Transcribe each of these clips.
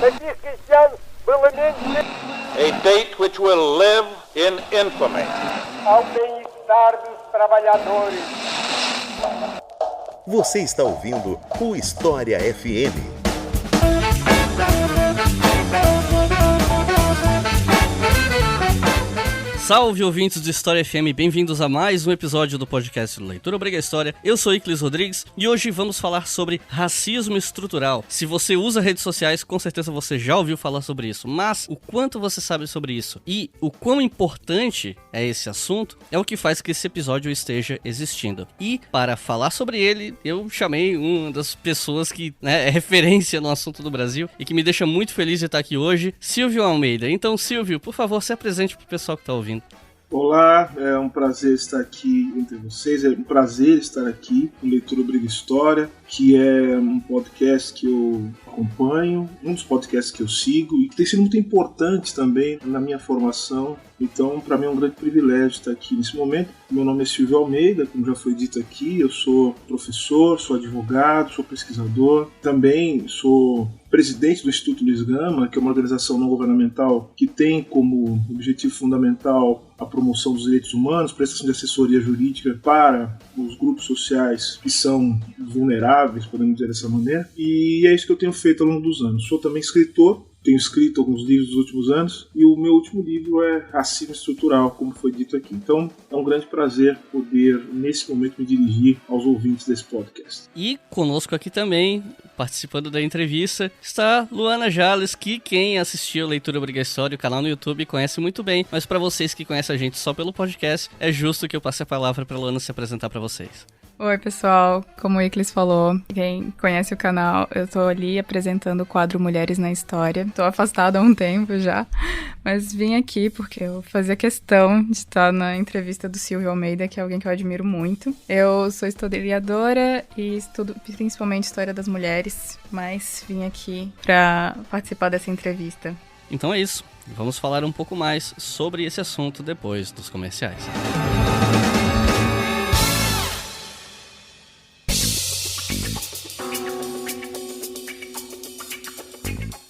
A date which will live in infamy. Ao bem-estar dos trabalhadores. Você está ouvindo o História FM. Salve, ouvintes do História FM, bem-vindos a mais um episódio do podcast Leitura Obriga História. Eu sou Iclis Rodrigues e hoje vamos falar sobre racismo estrutural. Se você usa redes sociais, com certeza você já ouviu falar sobre isso, mas o quanto você sabe sobre isso e o quão importante é esse assunto é o que faz que esse episódio esteja existindo. E para falar sobre ele, eu chamei uma das pessoas que é referência no assunto do Brasil e que me deixa muito feliz de estar aqui hoje, Silvio Almeida. Então, Silvio, por favor, se apresente para o pessoal que está ouvindo. Olá, é um prazer estar aqui entre vocês, é um prazer estar aqui no Leitura Obriga História, que é um podcast que eu acompanho, um dos podcasts que eu sigo e que tem sido muito importante também na minha formação. Então, para mim é um grande privilégio estar aqui nesse momento. Meu nome é Silvio Almeida, como já foi dito aqui, eu sou professor, sou advogado, sou pesquisador, também sou presidente do Instituto Luiz Gama, que é uma organização não governamental que tem como objetivo fundamental a promoção dos direitos humanos, prestação de assessoria jurídica para os grupos sociais que são vulneráveis, podemos dizer dessa maneira, e é isso que eu tenho feito ao longo dos anos. Sou também escritor, tenho escrito alguns livros nos últimos anos, e o meu último livro é Racismo Estrutural, como foi dito aqui. Então, é um grande prazer poder, nesse momento, me dirigir aos ouvintes desse podcast. E conosco aqui também, participando da entrevista, está Luana Jales, que quem assistiu a Leitura Obriga História, o canal no YouTube, conhece muito bem, mas para vocês que conhecem a gente só pelo podcast, é justo que eu passe a palavra para a Luana se apresentar para vocês. Oi, pessoal. Como o Iclis falou, quem conhece o canal, eu tô ali apresentando o quadro Mulheres na História. Tô afastada há um tempo já, mas vim aqui porque eu fazia questão de estar na entrevista do Silvio Almeida, que é alguém que eu admiro muito. Eu sou historiadora e estudo principalmente História das Mulheres, mas vim aqui para participar dessa entrevista. Então é isso. Vamos falar um pouco mais sobre esse assunto depois dos comerciais.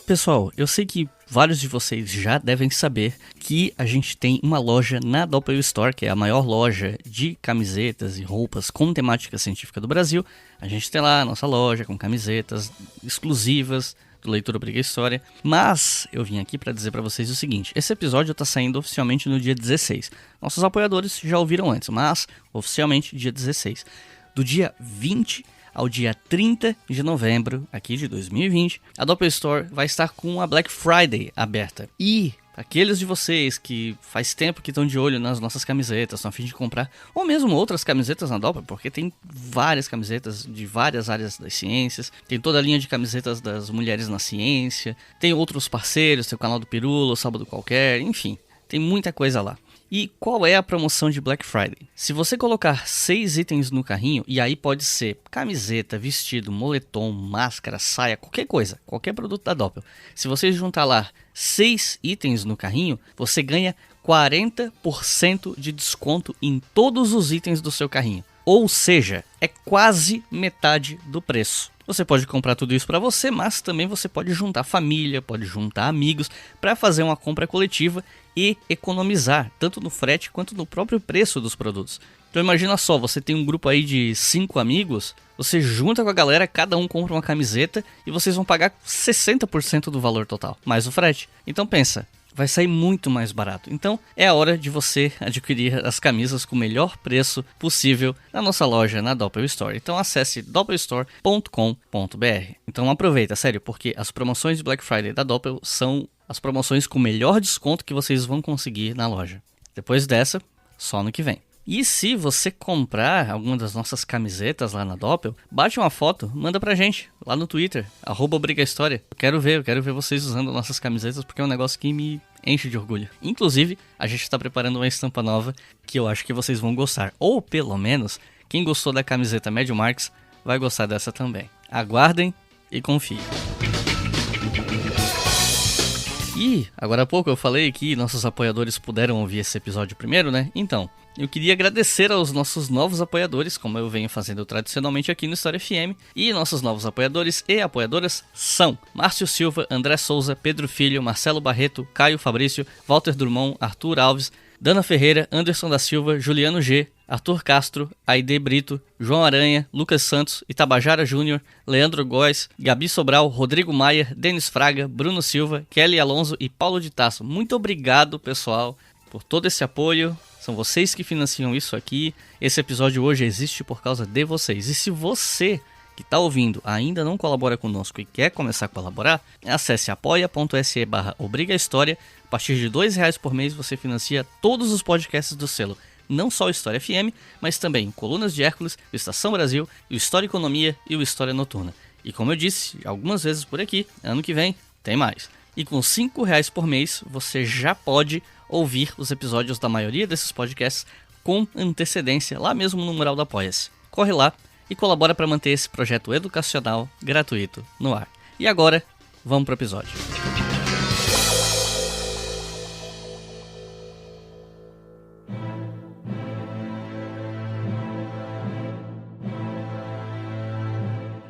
Pessoal, eu sei que vários de vocês já devem saber que a gente tem uma loja na Doppel Store, que é a maior loja de camisetas e roupas com temática científica do Brasil. A gente tem lá a nossa loja com camisetas exclusivas do Leitura Obriga História. Mas eu vim aqui para dizer para vocês o seguinte: esse episódio está saindo oficialmente no dia 16. Nossos apoiadores já ouviram antes, mas oficialmente dia 16. Do dia 20 ao dia 30 de novembro, aqui de 2020, a Doppel Store vai estar com a Black Friday aberta. E aqueles de vocês que faz tempo que estão de olho nas nossas camisetas, estão a fim de comprar, ou mesmo outras camisetas na Doppel, porque tem várias camisetas de várias áreas das ciências, tem toda a linha de camisetas das mulheres na ciência, tem outros parceiros, tem o canal do Pirula, o Sábado Qualquer, enfim, tem muita coisa lá. E qual é a promoção de Black Friday? Se você colocar 6 itens no carrinho, e aí pode ser camiseta, vestido, moletom, máscara, saia, qualquer coisa, qualquer produto da Doppel. Se você juntar lá 6 itens no carrinho, você ganha 40% de desconto em todos os itens do seu carrinho. Ou seja, é quase metade do preço. Você pode comprar tudo isso para você, mas também você pode juntar família, pode juntar amigos para fazer uma compra coletiva e economizar, tanto no frete quanto no próprio preço dos produtos. Então imagina só, você tem um grupo aí de 5 amigos, você junta com a galera, cada um compra uma camiseta e vocês vão pagar 60% do valor total, mais o frete. Então pensa, vai sair muito mais barato. Então é a hora de você adquirir as camisas com o melhor preço possível na nossa loja, na Doppel Store. Então acesse doppelstore.com.br. Então aproveita, sério, porque as promoções de Black Friday da Doppel são as promoções com o melhor desconto que vocês vão conseguir na loja. Depois dessa, só no que vem. E se você comprar alguma das nossas camisetas lá na Doppel, bate uma foto, manda pra gente lá no Twitter, @obrigahistoria. Eu quero ver vocês usando nossas camisetas, porque é um negócio que me enche de orgulho. Inclusive, a gente está preparando uma estampa nova que eu acho que vocês vão gostar. Ou pelo menos, quem gostou da camiseta Médio Marx vai gostar dessa também. Aguardem e confiem. E, agora há pouco eu falei que nossos apoiadores puderam ouvir esse episódio primeiro, né? Então, eu queria agradecer aos nossos novos apoiadores, como eu venho fazendo tradicionalmente aqui no História FM. E nossos novos apoiadores e apoiadoras são Márcio Silva, André Souza, Pedro Filho, Marcelo Barreto, Caio Fabrício, Walter Drummond, Arthur Alves, Dana Ferreira, Anderson da Silva, Juliano G, Arthur Castro, Aide Brito, João Aranha, Lucas Santos, Itabajara Júnior, Leandro Góes, Gabi Sobral, Rodrigo Maia, Denis Fraga, Bruno Silva, Kelly Alonso e Paulo de Tasso. Muito obrigado, pessoal, por todo esse apoio. São vocês que financiam isso aqui. Esse episódio hoje existe por causa de vocês. E se você que está ouvindo ainda não colabora conosco e quer começar a colaborar, acesse apoia.se/obrigahistoria. A partir de R$2 por mês você financia todos os podcasts do selo. Não só o História FM, mas também Colunas de Hércules, o Estação Brasil, o História Economia e o História Noturna. E como eu disse algumas vezes por aqui, ano que vem tem mais. E com R$5 por mês você já pode ouvir os episódios da maioria desses podcasts com antecedência lá mesmo no mural do Apoia-se. Corre lá e colabora para manter esse projeto educacional gratuito no ar. E agora, vamos para o episódio.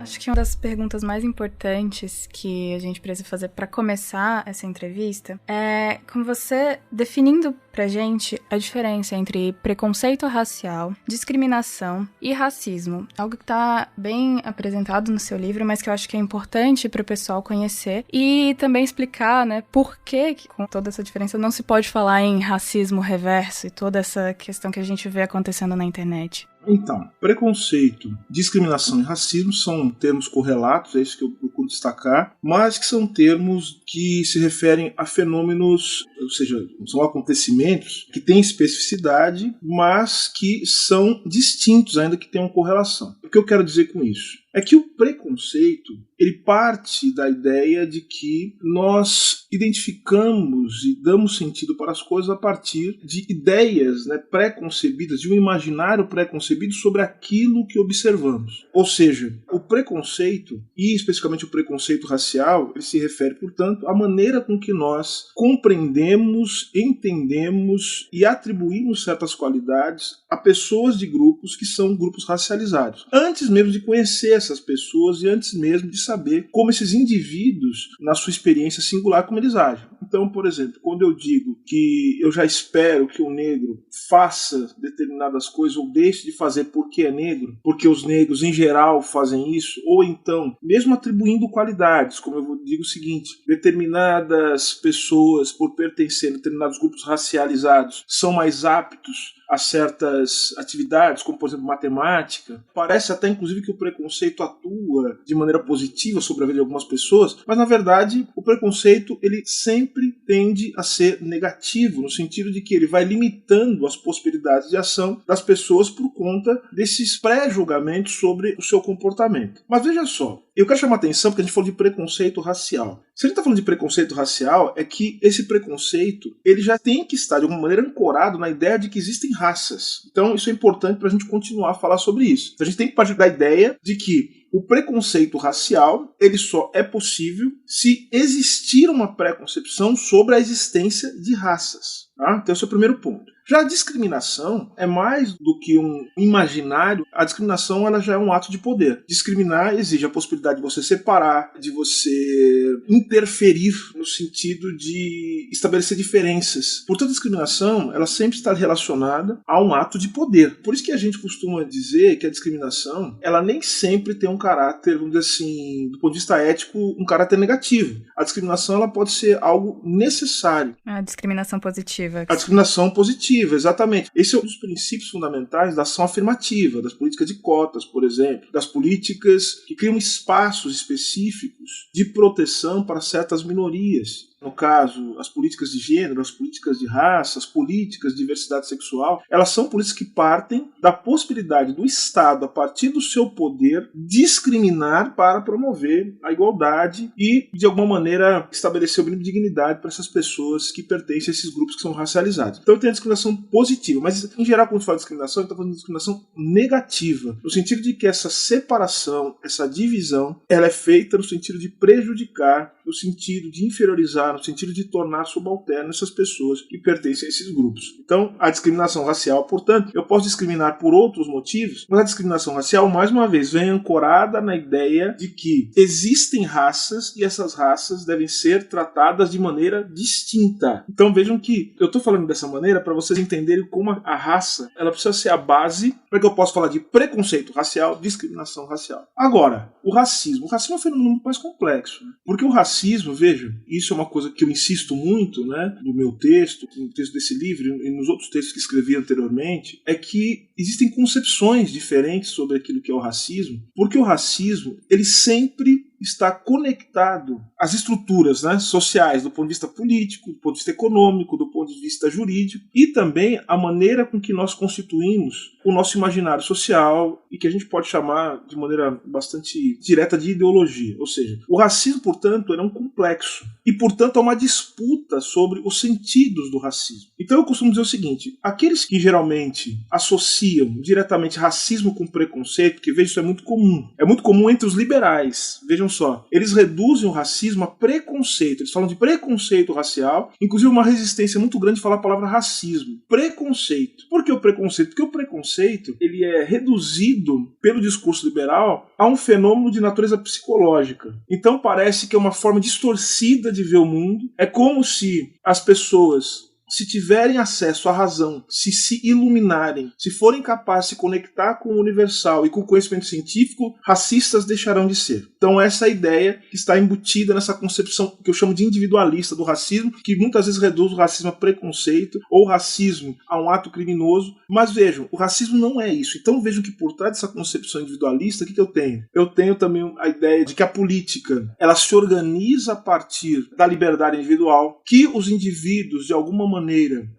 Acho que uma das perguntas mais importantes que a gente precisa fazer para começar essa entrevista é como você definindo pra gente a diferença entre preconceito racial, discriminação e racismo. Algo que tá bem apresentado no seu livro, mas que eu acho que é importante para o pessoal conhecer e também explicar, né, por que com toda essa diferença não se pode falar em racismo reverso e toda essa questão que a gente vê acontecendo na internet. Então, preconceito, discriminação e racismo são termos correlatos, é isso que eu procuro destacar, mas que são termos que se referem a fenômenos, ou seja, são acontecimentos que têm especificidade, mas que são distintos, ainda que tenham correlação. O que eu quero dizer com isso? É que o preconceito, ele parte da ideia de que nós identificamos e damos sentido para as coisas a partir de ideias, né, pré-concebidas, de um imaginário pré-concebido sobre aquilo que observamos. Ou seja, o preconceito, e especificamente o preconceito racial, ele se refere, portanto, à maneira com que nós compreendemos, entendemos e atribuímos certas qualidades a pessoas de grupos que são grupos racializados. Antes mesmo de conhecer essas pessoas e antes mesmo de saber como esses indivíduos, na sua experiência singular, como eles agem. Então, por exemplo, quando eu digo que eu já espero que o negro faça determinadas coisas ou deixe de fazer porque é negro, porque os negros em geral fazem isso, ou então, mesmo atribuindo qualidades, como eu digo o seguinte, determinadas pessoas, por pertencer a determinados grupos racializados, são mais aptos a certas atividades, como por exemplo matemática. Parece até inclusive que o preconceito atua de maneira positiva sobre a vida de algumas pessoas, mas na verdade o preconceito ele sempre tende a ser negativo, no sentido de que ele vai limitando as possibilidades de ação das pessoas por conta desses pré-julgamentos sobre o seu comportamento. Mas veja só, eu quero chamar a atenção porque a gente falou de preconceito racial. Se a gente está falando de preconceito racial, é que esse preconceito ele já tem que estar de alguma maneira ancorado na ideia de que existem raças. Então isso é importante para a gente continuar a falar sobre isso. Então, a gente tem que partir da ideia de que o preconceito racial ele só é possível se existir uma pré-concepção sobre a existência de raças. Tá? Então esse é o primeiro ponto. Já a discriminação é mais do que um imaginário. A discriminação ela já é um ato de poder. Discriminar exige a possibilidade de você separar, de você interferir no sentido de estabelecer diferenças. Portanto, a discriminação ela sempre está relacionada a um ato de poder. Por isso que a gente costuma dizer que a discriminação ela nem sempre tem um caráter, vamos dizer assim, do ponto de vista ético, um caráter negativo. A discriminação ela pode ser algo necessário. A discriminação positiva. A discriminação positiva. Exatamente. Esse é um dos princípios fundamentais da ação afirmativa, das políticas de cotas, por exemplo, das políticas que criam espaços específicos de proteção para certas minorias. No caso, as políticas de gênero, as políticas de raça, as políticas de diversidade sexual, elas são políticas que partem da possibilidade do Estado, a partir do seu poder, discriminar para promover a igualdade e, de alguma maneira, estabelecer o mínimo de dignidade para essas pessoas que pertencem a esses grupos que são racializados. Então tem a discriminação positiva, mas em geral, quando se fala de discriminação, a gente está falando de discriminação negativa, no sentido de que essa separação, essa divisão, ela é feita no sentido de prejudicar no sentido de inferiorizar, no sentido de tornar subalterno essas pessoas que pertencem a esses grupos. Então, a discriminação racial, portanto, eu posso discriminar por outros motivos, mas a discriminação racial, mais uma vez, vem ancorada na ideia de que existem raças e essas raças devem ser tratadas de maneira distinta. Então, vejam que eu estou falando dessa maneira para vocês entenderem como a raça ela precisa ser a base para que eu possa falar de preconceito racial, discriminação racial. Agora, o racismo é um fenômeno muito mais complexo, né? Porque o racismo, veja, isso é uma coisa que eu insisto muito, né, no meu texto, no texto desse livro e nos outros textos que escrevi anteriormente, é que existem concepções diferentes sobre aquilo que é o racismo, porque o racismo, ele sempre está conectado às estruturas, né, sociais, do ponto de vista político, do ponto de vista econômico, do ponto de vista jurídico, e também a maneira com que nós constituímos o nosso imaginário social e que a gente pode chamar de maneira bastante direta de ideologia. Ou seja, o racismo, portanto, é um complexo e, portanto, há uma disputa sobre os sentidos do racismo. Então eu costumo dizer o seguinte, aqueles que geralmente associam diretamente racismo com preconceito, porque veja, isso é muito comum entre os liberais, vejam só, eles reduzem o racismo a preconceito, eles falam de preconceito racial, inclusive uma resistência muito grande de falar a palavra racismo. Preconceito. Por que o preconceito? Porque o preconceito ele é reduzido pelo discurso liberal a um fenômeno de natureza psicológica. Então parece que é uma forma distorcida de ver o mundo, é como se as pessoas, se tiverem acesso à razão, se iluminarem, se forem capazes de se conectar com o universal e com o conhecimento científico, racistas deixarão de ser. Então essa é a ideia que está embutida nessa concepção que eu chamo de individualista do racismo, que muitas vezes reduz o racismo a preconceito ou o racismo a um ato criminoso. Mas vejam, o racismo não é isso. Então vejam que por trás dessa concepção individualista, o que eu tenho? Eu tenho também a ideia de que a política ela se organiza a partir da liberdade individual, que os indivíduos de alguma maneira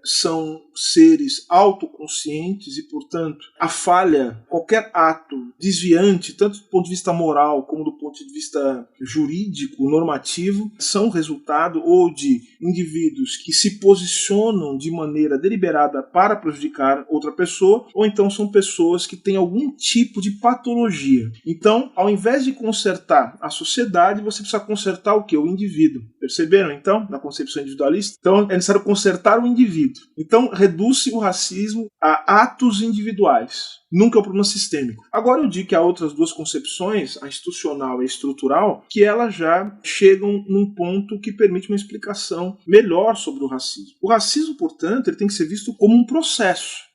são seres autoconscientes e, portanto, a falha, qualquer ato desviante, tanto do ponto de vista moral como do ponto de vista jurídico, normativo, são resultado ou de indivíduos que se posicionam de maneira deliberada para prejudicar outra pessoa, ou então são pessoas que têm algum tipo de patologia. Então, ao invés de consertar a sociedade, você precisa consertar o quê? O indivíduo. Perceberam, então, na concepção individualista? Então, é necessário consertar o indivíduo. Então, reduz-se o racismo a atos individuais. Nunca é um problema sistêmico. Agora eu digo que há outras duas concepções, a institucional e a estrutural, que elas já chegam num ponto que permite uma explicação melhor sobre o racismo. O racismo, portanto, ele tem que ser visto como um processo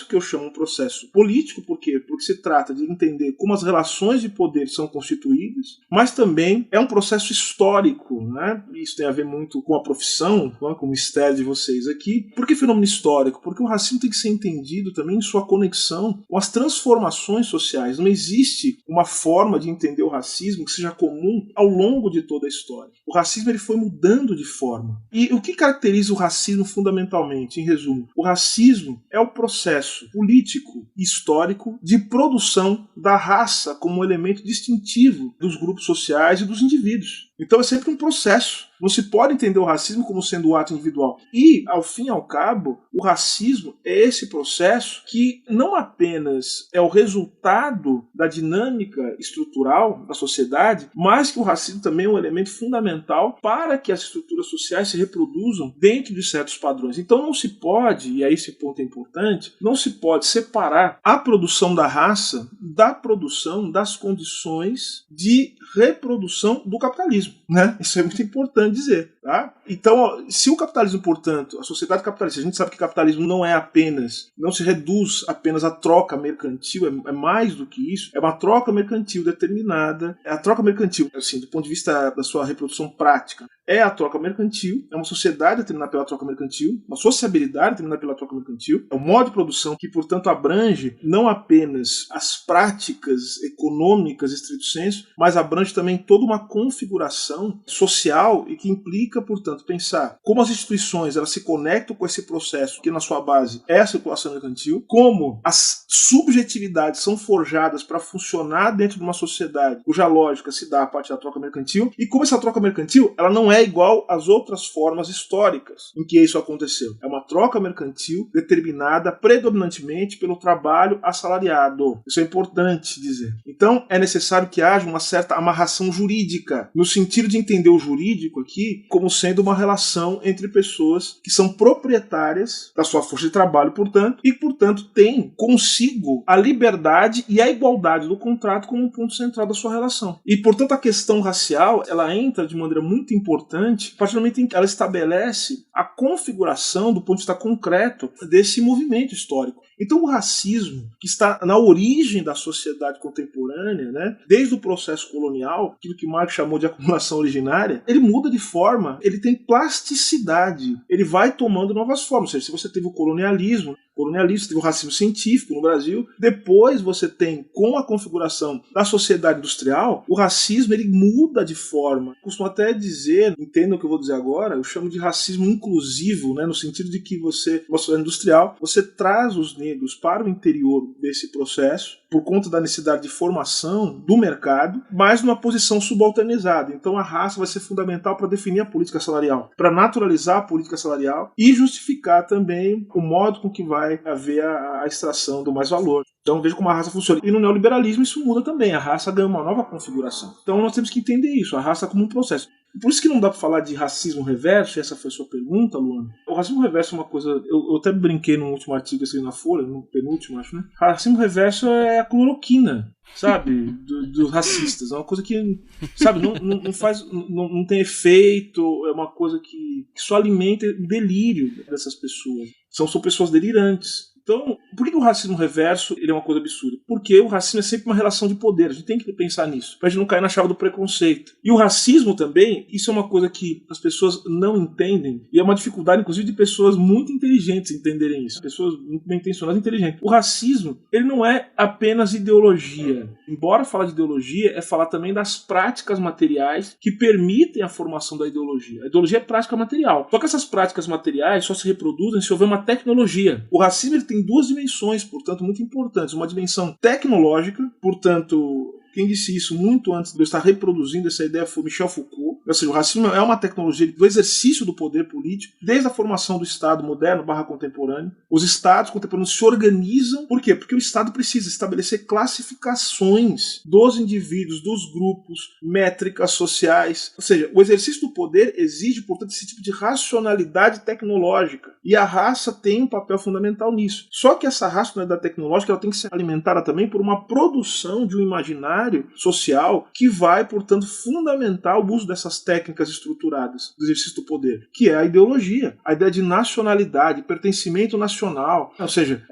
que eu chamo um processo político, por quê? Porque se trata de entender como as relações de poder são constituídas, mas também é um processo histórico, né? Isso tem a ver muito com a profissão, com o mistério de vocês aqui. Por que fenômeno histórico? Porque o racismo tem que ser entendido também em sua conexão com as transformações sociais. Não existe uma forma de entender o racismo que seja comum ao longo de toda a história. O racismo ele foi mudando de forma. E o que caracteriza o racismo fundamentalmente, em resumo? O racismo é o processo político e histórico de produção da raça como um elemento distintivo dos grupos sociais e dos indivíduos. Então é sempre um processo. Não se pode entender o racismo como sendo um ato individual. E, ao fim e ao cabo, o racismo é esse processo que não apenas é o resultado da dinâmica estrutural da sociedade, mas que o racismo também é um elemento fundamental para que as estruturas sociais se reproduzam dentro de certos padrões. Então não se pode, e aí esse ponto é importante, não se pode separar a produção da raça da produção das condições de reprodução do capitalismo, né? Isso é muito importante dizer, tá? Então, se o capitalismo, portanto, a sociedade capitalista, a gente sabe que capitalismo não se reduz apenas à troca mercantil, é mais do que isso, é uma troca mercantil determinada, é a troca mercantil, assim, do ponto de vista da sua reprodução prática, é a troca mercantil, é uma sociedade determinada pela troca mercantil, uma sociabilidade determinada pela troca mercantil, é um modo de produção que, portanto, abrange não apenas as práticas econômicas estrito sensu, mas abrange também toda uma configuração social e que implica, portanto, pensar como as instituições elas se conectam com esse processo que na sua base é a circulação mercantil, como as subjetividades são forjadas para funcionar dentro de uma sociedade cuja lógica se dá a partir da troca mercantil, e como essa troca mercantil ela não é igual às outras formas históricas em que isso aconteceu. É uma troca mercantil determinada predominantemente pelo trabalho assalariado. Isso é importante dizer. Então, é necessário que haja uma certa amarração jurídica, no sentido de entender o jurídico aqui como sendo uma relação entre pessoas que são proprietárias da sua força de trabalho, portanto, e, portanto, têm consigo a liberdade e a igualdade do contrato como um ponto central da sua relação. E, portanto, a questão racial, ela entra de maneira muito importante a partir do momento em que ela estabelece a configuração do ponto de vista concreto desse movimento histórico. Então o racismo, que está na origem da sociedade contemporânea, né, desde o processo colonial, aquilo que Marx chamou de acumulação originária, ele muda de forma, ele tem plasticidade, ele vai tomando novas formas. Ou seja, se você teve o colonialismo, teve o racismo científico no Brasil, depois você tem, com a configuração da sociedade industrial, o racismo ele muda de forma. Costumo até dizer, entendam o que eu vou dizer agora, eu chamo de racismo inclusivo, né, no sentido de que você, uma sociedade industrial, você traz os negros para o interior desse processo, por conta da necessidade de formação do mercado, mas numa posição subalternizada. Então a raça vai ser fundamental para definir a política salarial, para naturalizar a política salarial e justificar também o modo com que vai haver a extração do mais valor. Então veja como a raça funciona. E no neoliberalismo isso muda também, a raça ganha uma nova configuração. Então nós temos que entender isso, a raça como um processo. Por isso que não dá para falar de racismo reverso, e essa foi a sua pergunta, Luana. O racismo reverso é uma coisa, eu até brinquei no último artigo assim na Folha, no penúltimo acho, né? Racismo reverso é a cloroquina, sabe, dos racistas. É uma coisa que, sabe, não faz, não tem efeito, é uma coisa que só alimenta o delírio dessas pessoas. São pessoas delirantes. Então, por que o racismo reverso ele é uma coisa absurda? Porque o racismo é sempre uma relação de poder, a gente tem que pensar nisso, pra gente não cair na chave do preconceito. E o racismo também, isso é uma coisa que as pessoas não entendem, e é uma dificuldade, inclusive, de pessoas muito inteligentes entenderem isso, pessoas muito bem intencionadas e inteligentes. O racismo, ele não é apenas ideologia. Embora falar de ideologia, é falar também das práticas materiais que permitem a formação da ideologia. A ideologia é prática material. Só que essas práticas materiais só se reproduzem se houver uma tecnologia. O racismo ele tem duas dimensões, portanto, muito importantes. Uma dimensão tecnológica, portanto, quem disse isso muito antes de eu estar reproduzindo essa ideia foi Michel Foucault. Ou seja, o racismo é uma tecnologia do exercício do poder político, desde a formação do Estado moderno / contemporâneo. Os Estados contemporâneos se organizam. Por quê? Porque o Estado precisa estabelecer classificações dos indivíduos, dos grupos, métricas sociais. Ou seja, o exercício do poder exige, portanto, esse tipo de racionalidade tecnológica. E a raça tem um papel fundamental nisso. Só que essa racionalidade tecnológica ela tem que ser alimentada também por uma produção de um imaginário social que vai, portanto, fundamentar o uso dessas técnicas estruturadas do exercício do poder, que é a ideologia, a ideia de nacionalidade, pertencimento nacional, ou seja,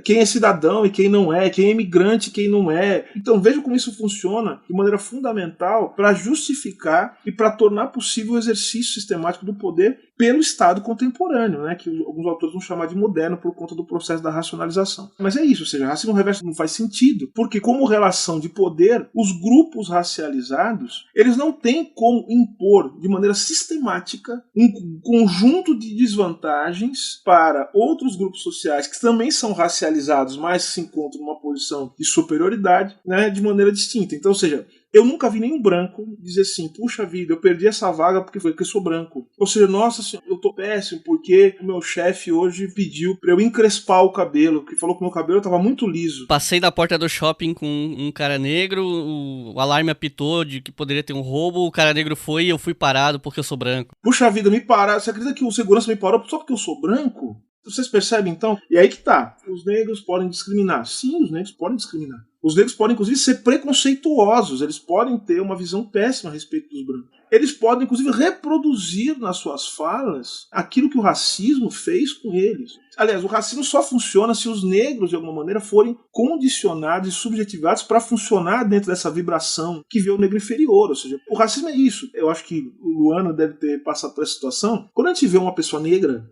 quem é cidadão e quem não é, quem é imigrante e quem não é. Então veja como isso funciona de maneira fundamental para justificar e para tornar possível o exercício sistemático do poder pelo Estado contemporâneo, né, que alguns autores vão chamar de moderno por conta do processo da racionalização. Mas é isso, ou seja, racismo reverso não faz sentido, porque como relação de poder, os grupos racializados, eles não têm como impor de maneira sistemática um conjunto de desvantagens para outros grupos sociais que também são racializados, mas se encontram numa posição de superioridade, né, de maneira distinta. Então, ou seja, eu nunca vi nenhum branco dizer assim, puxa vida, eu perdi essa vaga porque eu sou branco. Ou seja, nossa senhora, eu tô péssimo porque o meu chefe hoje pediu pra eu encrespar o cabelo, que falou que o meu cabelo tava muito liso. Passei da porta do shopping com um cara negro, o alarme apitou de que poderia ter um roubo, o cara negro foi e eu fui parado porque eu sou branco. Puxa vida, me pararam. Você acredita que o segurança me parou só porque eu sou branco? Vocês percebem, então? E aí que tá. Os negros podem discriminar. Sim, os negros podem discriminar. Os negros podem, inclusive, ser preconceituosos. Eles podem ter uma visão péssima a respeito dos brancos. Eles podem, inclusive, reproduzir nas suas falas aquilo que o racismo fez com eles. Aliás, o racismo só funciona se os negros, de alguma maneira, forem condicionados e subjetivados para funcionar dentro dessa vibração que vê o negro inferior. Ou seja, o racismo é isso. Eu acho que o Luana deve ter passado por essa situação. Quando a gente vê uma pessoa negra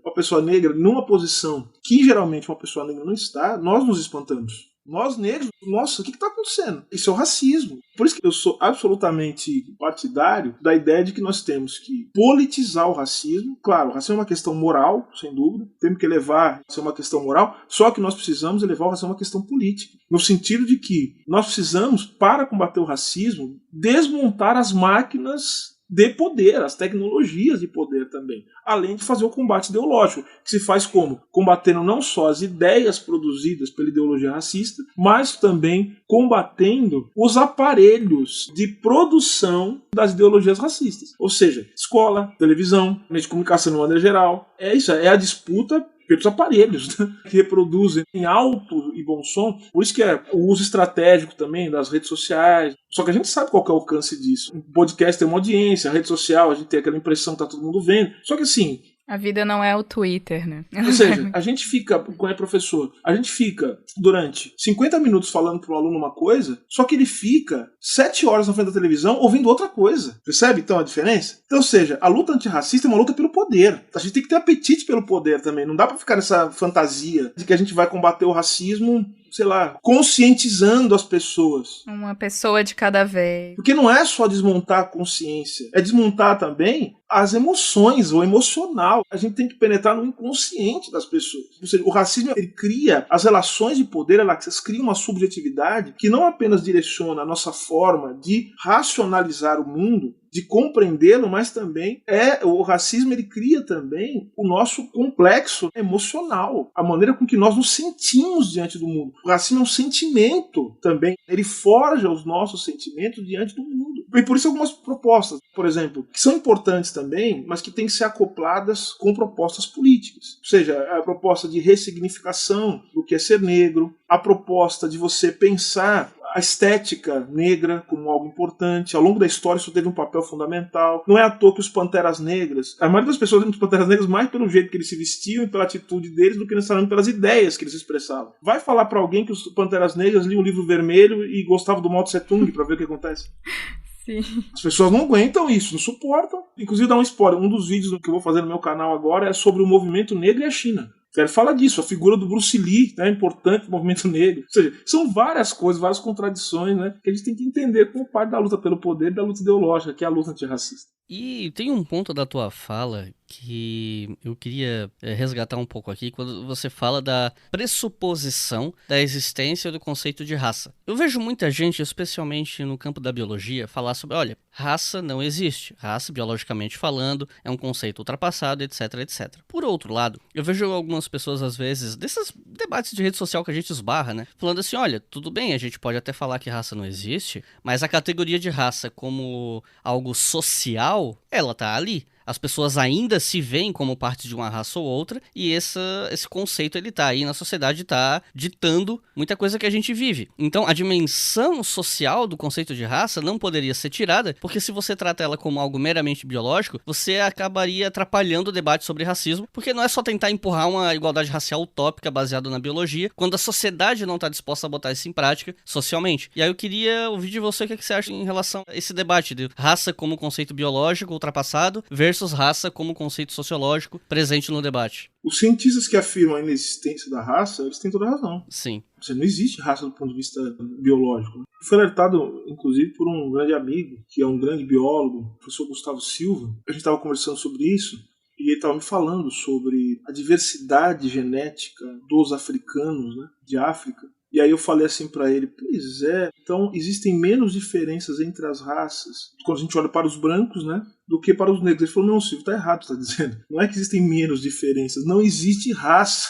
numa posição que geralmente uma pessoa negra não está, nós nos espantamos. Nós negros, nossa, o que está acontecendo? Isso é o racismo. Por isso que eu sou absolutamente partidário da ideia de que nós temos que politizar o racismo. Claro, o racismo é uma questão moral, sem dúvida. Temos que levar isso a uma questão moral, só que nós precisamos levar o racismo a uma questão política. No sentido de que nós precisamos, para combater o racismo, desmontar as máquinas de poder, as tecnologias de poder também, além de fazer o combate ideológico, que se faz como? Combatendo não só as ideias produzidas pela ideologia racista, mas também combatendo os aparelhos de produção das ideologias racistas. Ou seja, escola, televisão, meio de comunicação de maneira geral. É isso, é a disputa pelos aparelhos, né, que reproduzem em alto e bom som. Por isso que é o uso estratégico também das redes sociais. Só que a gente sabe qual que é o alcance disso. O podcast tem uma audiência, a rede social, a gente tem aquela impressão que tá todo mundo vendo. Só que assim, a vida não é o Twitter, né? ou seja, a gente fica, quando é professor, a gente fica durante 50 minutos falando para um aluno uma coisa, só que ele fica 7 horas na frente da televisão ouvindo outra coisa. Percebe então a diferença? Então, ou seja, a luta antirracista é uma luta pelo poder. A gente tem que ter apetite pelo poder também. Não dá para ficar nessa fantasia de que a gente vai combater o racismo, sei lá, conscientizando as pessoas. Uma pessoa de cada vez. Porque não é só desmontar a consciência, é desmontar também as emoções, o emocional. A gente tem que penetrar no inconsciente das pessoas. Ou seja, o racismo, ele cria as relações de poder, elas criam uma subjetividade que não apenas direciona a nossa forma de racionalizar o mundo, de compreendê-lo, mas também o racismo, ele cria também o nosso complexo emocional, a maneira com que nós nos sentimos diante do mundo. O racismo é um sentimento também, ele forja os nossos sentimentos diante do mundo. E por isso algumas propostas, por exemplo, que são importantes também, mas que têm que ser acopladas com propostas políticas. Ou seja, a proposta de ressignificação do que é ser negro, a proposta de você pensar a estética negra como algo importante. Ao longo da história isso teve um papel fundamental. Não é à toa que os Panteras Negras, a maioria das pessoas lembra dos Panteras Negras mais pelo jeito que eles se vestiam e pela atitude deles do que necessariamente pelas ideias que eles expressavam. Vai falar pra alguém que os Panteras Negras liam o Livro Vermelho e gostavam do Mao Tse Tung pra ver o que acontece? Sim. As pessoas não aguentam isso, não suportam. Inclusive, dá um spoiler, um dos vídeos que eu vou fazer no meu canal agora é sobre o movimento negro e a China. Ele fala disso, a figura do Bruce Lee, né, importante do movimento negro. Ou seja, são várias coisas, várias contradições, né, que a gente tem que entender como parte da luta pelo poder e da luta ideológica, que é a luta antirracista. E tem um ponto da tua fala que eu queria resgatar um pouco aqui, quando você fala da pressuposição da existência do conceito de raça. Eu vejo muita gente, especialmente no campo da biologia, falar sobre, olha, raça não existe. Raça, biologicamente falando, é um conceito ultrapassado, etc, etc. Por outro lado, eu vejo algumas pessoas, às vezes, desses debates de rede social que a gente esbarra, né, falando assim, olha, tudo bem, a gente pode até falar que raça não existe, mas a categoria de raça como algo social, ela tá ali. As pessoas ainda se veem como parte de uma raça ou outra, e esse conceito ele tá aí na sociedade, tá ditando muita coisa que a gente vive. Então a dimensão social do conceito de raça não poderia ser tirada, porque se você trata ela como algo meramente biológico, você acabaria atrapalhando o debate sobre racismo, porque não é só tentar empurrar uma igualdade racial utópica baseada na biologia, quando a sociedade não tá disposta a botar isso em prática socialmente. E aí eu queria ouvir de você o que você acha em relação a esse debate de raça como conceito biológico ultrapassado versus raça como conceito sociológico presente no debate. Os cientistas que afirmam a inexistência da raça, eles têm toda a razão. Sim. Não existe raça do ponto de vista biológico. Foi alertado, inclusive, por um grande amigo, que é um grande biólogo, o professor Gustavo Silva. A gente estava conversando sobre isso, e ele estava me falando sobre a diversidade genética dos africanos, né, de África. E aí eu falei assim para ele, pois é, então existem menos diferenças entre as raças, quando a gente olha para os brancos, né, do que para os negros. Ele falou, não, Silvio, tá errado, tá dizendo. Não é que existem menos diferenças, não existe raça.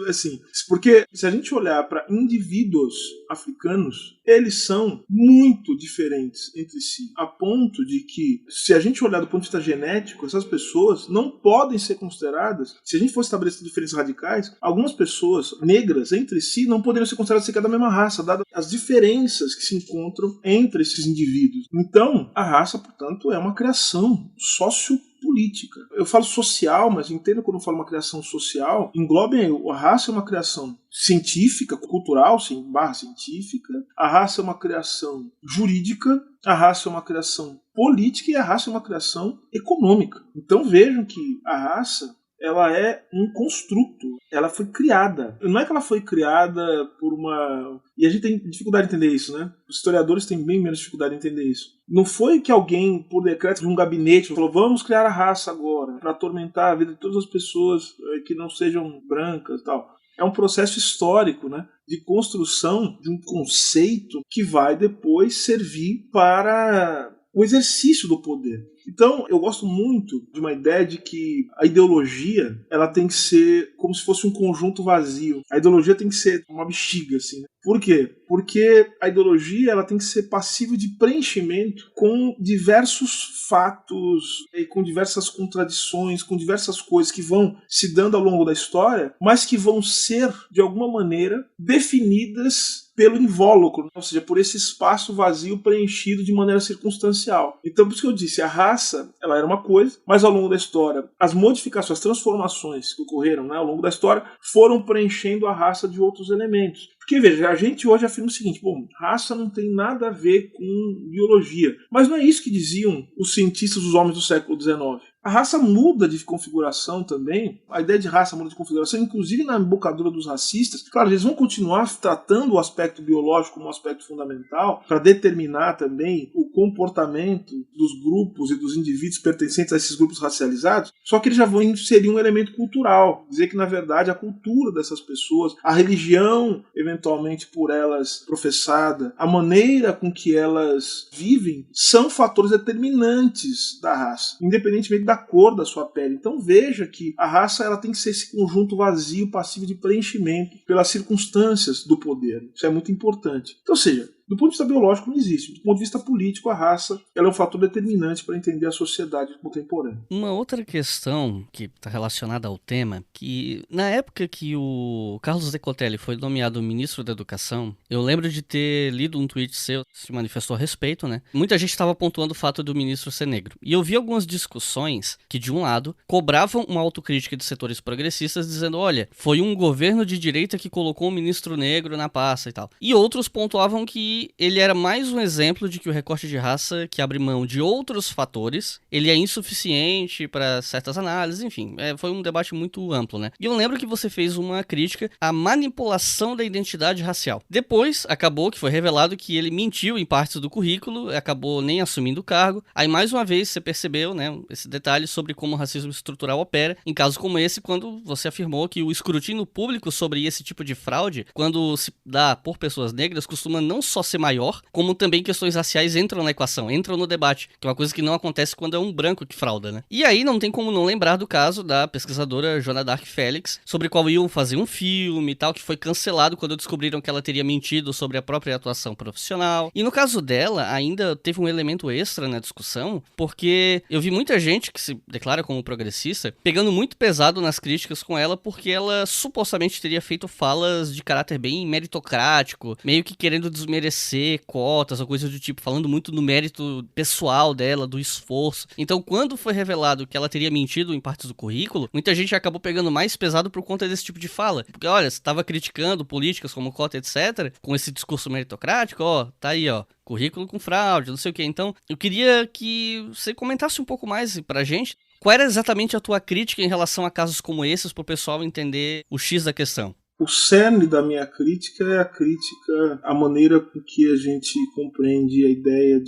Assim, porque se a gente olhar para indivíduos africanos, eles são muito diferentes entre si, a ponto de que, se a gente olhar do ponto de vista genético, essas pessoas não podem ser consideradas, se a gente for estabelecer diferenças radicais, algumas pessoas negras entre si não poderiam ser consideradas sequer da mesma raça, dadas as diferenças que se encontram entre esses indivíduos. Então, a raça, portanto, é uma criação sociopolítica. Eu falo social, mas entenda quando eu falo uma criação social, englobem a raça é uma criação científica, cultural, barra científica, a raça é uma criação jurídica, a raça é uma criação política e a raça é uma criação econômica. Então vejam que a raça ela é um construto. Ela foi criada. Não é que ela foi criada por uma... E a gente tem dificuldade de entender isso, né? Os historiadores têm bem menos dificuldade de entender isso. Não foi que alguém, por decreto de um gabinete, falou, vamos criar a raça agora, para atormentar a vida de todas as pessoas que não sejam brancas e tal. É um processo histórico, né, de construção de um conceito que vai depois servir para o exercício do poder. Então, eu gosto muito de uma ideia de que a ideologia ela tem que ser como se fosse um conjunto vazio. A ideologia tem que ser uma bexiga, assim. Né? Por quê? Porque a ideologia ela tem que ser passível de preenchimento com diversos fatos, e com diversas contradições, com diversas coisas que vão se dando ao longo da história, mas que vão ser, de alguma maneira, definidas pelo invólucro, ou seja, por esse espaço vazio preenchido de maneira circunstancial. Então, por isso que eu disse, a raça ela era uma coisa, mas ao longo da história, as modificações, as transformações que ocorreram, né, ao longo da história, foram preenchendo a raça de outros elementos. Porque, veja, a gente hoje afirma o seguinte, bom, raça não tem nada a ver com biologia. Mas não é isso que diziam os cientistas, os homens do século XIX. A raça muda de configuração também, a ideia de raça muda de configuração, inclusive na embocadura dos racistas. Claro, eles vão continuar tratando o aspecto biológico como um aspecto fundamental para determinar também o comportamento dos grupos e dos indivíduos pertencentes a esses grupos racializados, só que eles já vão inserir um elemento cultural, dizer que, na verdade, a cultura dessas pessoas, a religião, eventualmente por elas professada, a maneira com que elas vivem, são fatores determinantes da raça, independentemente da cor da sua pele. Então veja que a raça ela tem que ser esse conjunto vazio, passivo de preenchimento pelas circunstâncias do poder. Isso é muito importante. Então, ou seja, do ponto de vista biológico não existe. Do ponto de vista político, a raça ela é um fator determinante para entender a sociedade contemporânea. Uma outra questão que está relacionada ao tema, que na época que o Carlos Decotelli foi nomeado ministro da Educação, eu lembro de ter lido um tweet seu, se manifestou a respeito, né? Muita gente estava pontuando o fato do ministro ser negro. E eu vi algumas discussões que, de um lado, cobravam uma autocrítica de setores progressistas, dizendo, olha, foi um governo de direita que colocou um ministro negro na pasta e tal. E outros pontuavam que ele era mais um exemplo de que o recorte de raça, que abre mão de outros fatores, ele é insuficiente para certas análises, enfim, foi um debate muito amplo, né? E eu lembro que você fez uma crítica à manipulação da identidade racial. Depois, acabou que foi revelado que ele mentiu em partes do currículo, acabou nem assumindo o cargo. Aí, mais uma vez, você percebeu, né, esse detalhe sobre como o racismo estrutural opera, em casos como esse, quando você afirmou que o escrutínio público sobre esse tipo de fraude, quando se dá por pessoas negras, costuma não só ser maior, como também questões raciais entram na equação, entram no debate, que é uma coisa que não acontece quando é um branco que frauda, né? E aí não tem como não lembrar do caso da pesquisadora Joana Dark Félix, sobre o qual iam fazer um filme e tal, que foi cancelado quando descobriram que ela teria mentido sobre a própria atuação profissional. E no caso dela, ainda teve um elemento extra na discussão, porque eu vi muita gente que se declara como progressista, pegando muito pesado nas críticas com ela, porque ela supostamente teria feito falas de caráter bem meritocrático, meio que querendo desmerecer cotas ou coisas do tipo, falando muito do mérito pessoal dela, do esforço. Então, quando foi revelado que ela teria mentido em partes do currículo, muita gente acabou pegando mais pesado por conta desse tipo de fala. Porque, olha, você estava criticando políticas como cota, etc., com esse discurso meritocrático, ó, tá aí, ó, currículo com fraude, não sei o que. Então, eu queria que você comentasse um pouco mais pra gente. Qual era exatamente a tua crítica em relação a casos como esses, pro pessoal entender o X da questão? O cerne da minha crítica é a crítica à maneira com que a gente compreende a ideia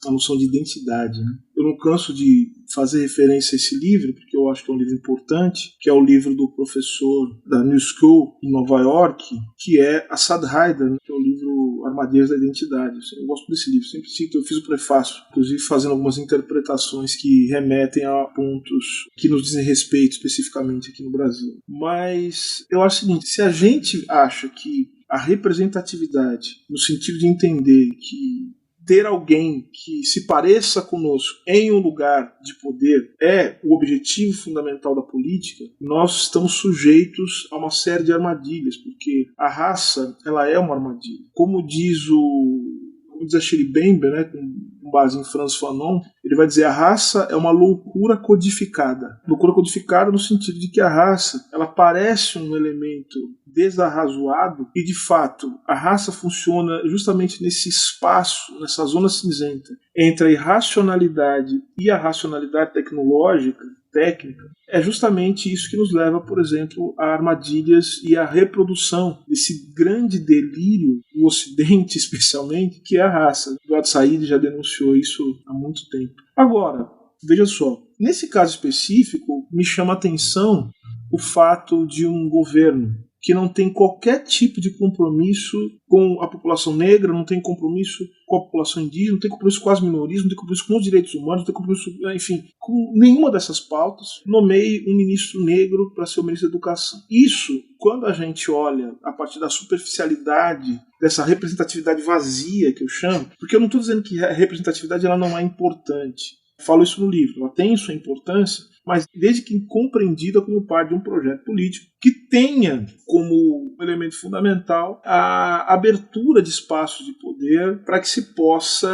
a noção de identidade, né? Eu não canso de fazer referência a esse livro, porque eu acho que é um livro importante, que é o livro do professor da New School em Nova York, que é Assad Haider, né? Que é o livro Armadilhas da Identidade. Eu gosto desse livro, sempre cito, eu fiz o prefácio, inclusive fazendo algumas interpretações que remetem a pontos que nos dizem respeito especificamente aqui no Brasil. Mas eu acho o seguinte, se a gente acha que a representatividade, no sentido de entender que ter alguém que se pareça conosco em um lugar de poder é o objetivo fundamental da política, nós estamos sujeitos a uma série de armadilhas, porque a raça ela é uma armadilha. Como diz a Shirley Bember, né, com base em Frantz Fanon, ele vai dizer a raça é uma loucura codificada. Loucura codificada no sentido de que a raça ela parece um elemento desarrazoado e, de fato, a raça funciona justamente nesse espaço, nessa zona cinzenta entre a irracionalidade e a racionalidade tecnológica, técnica, é justamente isso que nos leva, por exemplo, a armadilhas e a reprodução desse grande delírio do Ocidente, especialmente, que é a raça. Eduardo Said já denunciou isso há muito tempo. Agora, veja só, nesse caso específico, me chama a atenção o fato de um governo que não tem qualquer tipo de compromisso com a população negra, não tem compromisso com a população indígena, não tem compromisso com as minorias, não tem compromisso com os direitos humanos, não tem compromisso, enfim, com nenhuma dessas pautas, nomeie um ministro negro para ser o ministro da Educação. Isso, quando a gente olha a partir da superficialidade, dessa representatividade vazia que eu chamo, porque eu não estou dizendo que a representatividade ela não é importante. Eu falo isso no livro, ela tem sua importância, mas desde que compreendida como parte de um projeto político que tenha como elemento fundamental a abertura de espaços de poder para que se possa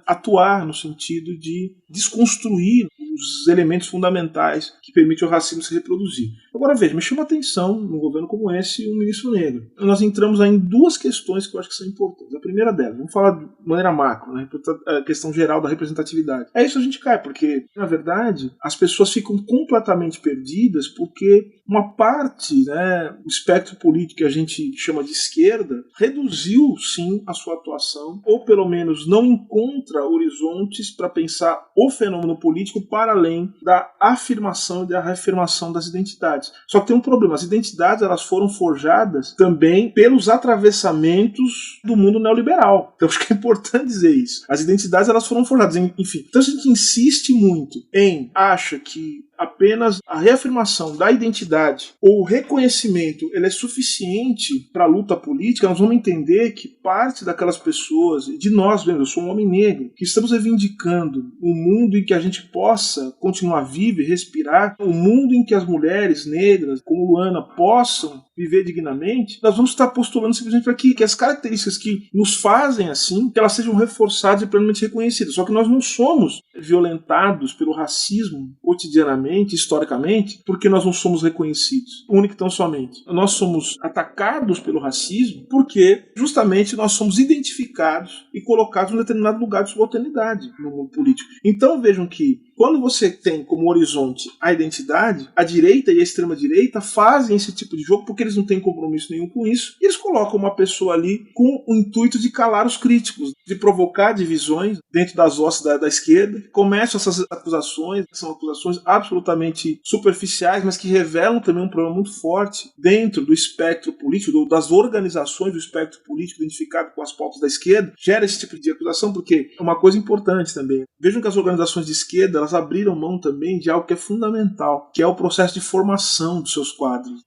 atuar no sentido de desconstruir os elementos fundamentais que permitem ao racismo se reproduzir. Agora veja, me chama a atenção, num governo como esse, um ministro negro. Nós entramos aí em duas questões que eu acho que são importantes. A primeira delas, vamos falar de maneira macro, né, a questão geral da representatividade. É isso a gente cai, porque, na verdade, as pessoas ficam completamente perdidas porque uma parte, né, o espectro político que a gente chama de esquerda, reduziu, sim, a sua atuação, ou pelo menos não encontra horizontes para pensar o fenômeno político para além da afirmação e da reafirmação das identidades. Só que tem um problema, as identidades elas foram forjadas também pelos atravessamentos do mundo neoliberal. Então acho que é importante dizer isso. As identidades elas foram forjadas, enfim. Então a gente insiste muito acha que apenas a reafirmação da identidade ou o reconhecimento ele é suficiente para a luta política, nós vamos entender que parte daquelas pessoas, de nós mesmos, eu sou um homem negro, que estamos reivindicando um mundo em que a gente possa continuar vivo e respirar, um mundo em que as mulheres negras, como Luana, possam viver dignamente, nós vamos estar postulando simplesmente para que as características que nos fazem assim, que elas sejam reforçadas e plenamente reconhecidas. Só que nós não somos violentados pelo racismo cotidianamente, historicamente, porque nós não somos reconhecidos, único e tão somente. Nós somos atacados pelo racismo porque justamente nós somos identificados e colocados em um determinado lugar de subalternidade no mundo político. Então vejam que quando você tem como horizonte a identidade, a direita e a extrema-direita fazem esse tipo de jogo porque eles não têm compromisso nenhum com isso, e eles colocam uma pessoa ali com o intuito de calar os críticos, de provocar divisões dentro das hostes da esquerda. Começam essas acusações, que são acusações absolutamente superficiais, mas que revelam também um problema muito forte dentro do espectro político, das organizações do espectro político identificado com as pautas da esquerda, gera esse tipo de acusação, porque é uma coisa importante também. Vejam que as organizações de esquerda, elas abriram mão também de algo que é fundamental, que é o processo de formação dos seus quadros,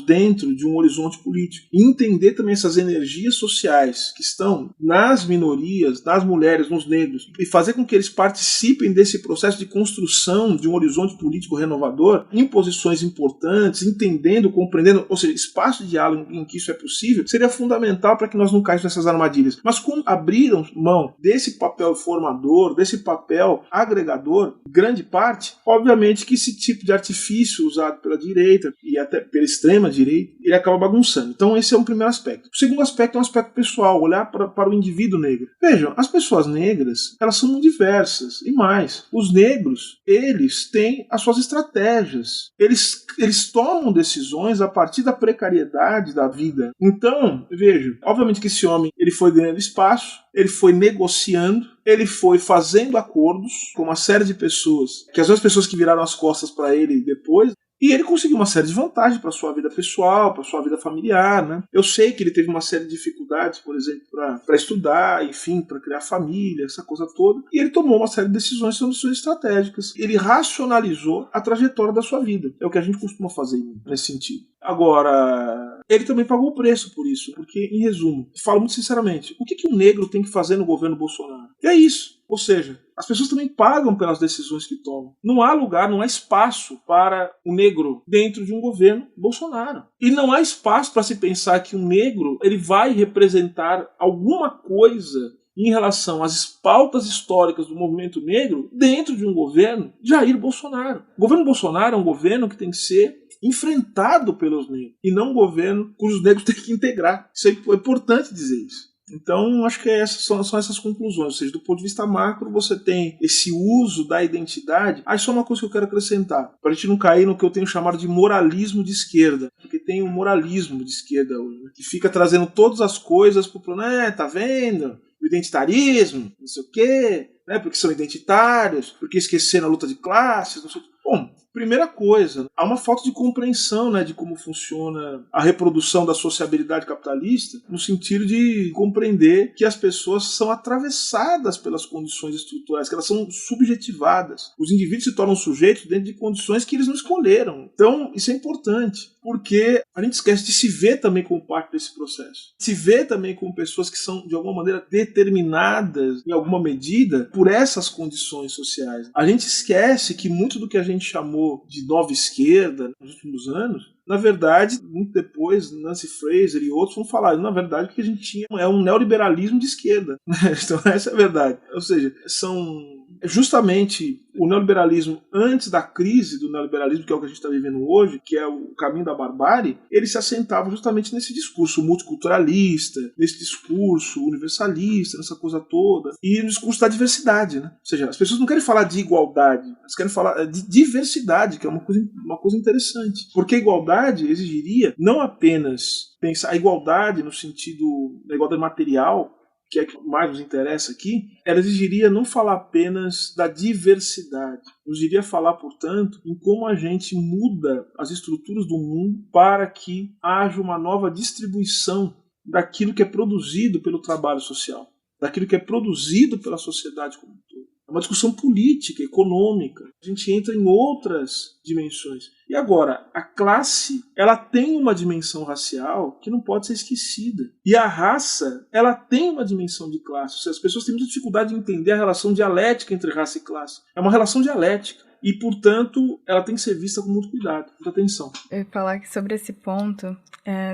dentro de um horizonte político. E entender também essas energias sociais que estão nas minorias, nas mulheres, nos negros, e fazer com que eles participem desse processo de construção de um horizonte político renovador, em posições importantes, entendendo, compreendendo, ou seja, espaço de diálogo em que isso é possível, seria fundamental para que nós não caíssemos nessas armadilhas. Mas como abriram mão desse papel formador, desse papel agregador, grande parte, obviamente que esse tipo de artifício usado pela direita e até pela extrema direita, ele acaba bagunçando. Então esse é um primeiro aspecto. O segundo aspecto é um aspecto pessoal, olhar para o indivíduo negro. Vejam, as pessoas negras, elas são muito diversas, e mais, os negros, eles têm as suas estratégias, eles tomam decisões a partir da precariedade da vida. Então, vejam, obviamente que esse homem, ele foi ganhando espaço, ele foi negociando, ele foi fazendo acordos com uma série de pessoas, que as pessoas que viraram as costas para ele depois, e ele conseguiu uma série de vantagens para sua vida pessoal, para sua vida familiar, né? Eu sei que ele teve uma série de dificuldades, por exemplo, para estudar, enfim, para criar família, essa coisa toda. E ele tomou uma série de decisões, são decisões estratégicas. Ele racionalizou a trajetória da sua vida. É o que a gente costuma fazer nesse sentido. Agora, ele também pagou o preço por isso, porque, em resumo, falo muito sinceramente, o que um negro tem que fazer no governo Bolsonaro? E é isso. Ou seja, as pessoas também pagam pelas decisões que tomam. Não há lugar, não há espaço para o negro dentro de um governo Bolsonaro. E não há espaço para se pensar que um negro ele vai representar alguma coisa em relação às pautas históricas do movimento negro dentro de um governo Jair Bolsonaro. O governo Bolsonaro é um governo que tem que ser enfrentado pelos negros, e não um governo cujos negros têm que integrar. Isso é importante dizer isso. Então, acho que são essas conclusões. Ou seja, do ponto de vista macro, você tem esse uso da identidade. Só uma coisa que eu quero acrescentar, para a gente não cair no que eu tenho chamado de moralismo de esquerda, porque tem um moralismo de esquerda hoje, né, que fica trazendo todas as coisas para o plano. Tá vendo? O identitarismo, não sei o quê, né, porque são identitários, porque esqueceram a luta de classes, não sei o quê. Bom, primeira coisa, há uma falta de compreensão, né, de como funciona a reprodução da sociabilidade capitalista, no sentido de compreender que as pessoas são atravessadas pelas condições estruturais, que elas são subjetivadas. Os indivíduos se tornam sujeitos dentro de condições que eles não escolheram. Então, isso é importante, porque a gente esquece de se ver também como parte desse processo. Se ver também como pessoas que são, de alguma maneira, determinadas, em alguma medida, por essas condições sociais. A gente esquece que muito do que a gente chamou de nova esquerda nos últimos anos, na verdade, muito depois, Nancy Fraser e outros vão falar, na verdade, o que a gente tinha é um neoliberalismo de esquerda. Então, essa é a verdade. Ou seja, são justamente o neoliberalismo antes da crise do neoliberalismo, que é o que a gente está vivendo hoje, que é o caminho da barbárie, ele se assentava justamente nesse discurso multiculturalista, nesse discurso universalista, nessa coisa toda, e no discurso da diversidade, né? Ou seja, as pessoas não querem falar de igualdade, elas querem falar de diversidade, que é uma coisa interessante, porque a igualdade exigiria não apenas pensar a igualdade no sentido da igualdade material, que é o que mais nos interessa aqui, ela exigiria não falar apenas da diversidade, exigiria falar, portanto, em como a gente muda as estruturas do mundo para que haja uma nova distribuição daquilo que é produzido pelo trabalho social, daquilo que é produzido pela sociedade como um todo. É uma discussão política, econômica. A gente entra em outras dimensões. E agora, a classe, ela tem uma dimensão racial que não pode ser esquecida. E a raça, ela tem uma dimensão de classe. Ou seja, as pessoas têm muita dificuldade de entender a relação dialética entre raça e classe. É uma relação dialética. E, portanto, ela tem que ser vista com muito cuidado, muita atenção. Eu ia falar que sobre esse ponto,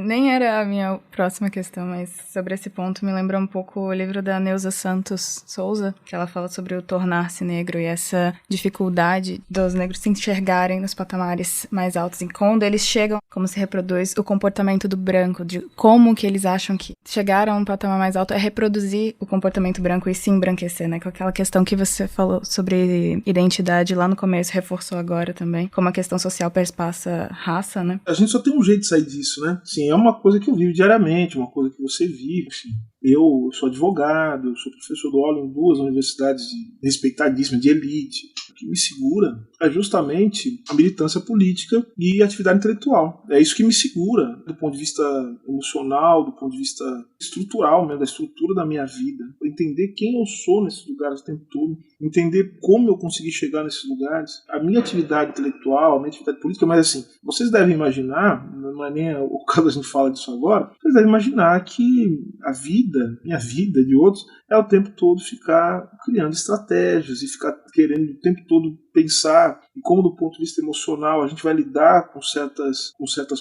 nem era a minha próxima questão, mas sobre esse ponto me lembra um pouco o livro da Neuza Santos Souza, que ela fala sobre o tornar-se negro e essa dificuldade dos negros se enxergarem nos patamares mais altos. E quando eles chegam, como se reproduz o comportamento do branco, de como que eles acham que chegar a um patamar mais alto é reproduzir o comportamento branco e se embranquecer, né? Com aquela questão que você falou sobre identidade lá no começo, reforçou agora também, como a questão social perpassa raça, né? A gente só tem um jeito de sair disso, né? Sim, é uma coisa que eu vivo diariamente, uma coisa que você vive, assim. Eu sou advogado, eu sou professor, dou aula em 2 universidades respeitadíssimas, de elite. O que me segura é justamente a militância política e a atividade intelectual. É isso que me segura do ponto de vista emocional, do ponto de vista estrutural, mesmo, da estrutura da minha vida. Entender quem eu sou nesses lugares o tempo todo, entender como eu consegui chegar nesses lugares. A minha atividade intelectual, a minha atividade política, mas assim, vocês devem imaginar, não é nem o caso a gente fala disso agora, vocês devem imaginar que a vida, minha vida, de outros, é o tempo todo ficar criando estratégias e ficar querendo o tempo todo pensar em como, do ponto de vista emocional, a gente vai lidar com certas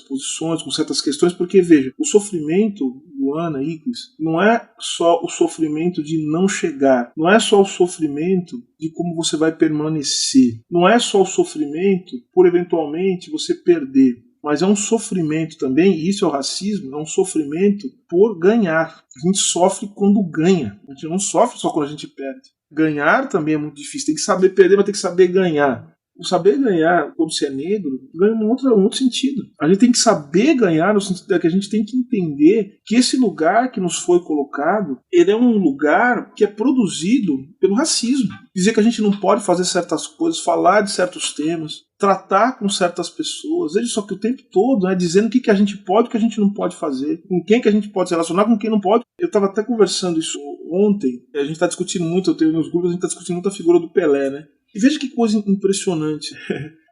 posições, com certas questões, porque, veja, o sofrimento, Luana, Iclis, não é só o sofrimento de não chegar, não é só o sofrimento de como você vai permanecer, não é só o sofrimento por, eventualmente, você perder, mas é um sofrimento também, e isso é o racismo, é um sofrimento por ganhar. A gente sofre quando ganha, a gente não sofre só quando a gente perde. Ganhar também é muito difícil, tem que saber perder, mas tem que saber ganhar. O saber ganhar, quando você é negro, ganha um outro sentido. A gente tem que saber ganhar no sentido que a gente tem que entender que esse lugar que nos foi colocado, ele é um lugar que é produzido pelo racismo. Dizer que a gente não pode fazer certas coisas, falar de certos temas, tratar com certas pessoas, veja só que o tempo todo, né, dizendo o que a gente pode e o que a gente não pode fazer, com quem que a gente pode se relacionar, com quem não pode. Eu estava até conversando isso ontem, a gente está discutindo muito, eu tenho nos grupos, a gente está discutindo muito a figura do Pelé, né? E veja que coisa impressionante.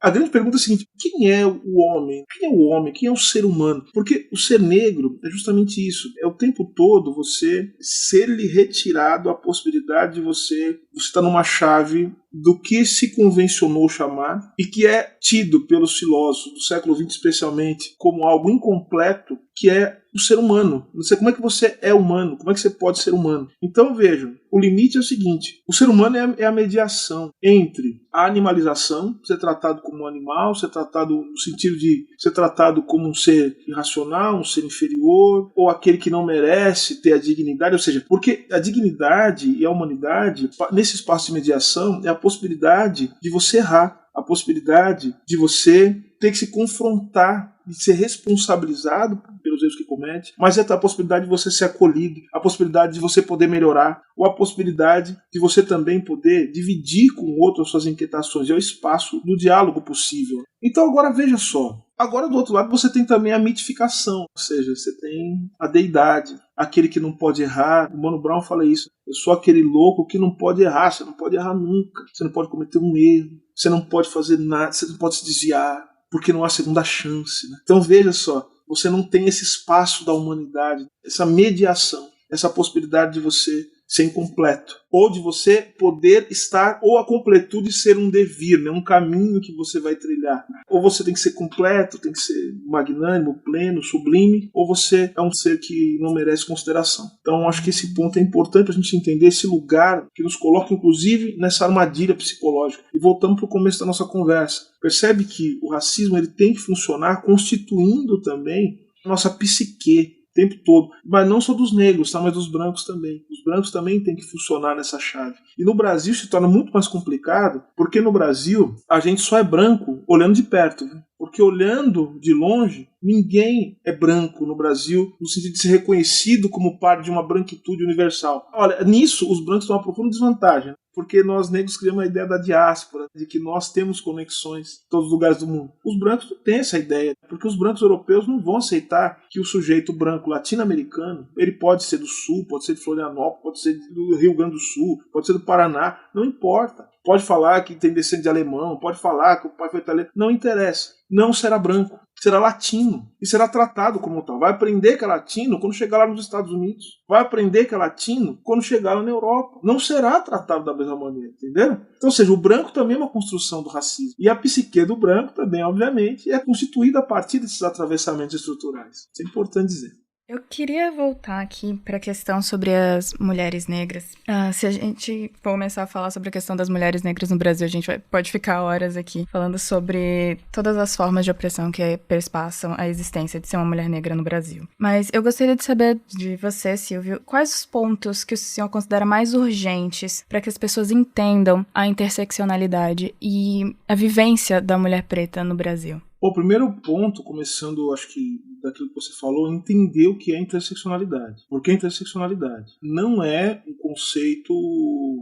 A grande pergunta é a seguinte: quem é o homem? Quem é o homem? Quem é o ser humano? Porque o ser negro é justamente isso. É o tempo todo você ser-lhe retirado a possibilidade de você estar numa chave do que se convencionou chamar e que é tido pelos filósofos do século XX especialmente como algo incompleto, que é o ser humano. Não sei como é que você é humano, como é que você pode ser humano. Então vejam, o limite é o seguinte: o ser humano é a mediação entre a animalização, ser tratado como um animal, ser tratado no sentido de ser tratado como um ser irracional, um ser inferior, ou aquele que não merece ter a dignidade, ou seja, porque a dignidade e a humanidade, nesse espaço de mediação, é a possibilidade de você errar, a possibilidade de você ter que se confrontar, de ser responsabilizado pelos erros que comete, mas é a possibilidade de você ser acolhido, a possibilidade de você poder melhorar, ou a possibilidade de você também poder dividir com o outro as suas inquietações. É o espaço do diálogo possível. Então agora veja só, agora do outro lado você tem também a mitificação, ou seja, você tem a deidade, aquele que não pode errar. O Mano Brown fala isso: eu sou aquele louco que não pode errar. Você não pode errar nunca, você não pode cometer um erro, você não pode fazer nada, você não pode se desviar, porque não há segunda chance, né? Então veja só, você não tem esse espaço da humanidade, essa mediação, essa possibilidade de você ser incompleto, ou de você poder estar, ou a completude ser um devir, né? Um caminho que você vai trilhar. Ou você tem que ser completo, tem que ser magnânimo, pleno, sublime, ou você é um ser que não merece consideração. Então acho que esse ponto é importante para a gente entender esse lugar que nos coloca inclusive nessa armadilha psicológica. E voltamos para o começo da nossa conversa. Percebe que o racismo ele tem que funcionar constituindo também a nossa psique o tempo todo, mas não só dos negros, tá? Mas dos brancos também. Os brancos também têm que funcionar nessa chave. E no Brasil se torna muito mais complicado, porque no Brasil a gente só é branco olhando de perto, viu? Porque olhando de longe, ninguém é branco no Brasil, no sentido de ser reconhecido como parte de uma branquitude universal. Olha, nisso os brancos estão uma profunda desvantagem, porque nós negros criamos a ideia da diáspora, de que nós temos conexões em todos os lugares do mundo. Os brancos não têm essa ideia, porque os brancos europeus não vão aceitar que o sujeito branco latino-americano, ele pode ser do Sul, pode ser de Florianópolis, pode ser do Rio Grande do Sul, pode ser do Paraná, não importa. Pode falar que tem descendente de alemão, pode falar que o pai foi italiano, não interessa. Não será branco, será latino e será tratado como tal. Vai aprender que é latino quando chegar lá nos Estados Unidos. Vai aprender que é latino quando chegar lá na Europa. Não será tratado da mesma maneira, entenderam? Então, ou seja, o branco também é uma construção do racismo. E a psique do branco também, obviamente, é constituída a partir desses atravessamentos estruturais. Isso é importante dizer. Eu queria voltar aqui para a questão sobre as mulheres negras. Se a gente for começar a falar sobre a questão das mulheres negras no Brasil, a gente pode ficar horas aqui falando sobre todas as formas de opressão que perspassam a existência de ser uma mulher negra no Brasil. Mas eu gostaria de saber de você, Silvio, quais os pontos que o senhor considera mais urgentes para que as pessoas entendam a interseccionalidade e a vivência da mulher preta no Brasil? O primeiro ponto, começando, acho que daquilo que você falou, é entender o que é interseccionalidade. Porque a interseccionalidade não é um conceito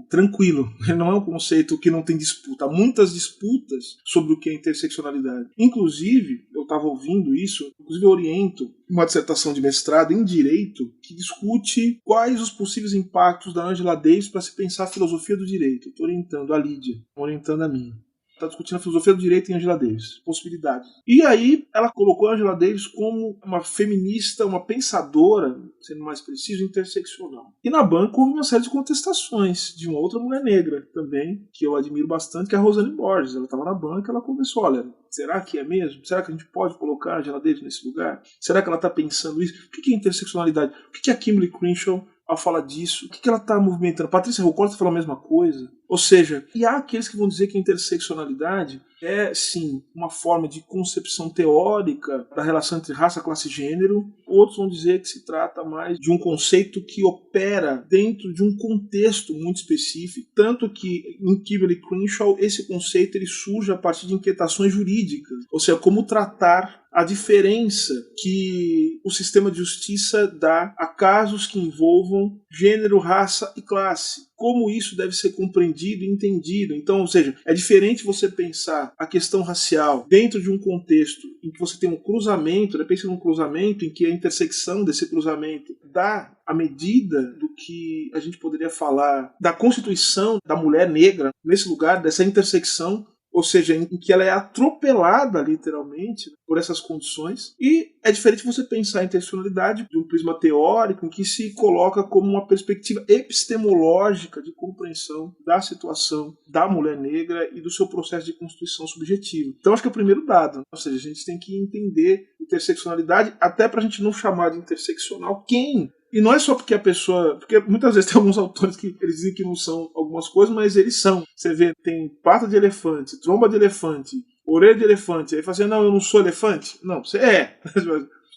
tranquilo, não é um conceito que não tem disputa. Há muitas disputas sobre o que é interseccionalidade. Inclusive, eu estava ouvindo isso, eu oriento uma dissertação de mestrado em Direito que discute quais os possíveis impactos da Angela Davis para se pensar a filosofia do direito. Estou orientando a Lídia, orientando a minha. Está discutindo a filosofia do direito em Angela Davis, possibilidades. E aí ela colocou a Angela Davis como uma feminista, uma pensadora, sendo mais preciso, interseccional. E na banca houve uma série de contestações de uma outra mulher negra também, que eu admiro bastante, que é a Rosane Borges. Ela estava na banca e ela começou, olha, será que é mesmo? Será que a gente pode colocar a Angela Davis nesse lugar? Será que ela está pensando isso? O que é interseccionalidade? O que é a Kimberly Crenshaw ao falar disso? O que ela está movimentando? Patrícia Rucol está falando a mesma coisa? Ou seja, e há aqueles que vão dizer que a interseccionalidade é, sim, uma forma de concepção teórica da relação entre raça, classe e gênero. Outros vão dizer que se trata mais de um conceito que opera dentro de um contexto muito específico. Tanto que, em Kimberly Crenshaw, esse conceito ele surge a partir de inquietações jurídicas. Ou seja, como tratar a diferença que o sistema de justiça dá a casos que envolvam gênero, raça e classe. Como isso deve ser compreendido e entendido. Então, ou seja, é diferente você pensar a questão racial dentro de um contexto em que você tem um cruzamento, pensa num cruzamento em que a intersecção desse cruzamento dá a medida do que a gente poderia falar da constituição da mulher negra nesse lugar, dessa intersecção, ou seja, em que ela é atropelada literalmente por essas condições. E é diferente você pensar a interseccionalidade de um prisma teórico em que se coloca como uma perspectiva epistemológica de compreensão da situação da mulher negra e do seu processo de constituição subjetiva. Então acho que é o primeiro dado, ou seja, a gente tem que entender o interseccionalidade, até pra gente não chamar de interseccional quem. E não é só porque a pessoa... Porque muitas vezes tem alguns autores que eles dizem que não são algumas coisas, mas eles são. Você vê, tem pata de elefante, tromba de elefante, orelha de elefante. Aí fala assim, não, eu não sou elefante. Não, você é.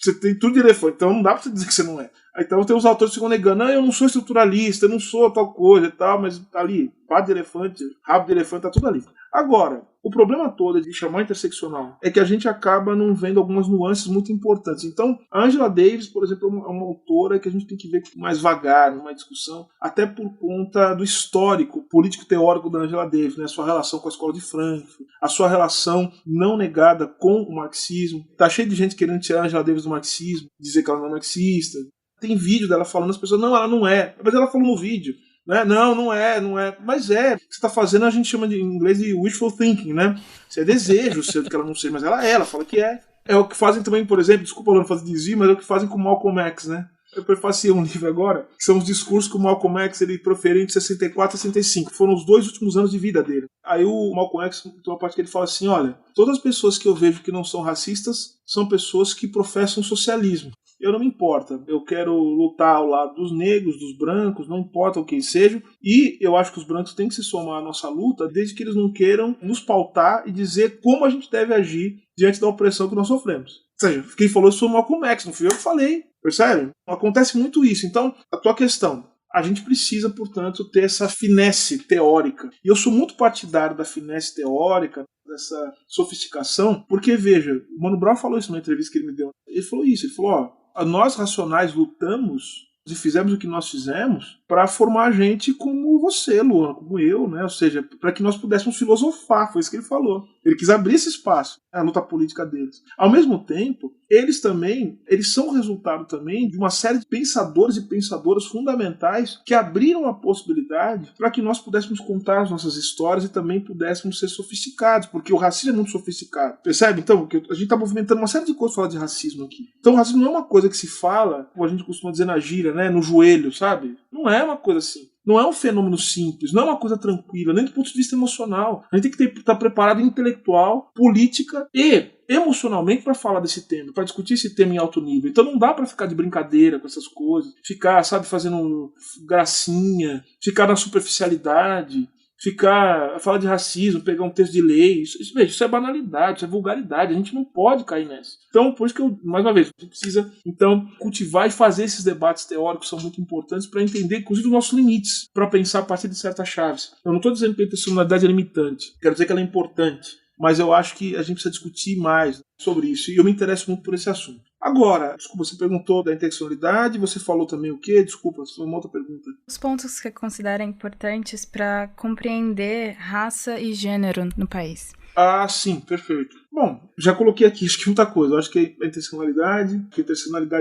Você tem tudo de elefante, então não dá pra você dizer que você não é. Então tem os autores que ficam negando, não, eu não sou estruturalista, eu não sou tal coisa e tal, mas tá ali, pata de elefante, rabo de elefante, tá tudo ali. Agora, o problema todo de chamar interseccional é que a gente acaba não vendo algumas nuances muito importantes. Então, a Angela Davis, por exemplo, é uma autora que a gente tem que ver mais vagar numa discussão, até por conta do histórico político-teórico da Angela Davis, né? A sua relação com a escola de Frankfurt, a sua relação não negada com o marxismo. Tá cheio de gente querendo tirar a Angela Davis do marxismo, dizer que ela não é marxista. Tem vídeo dela falando, as pessoas, não, ela não é. Mas ela falou no vídeo. Né? Não é. Mas é. O que você está fazendo, a gente chama em inglês de wishful thinking, né? Isso é desejo seu de que ela não seja, mas ela fala que é. É o que fazem também, por exemplo, desculpa não fazer desvio, mas é o que fazem com o Malcolm X, né? Eu prefacei um livro agora, que são os discursos que o Malcolm X ele proferiu entre 64 e 65. Foram os 2 últimos anos de vida dele. Aí o Malcolm X tem uma parte que ele fala assim, olha, todas as pessoas que eu vejo que não são racistas são pessoas que professam socialismo. Eu não me importa, eu quero lutar ao lado dos negros, dos brancos, não importa o que seja, e eu acho que os brancos têm que se somar à nossa luta, desde que eles não queiram nos pautar e dizer como a gente deve agir diante da opressão que nós sofremos. Ou seja, quem falou isso foi o Malcolm X, não fui eu que falei, percebe? Acontece muito isso. Então, a tua questão, a gente precisa, portanto, ter essa finesse teórica. E eu sou muito partidário da finesse teórica, dessa sofisticação, porque, veja, o Mano Brown falou isso numa entrevista que ele me deu. Ele falou isso, ele falou, nós racionais lutamos e fizemos o que nós fizemos para formar gente como você, Luan, como eu, né? Ou seja, para que nós pudéssemos filosofar, foi isso que ele falou. Ele quis abrir esse espaço, a luta política deles. Ao mesmo tempo, eles são resultado também de uma série de pensadores e pensadoras fundamentais que abriram a possibilidade para que nós pudéssemos contar as nossas histórias e também pudéssemos ser sofisticados, porque o racismo é muito sofisticado. Percebe? Então, que a gente está movimentando uma série de coisas para falar de racismo aqui. Então, o racismo não é uma coisa que se fala, como a gente costuma dizer na gíria, né? No joelho, sabe? Não é uma coisa assim. Não é um fenômeno simples, não é uma coisa tranquila, nem do ponto de vista emocional. A gente tem que estar preparado intelectual, política e emocionalmente para falar desse tema, para discutir esse tema em alto nível. Então não dá para ficar de brincadeira com essas coisas, ficar, sabe, fazendo gracinha, ficar na superficialidade, falar de racismo, pegar um texto de lei, isso é banalidade, isso é vulgaridade, a gente não pode cair nessa. Então, por isso que mais uma vez, a gente precisa, então, cultivar e fazer esses debates teóricos, são muito importantes para entender, inclusive, os nossos limites, para pensar a partir de certas chaves. Eu não estou dizendo que a interseccionalidade é limitante, quero dizer que ela é importante, mas eu acho que a gente precisa discutir mais sobre isso, e eu me interesso muito por esse assunto. Agora, desculpa, você perguntou da interseccionalidade, você falou também o quê? Desculpa, foi uma outra pergunta. Os pontos que você considera importantes para compreender raça e gênero no país. Ah, sim, perfeito. Bom, já coloquei aqui, acho que muita coisa. Eu acho que a interseccionalidade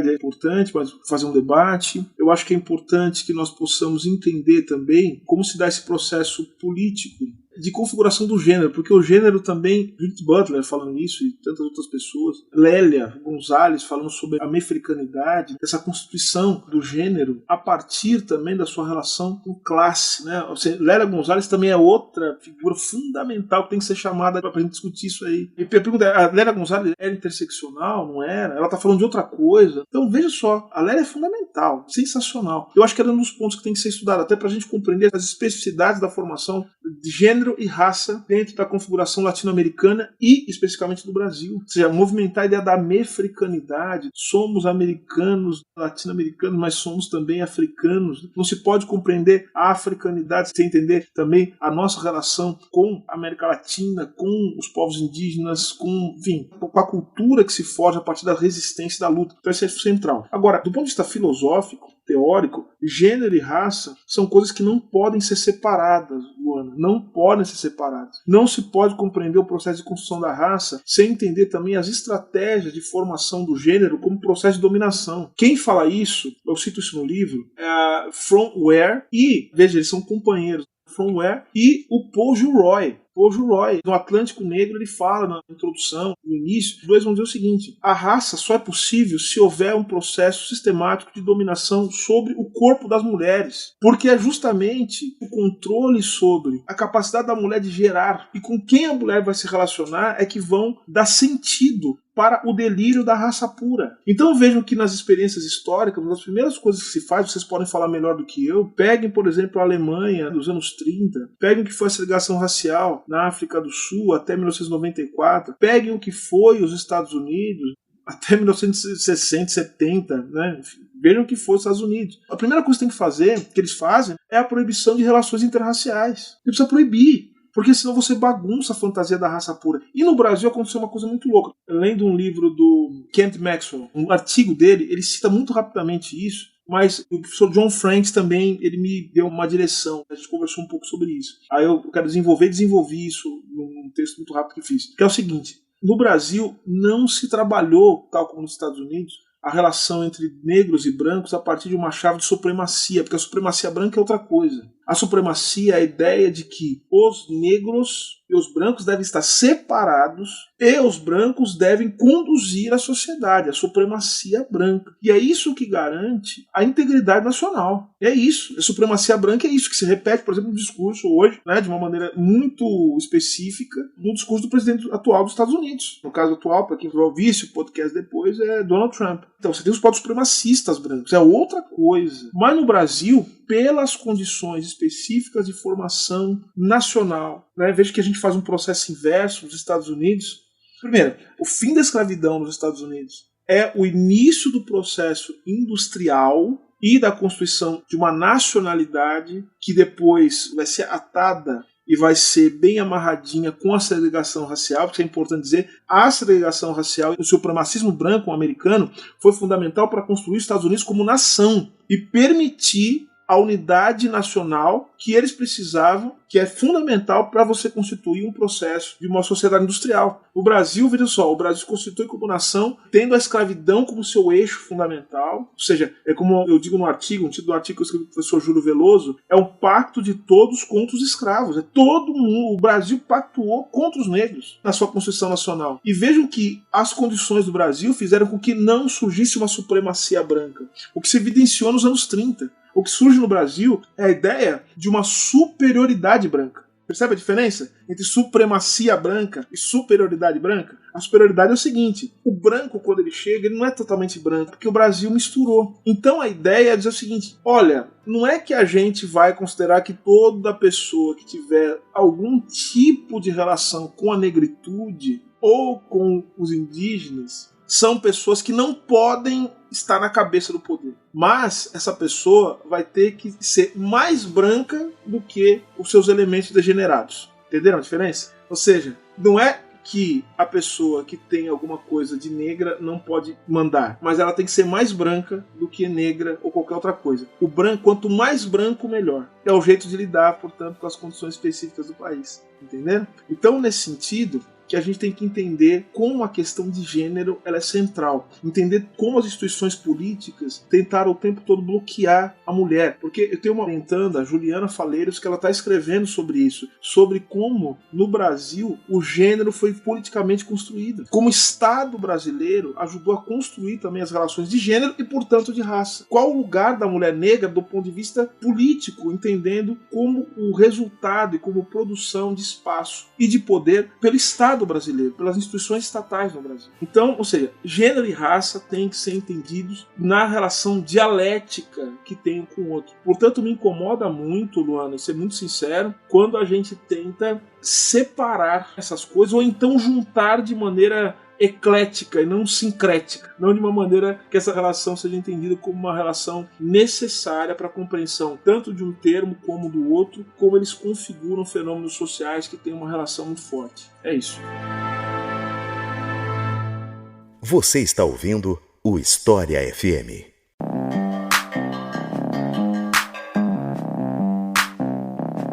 é importante, mas fazer um debate. Eu acho que é importante que nós possamos entender também como se dá esse processo político de configuração do gênero, porque o gênero também, Judith Butler falando isso e tantas outras pessoas, Lélia Gonzalez falando sobre a mefricanidade, essa constituição do gênero a partir também da sua relação com classe, né? Ou seja, Lélia Gonzalez também é outra figura fundamental que tem que ser chamada para a gente discutir isso aí. E a pergunta é, a Lélia Gonzalez era interseccional? Não era? Ela está falando de outra coisa? Então veja só, a Lélia é fundamental, sensacional. Eu acho que era um dos pontos que tem que ser estudado, até para a gente compreender as especificidades da formação de gênero e raça dentro da configuração latino-americana e especificamente do Brasil. Ou seja, movimentar a ideia da mefricanidade. Somos americanos, latino-americanos, mas somos também africanos. Não se pode compreender a africanidade sem entender também a nossa relação com a América Latina, com os povos indígenas, com a cultura que se forja a partir da resistência e da luta. Então isso é central. Agora, do ponto de vista filosófico, teórico, gênero e raça são coisas que não podem ser separadas, Luana. Não podem ser separadas. Não se pode compreender o processo de construção da raça sem entender também as estratégias de formação do gênero como processo de dominação. Quem fala isso, eu cito isso no livro, é From Where e, veja, eles são companheiros, From Where e o Paul Gilroy. Hoje o Roy, no Atlântico Negro, ele fala na introdução, no início, os dois vão dizer o seguinte: a raça só é possível se houver um processo sistemático de dominação sobre o corpo das mulheres, porque é justamente o controle sobre a capacidade da mulher de gerar e com quem a mulher vai se relacionar é que vão dar sentido para o delírio da raça pura. Então vejam que nas experiências históricas, uma das primeiras coisas que se faz, vocês podem falar melhor do que eu, peguem, por exemplo, a Alemanha dos anos 30, peguem o que foi a segregação racial na África do Sul até 1994, peguem o que foi os Estados Unidos até 1960, 70, né? Enfim, vejam o que foi os Estados Unidos. A primeira coisa que tem que fazer, que eles fazem, é a proibição de relações interraciais. Ele precisa proibir, porque senão você bagunça a fantasia da raça pura. E no Brasil aconteceu uma coisa muito louca. Lendo um livro do Kent Maxwell, um artigo dele, ele cita muito rapidamente isso, mas o professor John Franks também, ele me deu uma direção. A gente conversou um pouco sobre isso. Aí eu quero desenvolvi isso num texto muito rápido que fiz. Que é o seguinte: no Brasil não se trabalhou, tal como nos Estados Unidos, a relação entre negros e brancos a partir de uma chave de supremacia, porque a supremacia branca é outra coisa. A supremacia é a ideia de que os negros e os brancos devem estar separados e os brancos devem conduzir a sociedade, a supremacia branca. E é isso que garante a integridade nacional. É isso. A supremacia branca é isso que se repete, por exemplo, no discurso hoje, né, de uma maneira muito específica, no discurso do presidente atual dos Estados Unidos. No caso atual, para quem vai ouvir esse podcast depois, é Donald Trump. Então você tem os povos supremacistas brancos, é outra coisa. Mas no Brasil, pelas condições específicas de formação nacional, né, veja que a gente faz um processo inverso nos Estados Unidos. Primeiro, o fim da escravidão nos Estados Unidos é o início do processo industrial e da construção de uma nacionalidade que depois vai ser atada e vai ser bem amarradinha com a segregação racial, porque é importante dizer, a segregação racial e o supremacismo branco americano foi fundamental para construir os Estados Unidos como nação e permitir a unidade nacional que eles precisavam, que é fundamental para você constituir um processo de uma sociedade industrial. O Brasil, veja só, o Brasil se constitui como nação tendo a escravidão como seu eixo fundamental, ou seja, é como eu digo no artigo, um título do artigo que eu escrevi com o professor Júlio Veloso, é um pacto de todos contra os escravos, é todo mundo, o Brasil pactuou contra os negros na sua Constituição Nacional. E vejam que as condições do Brasil fizeram com que não surgisse uma supremacia branca, o que se evidenciou nos anos 30. O que surge no Brasil é a ideia de uma superioridade branca. Percebe a diferença entre supremacia branca e superioridade branca? A superioridade é o seguinte: o branco, quando ele chega, ele não é totalmente branco, porque o Brasil misturou. Então a ideia é dizer o seguinte: olha, não é que a gente vai considerar que toda pessoa que tiver algum tipo de relação com a negritude ou com os indígenas são pessoas que não podem estar na cabeça do poder. Mas essa pessoa vai ter que ser mais branca do que os seus elementos degenerados. Entenderam a diferença? Ou seja, não é que a pessoa que tem alguma coisa de negra não pode mandar, mas ela tem que ser mais branca do que negra ou qualquer outra coisa. O branco, quanto mais branco, melhor. É o jeito de lidar, portanto, com as condições específicas do país. Entenderam? Então, nesse sentido, que a gente tem que entender como a questão de gênero ela é central. Entender como as instituições políticas tentaram o tempo todo bloquear a mulher. Porque eu tenho uma orientanda, a Juliana Faleiros, que ela está escrevendo sobre isso, sobre como no Brasil o gênero foi politicamente construído. Como o Estado brasileiro ajudou a construir também as relações de gênero e, portanto, de raça. Qual o lugar da mulher negra do ponto de vista político, entendendo como o resultado e como produção de espaço e de poder pelo Estado brasileiro, pelas instituições estatais no Brasil. Então, ou seja, gênero e raça têm que ser entendidos na relação dialética que tem um com o outro. Portanto, me incomoda muito, Luana, e ser muito sincero, quando a gente tenta separar essas coisas ou então juntar de maneira eclética e não sincrética, não de uma maneira que essa relação seja entendida como uma relação necessária para a compreensão tanto de um termo como do outro, como eles configuram fenômenos sociais que têm uma relação muito forte. É isso. Você está ouvindo o História FM.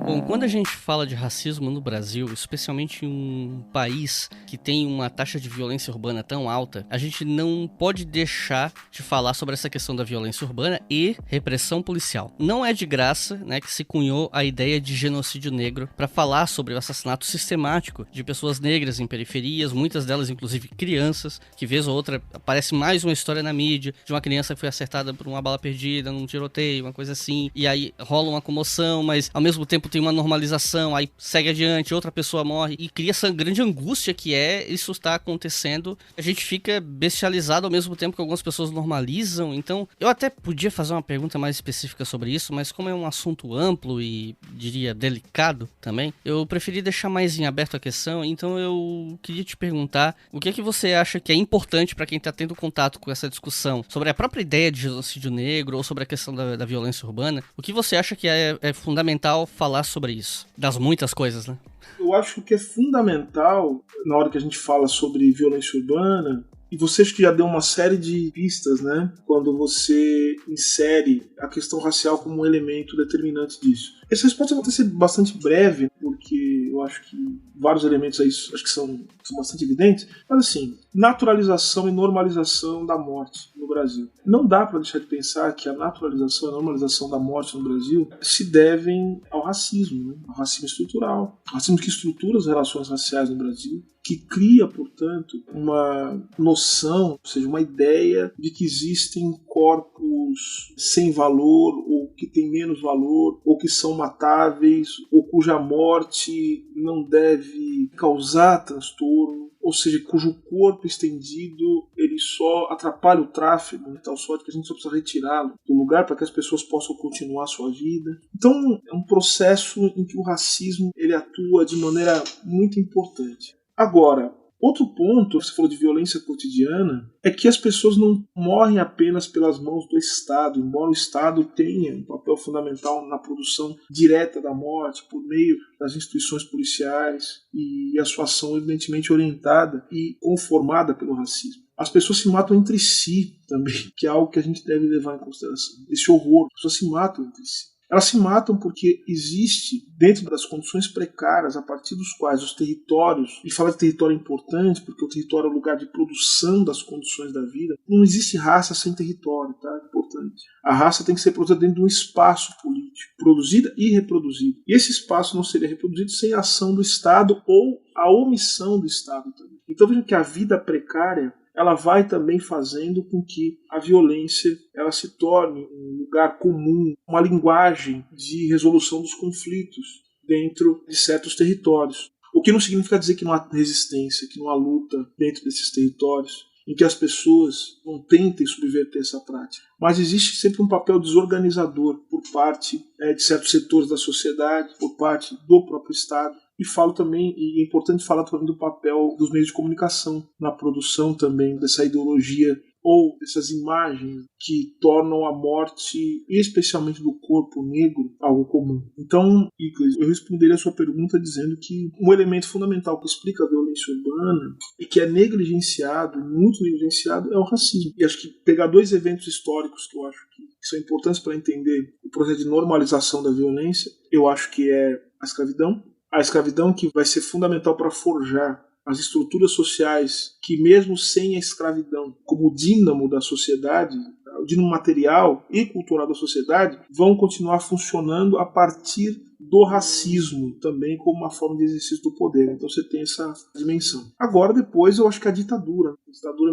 Bom, Bom, quando a gente fala de racismo no Brasil, especialmente em um país que tem uma taxa de violência urbana tão alta, a gente não pode deixar de falar sobre essa questão da violência urbana e repressão policial. Não é de graça, né, que se cunhou a ideia de genocídio negro para falar sobre o assassinato sistemático de pessoas negras em periferias, muitas delas inclusive crianças, que vez ou outra aparece mais uma história na mídia de uma criança que foi acertada por uma bala perdida num tiroteio, uma coisa assim, e aí rola uma comoção, mas ao mesmo tempo tem uma normalização, aí segue adiante, outra pessoa morre e cria essa grande angústia que é isso está acontecendo. A gente fica bestializado ao mesmo tempo que algumas pessoas normalizam. Então eu até podia fazer uma pergunta mais específica sobre isso, mas como é um assunto amplo e diria delicado também, eu preferi deixar mais em aberto a questão. Então eu queria te perguntar o que é que você acha que é importante para quem está tendo contato com essa discussão sobre a própria ideia de genocídio negro ou sobre a questão da violência urbana. O que você acha que é fundamental falar sobre isso? Das muitas coisas, né? Eu acho que é fundamental, na hora que a gente fala sobre violência urbana, e você acho que já deu uma série de pistas, né? Quando você insere a questão racial como um elemento determinante disso. Essa resposta vai ser bastante breve, porque eu acho que vários elementos aí acho que são bastante evidentes. Mas assim, naturalização e normalização da morte no Brasil. Não dá para deixar de pensar que a naturalização e a normalização da morte no Brasil se devem ao racismo, né? Ao racismo estrutural. Ao racismo que estrutura as relações raciais no Brasil, que cria, portanto, uma noção, ou seja, uma ideia de que existem corpos sem valor, ou que têm menos valor, ou que são matáveis, ou cuja morte não deve causar transtorno, ou seja, cujo corpo estendido ele só atrapalha o tráfego, de tal sorte que a gente só precisa retirá-lo do lugar para que as pessoas possam continuar a sua vida. Então é um processo em que o racismo ele atua de maneira muito importante. Agora, outro ponto, você falou de violência cotidiana, é que as pessoas não morrem apenas pelas mãos do Estado, embora o Estado tenha um papel fundamental na produção direta da morte, por meio das instituições policiais e a sua ação evidentemente orientada e conformada pelo racismo. As pessoas se matam entre si também, que é algo que a gente deve levar em consideração. Esse horror, as pessoas se matam entre si. Elas se matam porque existe, dentro das condições precárias, a partir dos quais os territórios, e falar de território é importante, porque o território é o lugar de produção das condições da vida, não existe raça sem território, tá? É importante. A raça tem que ser produzida dentro de um espaço político, produzida e reproduzida. E esse espaço não seria reproduzido sem a ação do Estado ou a omissão do Estado também. Então vejam que a vida precária ela vai também fazendo com que a violência ela se torne um lugar comum, uma linguagem de resolução dos conflitos dentro de certos territórios. O que não significa dizer que não há resistência, que não há luta dentro desses territórios, em que as pessoas não tentem subverter essa prática. Mas existe sempre um papel desorganizador por parte de certos setores da sociedade, por parte do próprio Estado. E falo também, e é importante falar também do papel dos meios de comunicação na produção também dessa ideologia ou dessas imagens que tornam a morte, especialmente do corpo negro, algo comum. Então, Icles, eu responderia a sua pergunta dizendo que um elemento fundamental que explica a violência urbana e que é negligenciado, muito negligenciado, é o racismo. E acho que pegar dois eventos históricos que eu acho que são importantes para entender o processo de normalização da violência, eu acho que é a escravidão. A escravidão que vai ser fundamental para forjar as estruturas sociais que, mesmo sem a escravidão como dínamo da sociedade, o dínamo material e cultural da sociedade, vão continuar funcionando a partir do racismo também como uma forma de exercício do poder. Então você tem essa dimensão. Agora, depois, eu acho que a ditadura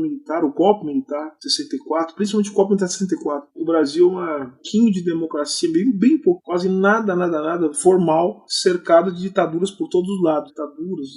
militar, o golpe militar 64, principalmente o golpe militar 64. O Brasil é um quinho de democracia, bem pouco, quase nada formal, cercado de ditaduras por todos os lados. Ditaduras,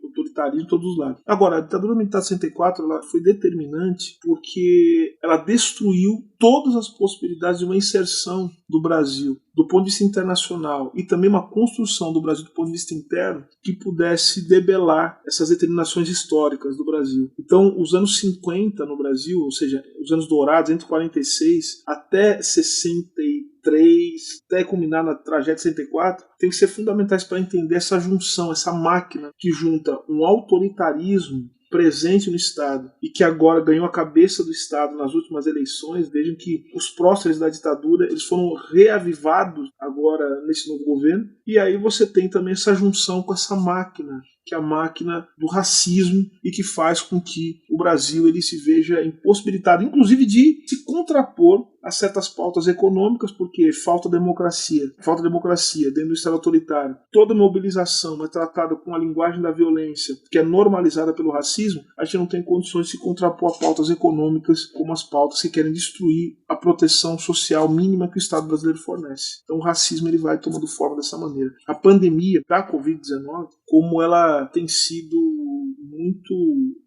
autoritarismo por todos os lados. Agora, a ditadura militar 64 ela foi determinante porque ela destruiu todas as possibilidades de uma inserção do Brasil do ponto de vista internacional e também uma construção do Brasil do ponto de vista interno que pudesse debelar essas determinações históricas do Brasil. Então, os anos 50 no Brasil, ou seja, os anos dourados, entre 46 até 63, até culminar na tragédia de 64, tem que ser fundamentais para entender essa junção, essa máquina que junta um autoritarismo presente no Estado e que agora ganhou a cabeça do Estado nas últimas eleições, vejam que os próceres da ditadura eles foram reavivados agora nesse novo governo, e aí você tem também essa junção com essa máquina, que é a máquina do racismo e que faz com que o Brasil ele se veja impossibilitado, inclusive de se contrapor a certas pautas econômicas, porque falta democracia dentro do Estado autoritário. Toda mobilização é tratada com a linguagem da violência, que é normalizada pelo racismo, a gente não tem condições de se contrapor a pautas econômicas como as pautas que querem destruir a proteção social mínima que o Estado brasileiro fornece. Então o racismo ele vai tomando forma dessa maneira. A pandemia da Covid-19, como ela tem sido muito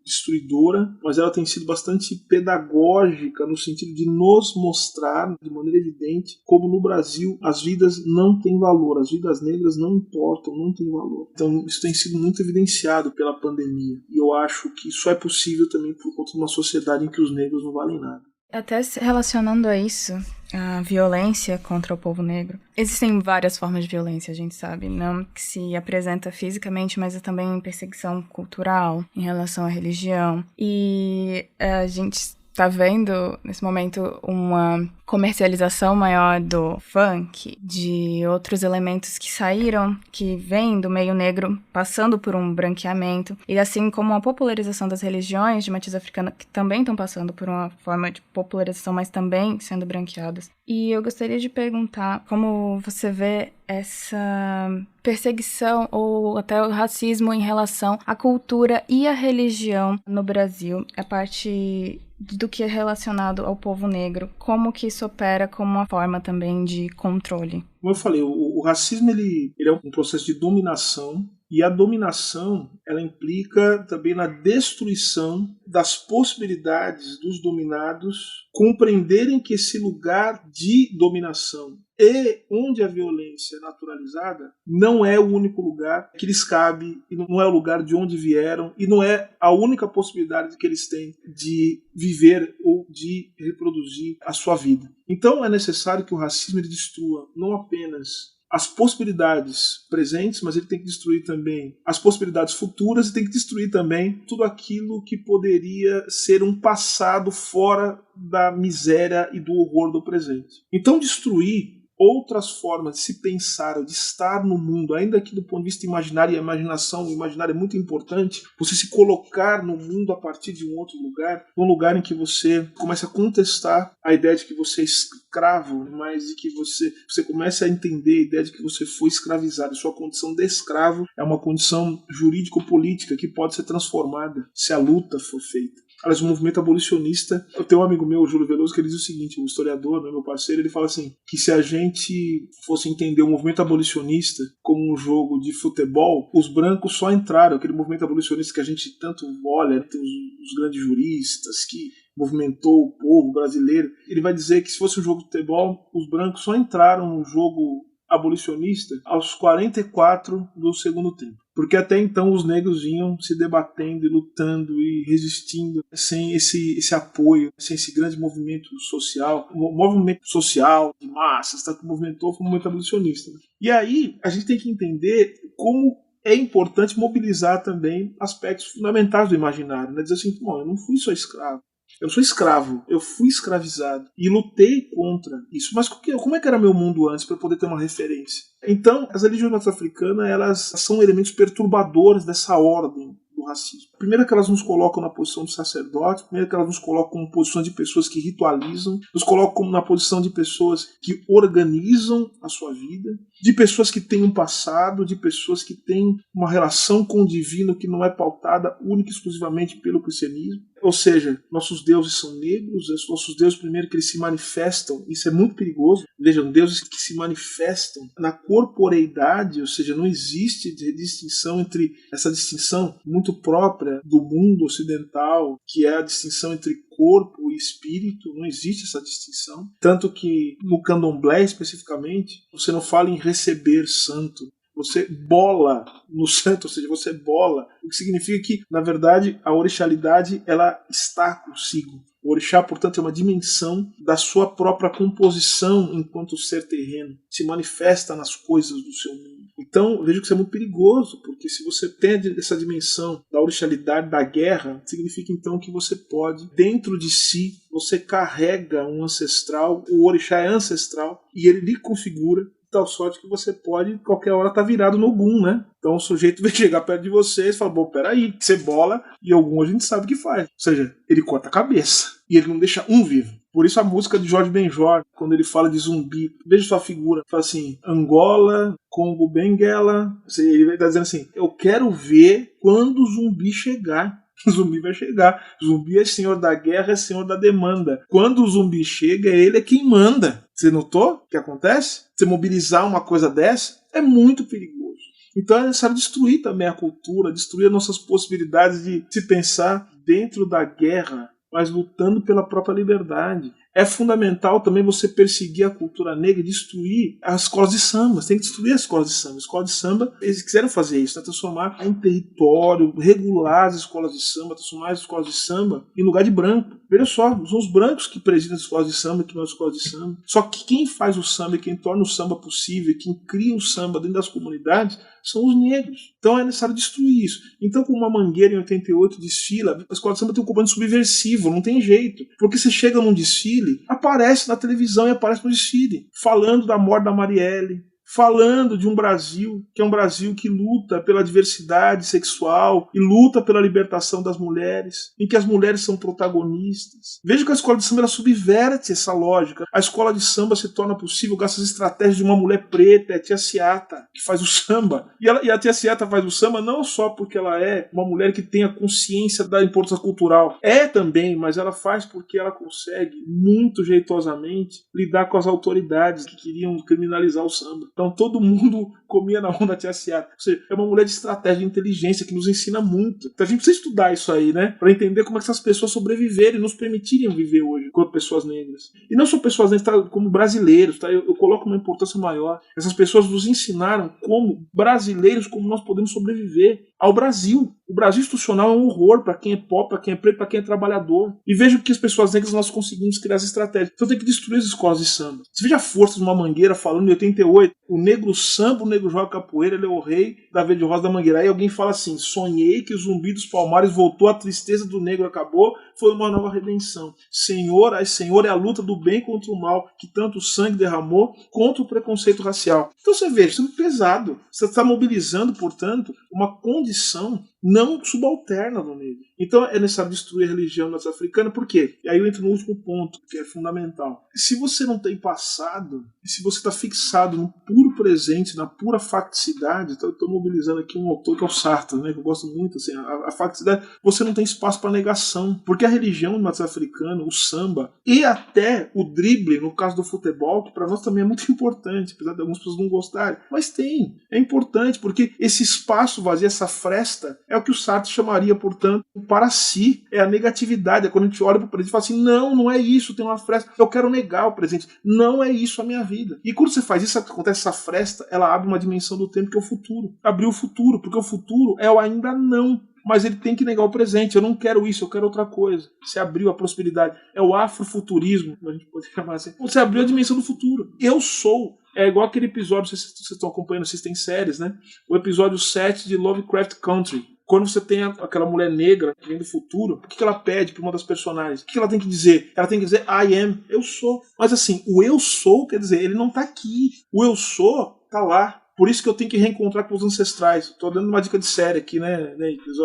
destruidora, mas ela tem sido bastante pedagógica no sentido de nos mostrar de maneira evidente como no Brasil as vidas não têm valor, as vidas negras não importam, não têm valor. Então isso tem sido muito evidenciado pela pandemia, e eu acho que isso é possível também por conta de uma sociedade em que os negros não valem nada. Até se relacionando a isso, a violência contra o povo negro. Existem várias formas de violência, a gente sabe, não que se apresenta fisicamente, mas é também perseguição cultural em relação à religião. E a gente tá vendo, nesse momento, uma comercialização maior do funk, de outros elementos que saíram, que vêm do meio negro, passando por um branqueamento, e assim como a popularização das religiões de matriz africana, que também estão passando por uma forma de popularização, mas também sendo branqueadas. E eu gostaria de perguntar como você vê essa perseguição ou até o racismo em relação à cultura e à religião no Brasil, a parte do que é relacionado ao povo negro, como que isso opera como uma forma também de controle. Como eu falei, o racismo ele é um processo de dominação, e a dominação ela implica também na destruição das possibilidades dos dominados compreenderem que esse lugar de dominação e onde a violência é naturalizada não é o único lugar que lhes cabe, e não é o lugar de onde vieram, e não é a única possibilidade que eles têm de viver ou de reproduzir a sua vida. Então é necessário que o racismo ele destrua não apenas as possibilidades presentes, mas ele tem que destruir também as possibilidades futuras, e tem que destruir também tudo aquilo que poderia ser um passado fora da miséria e do horror do presente. Então destruir outras formas de se pensar ou de estar no mundo, ainda que do ponto de vista imaginário, e a imaginação, o imaginário é muito importante, você se colocar no mundo a partir de um outro lugar, um lugar em que você começa a contestar a ideia de que você é escravo, mas de que você começa a entender a ideia de que você foi escravizado. Sua condição de escravo é uma condição jurídico-política que pode ser transformada se a luta for feita. Aliás, o movimento abolicionista, eu tenho um amigo meu, o Júlio Veloso, que ele diz o seguinte, o historiador, meu parceiro, ele fala assim, que se a gente fosse entender o movimento abolicionista como um jogo de futebol, os brancos só entraram, aquele movimento abolicionista que a gente tanto olha, tem os grandes juristas que movimentou o povo brasileiro, ele vai dizer que se fosse um jogo de futebol, os brancos só entraram no jogo abolicionista aos 44 do segundo tempo. Porque até então os negros vinham se debatendo e lutando e resistindo sem esse apoio, sem esse grande movimento social, o movimento social de massas, que movimentou foi o movimento abolicionista. E aí a gente tem que entender como é importante mobilizar também aspectos fundamentais do imaginário, né? Dizer assim, bom, eu não fui só escravo. Eu sou escravo, eu fui escravizado e lutei contra isso. Mas como é que era meu mundo antes para eu poder ter uma referência? Então, as religiões norte-africanas elas são elementos perturbadores dessa ordem do racismo. Primeiro que elas nos colocam na posição de sacerdotes, primeiro que elas nos colocam na posição de pessoas que ritualizam, nos colocam na posição de pessoas que organizam a sua vida, de pessoas que têm um passado, de pessoas que têm uma relação com o divino que não é pautada única e exclusivamente pelo cristianismo. Ou seja, nossos deuses são negros, nossos deuses, primeiro que eles se manifestam, isso é muito perigoso, vejam, deuses que se manifestam na corporeidade, ou seja, não existe distinção entre essa distinção muito própria do mundo ocidental, que é a distinção entre corpo e espírito, não existe essa distinção, tanto que no candomblé especificamente, você não fala em receber santo, você bola no santo, ou seja, você bola, o que significa que, na verdade, a orixalidade ela está consigo. O orixá, portanto, é uma dimensão da sua própria composição enquanto ser terreno, se manifesta nas coisas do seu mundo. Então, vejo que isso é muito perigoso, porque se você tem essa dimensão da orixalidade da guerra, significa então que você pode, dentro de si, você carrega um ancestral, o orixá é ancestral, e ele lhe configura de tal sorte que você pode, qualquer hora, estar virado no Ogum, né? Então o sujeito vai chegar perto de você e fala, bom, peraí, cebola e Ogum a gente sabe o que faz. Ou seja, ele corta a cabeça e ele não deixa um vivo. Por isso a música de Jorge Benjor, quando ele fala de zumbi, veja sua figura, fala assim, Angola, Congo, Benguela, ele vai estar dizendo assim, eu quero ver quando o zumbi chegar. O zumbi vai chegar. O zumbi é senhor da guerra, é senhor da demanda. Quando o zumbi chega, ele é quem manda. Você notou o que acontece? Você mobilizar uma coisa dessa é muito perigoso. Então é necessário destruir também a cultura, destruir as nossas possibilidades de se pensar dentro da guerra, mas lutando pela própria liberdade. É fundamental também você perseguir a cultura negra e destruir as escolas de samba. Você tem que destruir as escolas de samba. As escolas de samba, eles quiseram fazer isso, né? Transformar em território, regular as escolas de samba, transformar as escolas de samba em lugar de branco. Veja só, são os brancos que presidem as escolas de samba, que não as escolas de samba. Só que quem faz o samba e quem torna o samba possível, quem cria o samba dentro das comunidades, são os negros. Então é necessário destruir isso. Então, como uma Mangueira em 88 desfila, a escola de samba tem um comando subversivo, não tem jeito. Porque você chega num desfile, aparece na televisão e aparece no desfile, falando da morte da Marielle, falando de um Brasil, que é um Brasil que luta pela diversidade sexual e luta pela libertação das mulheres, em que as mulheres são protagonistas. Veja que a escola de samba ela subverte essa lógica. A escola de samba se torna possível graças às estratégias de uma mulher preta, a tia Ciata, que faz o samba. E a tia Ciata faz o samba não só porque ela é uma mulher que tem a consciência da importância cultural. É também, mas ela faz porque ela consegue, muito jeitosamente, lidar com as autoridades que queriam criminalizar o samba. Então todo mundo comia na onda da tia Ciata. Ou seja, é uma mulher de estratégia, de inteligência, que nos ensina muito. Então a gente precisa estudar isso aí, né? Para entender como é que essas pessoas sobreviveram e nos permitirem viver hoje enquanto pessoas negras. E não só pessoas negras, tá? Como brasileiros, tá? Eu coloco uma importância maior. Essas pessoas nos ensinaram como brasileiros, como nós podemos sobreviver ao Brasil. O Brasil institucional é um horror para quem é pobre, para quem é preto, para quem é trabalhador. E veja que as pessoas negras nós conseguimos criar as estratégias. Então tem que destruir as escolas de samba. Você veja a força de uma Mangueira falando em 88, o negro samba, o negro joga capoeira, ele é o rei da verde rosa da Mangueira. Aí alguém fala assim, sonhei que o zumbi dos palmares voltou, a tristeza do negro acabou, foi uma nova redenção. Senhor, ai Senhor, é a luta do bem contra o mal, que tanto sangue derramou contra o preconceito racial. Então você veja, isso é muito pesado. Você está mobilizando, portanto, uma condição não subalterna do negro. Então é necessário destruir a religião norte-africana. Por quê? E aí eu entro no último ponto, que é fundamental. Se você não tem passado, e se você está fixado no puro presente, na pura facticidade, então eu estou mobilizando aqui um autor que é o Sartre, né, que eu gosto muito, assim, a facticidade, você não tem espaço para negação. Porque a religião norte-africana, o samba, e até o drible, no caso do futebol, que para nós também é muito importante, apesar de algumas pessoas não gostarem, mas tem. É importante, porque esse espaço vazio, essa fresta, é o que o Sartre chamaria, portanto, para si. É a negatividade. É quando a gente olha para o presente e fala assim, não é isso, tem uma fresta, eu quero negar o presente. Não é isso a minha vida. E quando você faz isso, sabe o que acontece? Essa fresta, ela abre uma dimensão do tempo que é o futuro. Abriu o futuro, porque o futuro é o ainda não. Mas ele tem que negar o presente. Eu não quero isso, eu quero outra coisa. Você abriu a prosperidade. É o afrofuturismo, a gente pode chamar assim. Você abriu a dimensão do futuro. Eu sou. É igual aquele episódio, vocês estão acompanhando, vocês têm séries, né? O episódio 7 de Lovecraft Country. Quando você tem aquela mulher negra que vem do futuro, o que ela pede para uma das personagens? O que ela tem que dizer? Ela tem que dizer I am, eu sou. Mas assim, o eu sou, quer dizer, ele não está aqui. O eu sou está lá. Por isso que eu tenho que reencontrar com os ancestrais. Estou dando uma dica de série aqui, né, Iclis?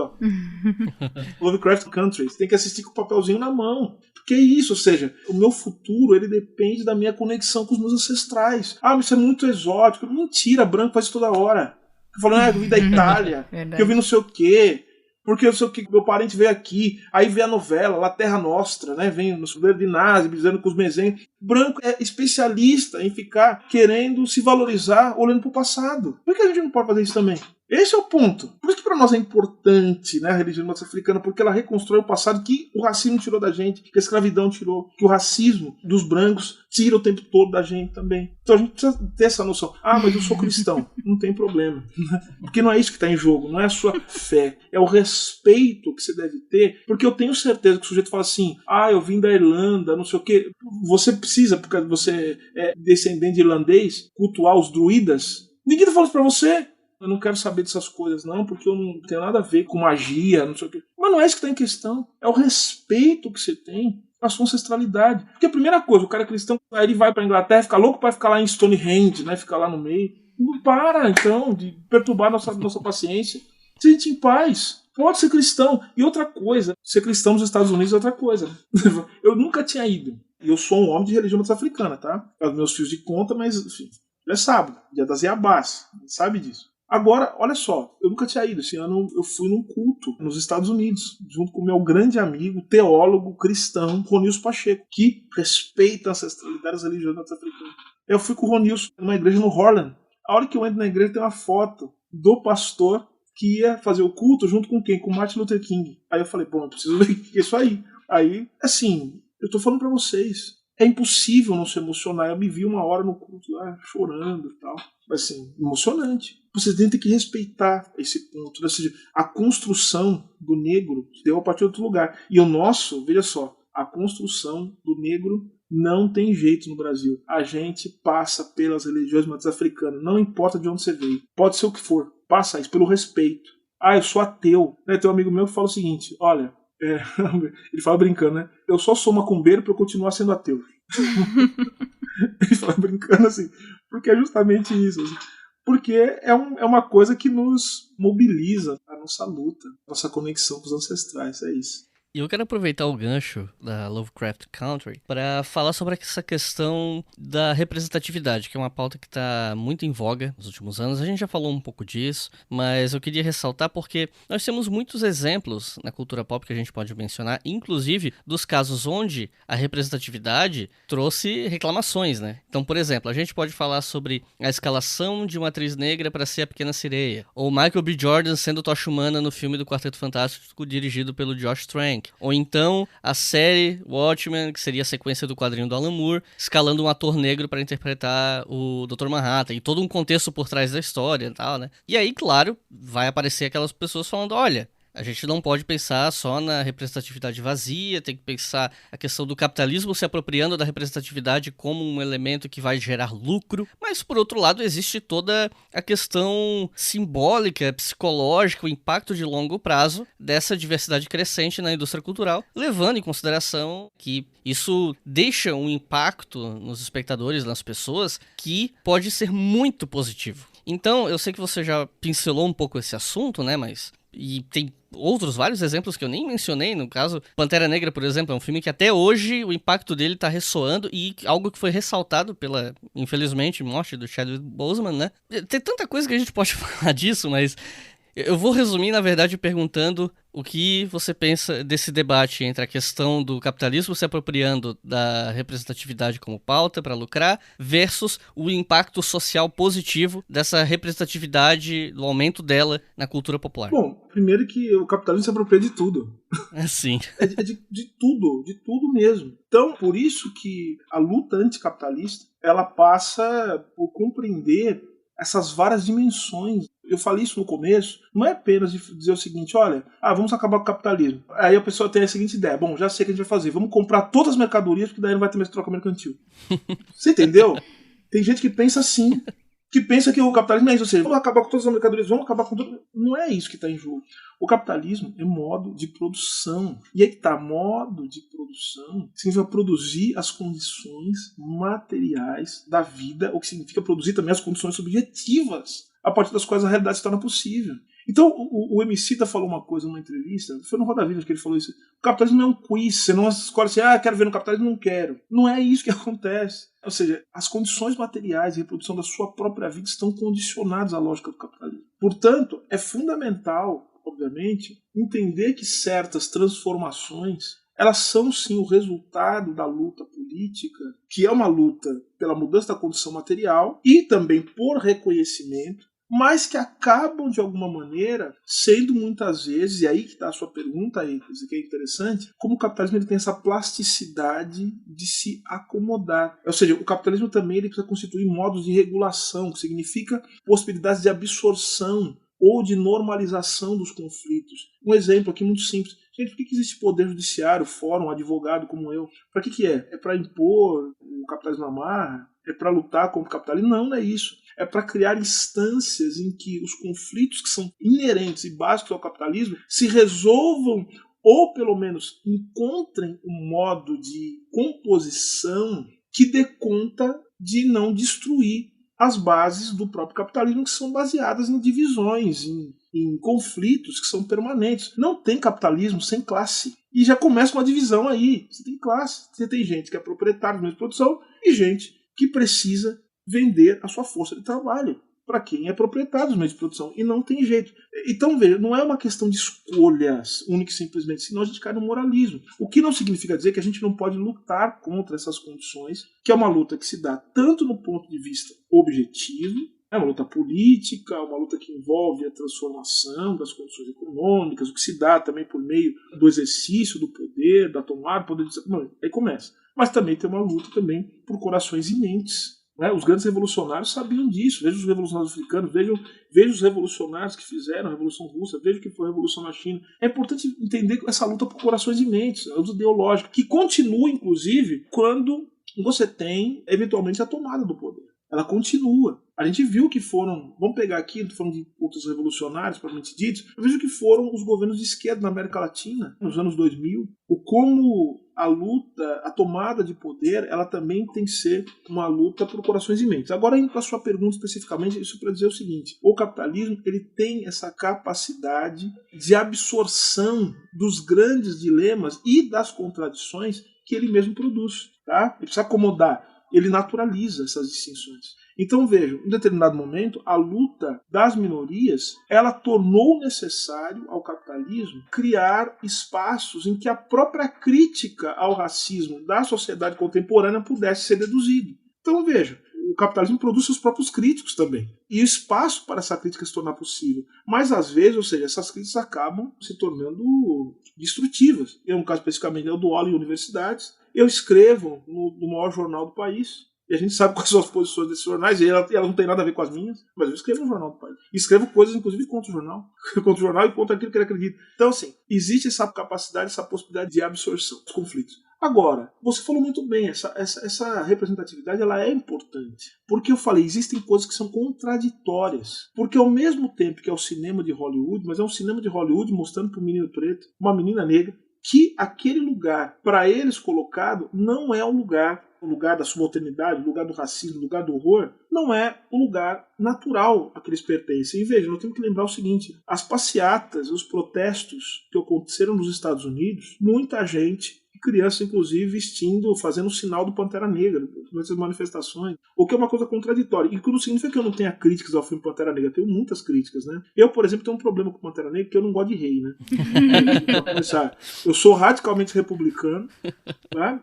Lovecraft Country. Você tem que assistir com o papelzinho na mão. Porque é isso, ou seja, o meu futuro ele depende da minha conexão com os meus ancestrais. Ah, mas isso é muito exótico. Mentira, branco faz isso toda hora. Falando, eu vim da Itália, que eu vim não sei o quê, porque eu sei o que, meu parente veio aqui, aí vem a novela, La Terra Nostra, né? Vem no Subeiro de Nazi, dizendo com os mesenhos. Branco é especialista em ficar querendo se valorizar olhando para o passado. Por que a gente não pode fazer isso também? Esse é o ponto. Por isso que para nós é importante, né, a religião norte-africana, porque ela reconstrói o passado que o racismo tirou da gente, que a escravidão tirou, que o racismo dos brancos tira o tempo todo da gente também. Então a gente precisa ter essa noção. Ah, mas eu sou cristão. Não tem problema. Porque não é isso que está em jogo, não é a sua fé. É o respeito que você deve ter, porque eu tenho certeza que o sujeito fala assim, eu vim da Irlanda, não sei o quê. Você precisa, porque você é descendente de irlandês, cultuar os druidas. Ninguém tá falando isso pra você. Eu não quero saber dessas coisas, não, porque eu não tenho nada a ver com magia, não sei o quê. Mas não é isso que tá em questão. É o respeito que você tem à sua ancestralidade. Porque a primeira coisa, o cara é cristão, aí ele vai pra Inglaterra, fica louco pra ficar lá em Stonehenge, né? Ficar lá no meio. Não para, então, de perturbar nossa paciência. Gente em paz. Pode ser cristão. E outra coisa, ser cristão nos Estados Unidos é outra coisa. Eu nunca tinha ido. E eu sou um homem de religião africana, tá? Os meus fios de conta, mas, enfim, já sabe. Dia das Iabás. Sabe disso. Agora, olha só, eu nunca tinha ido. Esse ano eu fui num culto nos Estados Unidos, junto com o meu grande amigo, teólogo cristão, Ronilson Pacheco, que respeita a ancestralidade das religiões norte-africanas. Eu fui com o Ronilson numa igreja no Harlem. A hora que eu entro na igreja tem uma foto do pastor que ia fazer o culto junto com quem? Com Martin Luther King. Aí eu falei, bom, eu preciso ver o que é isso aí. Aí, assim, eu tô falando pra vocês, é impossível não se emocionar. Eu me vi uma hora no culto lá, chorando e tal. Mas, assim, emocionante. Vocês têm que respeitar esse ponto. Ou seja, a construção do negro se deu a partir de outro lugar. E o nosso, veja só, a construção do negro não tem jeito no Brasil. A gente passa pelas religiões matriz africanas. Não importa de onde você veio. Pode ser o que for. Passa isso pelo respeito. Ah, eu sou ateu. Tem um amigo meu que fala o seguinte, olha, ele fala brincando, né? Eu só sou macumbeiro para eu continuar sendo ateu. Ele fala brincando assim, porque é justamente isso. Assim. Porque é uma coisa que nos mobiliza a nossa luta, a nossa conexão com os ancestrais, é isso. E eu quero aproveitar o gancho da Lovecraft Country para falar sobre essa questão da representatividade, que é uma pauta que está muito em voga nos últimos anos. A gente já falou um pouco disso, mas eu queria ressaltar porque nós temos muitos exemplos na cultura pop que a gente pode mencionar, inclusive dos casos onde a representatividade trouxe reclamações, né? Então, por exemplo, a gente pode falar sobre a escalação de uma atriz negra para ser a Pequena Sereia, ou Michael B. Jordan sendo Tocha Humana no filme do Quarteto Fantástico dirigido pelo Josh Trank. Ou então a série Watchmen, que seria a sequência do quadrinho do Alan Moore, escalando um ator negro para interpretar o Dr. Manhattan, e todo um contexto por trás da história e tal, né? E aí, claro, vai aparecer aquelas pessoas falando, olha, a gente não pode pensar só na representatividade vazia, tem que pensar a questão do capitalismo se apropriando da representatividade como um elemento que vai gerar lucro. Mas, por outro lado, existe toda a questão simbólica, psicológica, o impacto de longo prazo dessa diversidade crescente na indústria cultural, levando em consideração que isso deixa um impacto nos espectadores, nas pessoas, que pode ser muito positivo. Então, eu sei que você já pincelou um pouco esse assunto, né, mas... E tem outros vários exemplos que eu nem mencionei, no caso, Pantera Negra, por exemplo, é um filme que até hoje o impacto dele tá ressoando e algo que foi ressaltado pela, infelizmente, morte do Chadwick Boseman, né? Tem tanta coisa que a gente pode falar disso, mas eu vou resumir, na verdade, perguntando o que você pensa desse debate entre a questão do capitalismo se apropriando da representatividade como pauta para lucrar versus o impacto social positivo dessa representatividade, do aumento dela na cultura popular. Bom, primeiro que o capitalismo se apropria de tudo. Sim. De tudo mesmo. Então, por isso que a luta anticapitalista, ela passa por compreender essas várias dimensões. Eu falei isso no começo, não é apenas dizer o seguinte, olha, vamos acabar com o capitalismo. Aí a pessoa tem a seguinte ideia, bom, já sei o que a gente vai fazer, vamos comprar todas as mercadorias, porque daí não vai ter mais troca mercantil. Você entendeu? Tem gente que pensa assim, que pensa que o capitalismo é isso, ou seja, vamos acabar com todas as mercadorias, vamos acabar com tudo. Não é isso que está em jogo. O capitalismo é modo de produção. E aí que está, modo de produção significa produzir as condições materiais da vida, o que significa produzir também as condições subjetivas, a partir das quais a realidade se torna possível. Então, o Emicida falou uma coisa numa entrevista, foi no Roda Viva que ele falou isso, o capitalismo não é um quiz, você não escolhe assim, quero ver no capitalismo, não quero. Não é isso que acontece. Ou seja, as condições materiais de reprodução da sua própria vida estão condicionadas à lógica do capitalismo. Portanto, é fundamental, obviamente, entender que certas transformações elas são sim o resultado da luta política, que é uma luta pela mudança da condição material e também por reconhecimento, mas que acabam de alguma maneira sendo muitas vezes, e aí que está a sua pergunta aí, que é interessante, como o capitalismo ele tem essa plasticidade de se acomodar. Ou seja, o capitalismo também ele precisa constituir modos de regulação, que significa possibilidades de absorção ou de normalização dos conflitos. Um exemplo aqui muito simples. Gente, por que existe poder judiciário, fórum, advogado como eu? Para que é? É para impor o capitalismo na marra? É para lutar contra o capitalismo? Não, não é isso. é para criar instâncias em que os conflitos que são inerentes e básicos ao capitalismo se resolvam ou pelo menos encontrem um modo de composição que dê conta de não destruir as bases do próprio capitalismo, que são baseadas em divisões, em conflitos que são permanentes. Não tem capitalismo sem classe. E já começa uma divisão aí. Você tem classe, você tem gente que é proprietário do meio de produção e gente que precisa vender a sua força de trabalho para quem é proprietário dos meios de produção. E não tem jeito. Então, veja, não é uma questão de escolhas única e simplesmente, senão a gente cai no moralismo. O que não significa dizer que a gente não pode lutar contra essas condições, que é uma luta que se dá tanto no ponto de vista objetivo, é uma luta política, uma luta que envolve a transformação das condições econômicas, o que se dá também por meio do exercício do poder, da tomada do poder. Aí começa. Mas também tem uma luta também por corações e mentes. Né? Os grandes revolucionários sabiam disso. Veja os revolucionários africanos, veja os revolucionários que fizeram a Revolução Russa, veja o que foi a Revolução na China. É importante entender essa luta por corações e mentes, a luta ideológica, que continua, inclusive, quando você tem, eventualmente, a tomada do poder. Ela continua. A gente viu que foram, vamos pegar aqui, estou falando de outros revolucionários, propriamente ditos, veja que foram os governos de esquerda na América Latina, nos anos 2000, como a luta, a tomada de poder, ela também tem que ser uma luta por corações e mentes. Agora, indo para a sua pergunta especificamente, isso para dizer o seguinte, o capitalismo ele tem essa capacidade de absorção dos grandes dilemas e das contradições que ele mesmo produz. Tá? Ele precisa acomodar. Ele naturaliza essas distinções. Então vejam, em determinado momento, a luta das minorias, ela tornou necessário ao capitalismo criar espaços em que a própria crítica ao racismo da sociedade contemporânea pudesse ser deduzida. Então vejam, o capitalismo produz seus próprios críticos também. E o espaço para essa crítica se tornar possível. Mas às vezes, ou seja, essas críticas acabam se tornando destrutivas. Um caso especificamente é o do Oli em universidades. Eu escrevo no maior jornal do país, e a gente sabe quais são as posições desses jornais, e elas não têm nada a ver com as minhas, mas eu escrevo no jornal do país. E escrevo coisas, inclusive, contra o jornal. Contra o jornal e contra aquilo que ele acredita. Então, assim, existe essa capacidade, essa possibilidade de absorção dos conflitos. Agora, você falou muito bem, essa representatividade ela é importante. Porque eu falei, existem coisas que são contraditórias. Porque ao mesmo tempo que é o cinema de Hollywood, mas é um cinema de Hollywood mostrando para um menino preto, uma menina negra, que aquele lugar, para eles colocado, não é o lugar da subalternidade, o lugar do racismo, o lugar do horror, não é o lugar natural a que eles pertencem. E veja, nós temos que lembrar o seguinte, as passeatas, os protestos que aconteceram nos Estados Unidos, muita gente, crianças inclusive fazendo o sinal do Pantera Negra nessas manifestações, o que é uma coisa contraditória. E que não significa que eu não tenha críticas ao filme Pantera Negra, eu tenho muitas críticas, né? Eu, por exemplo, tenho um problema com Pantera Negra, porque eu não gosto de rei, né? Pra começar, eu sou radicalmente republicano, né?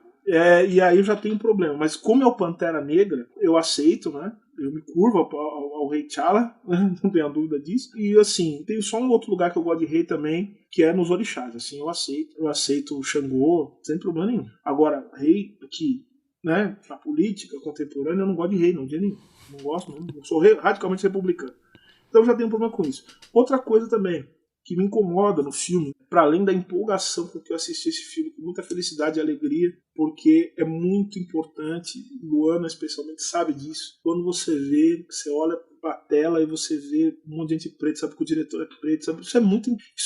E aí eu já tenho um problema. Mas como é o Pantera Negra, eu aceito, né? Eu me curvo ao rei T'Challa, né? Não tenho a dúvida disso. E assim, tem só um outro lugar que eu gosto de rei também, que é nos orixás. Assim, eu aceito o Xangô, sem problema nenhum. Agora, rei aqui, né? Na política contemporânea, eu não gosto de rei, não, de nenhum. Não gosto, não. Eu sou radicalmente republicano. Então eu já tenho um problema com isso. Outra coisa também que me incomoda no filme, para além da empolgação com que eu assisti esse filme, com muita felicidade e alegria, porque é muito importante, Luana especialmente sabe disso, quando você olha para a tela e você vê um monte de gente preta, sabe que o diretor é preto, sabe? Isso é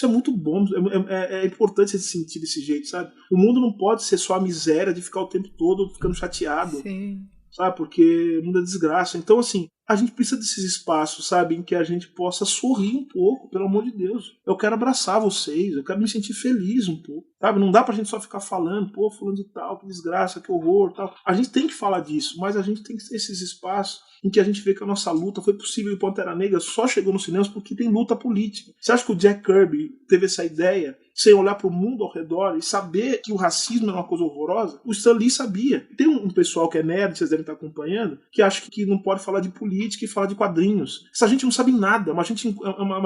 muito bom, é importante se sentir desse jeito, sabe? O mundo não pode ser só a miséria de ficar o tempo todo ficando chateado. Sim. Sabe, porque o mundo é desgraça. Então, assim, a gente precisa desses espaços, sabe, em que a gente possa sorrir um pouco, pelo amor de Deus. Eu quero abraçar vocês, eu quero me sentir feliz um pouco, sabe? Não dá pra gente só ficar falando, pô, fulano de tal, que desgraça, que horror, tal. A gente tem que falar disso, mas a gente tem que ter esses espaços em que a gente vê que a nossa luta foi possível e o Pantera Negra só chegou nos cinemas porque tem luta política. Você acha que o Jack Kirby teve essa ideia sem olhar para o mundo ao redor e saber que o racismo é uma coisa horrorosa? O Stan Lee sabia. Tem um pessoal que é nerd, vocês devem estar acompanhando, que acha que não pode falar de política e falar de quadrinhos. Essa gente não sabe nada, é uma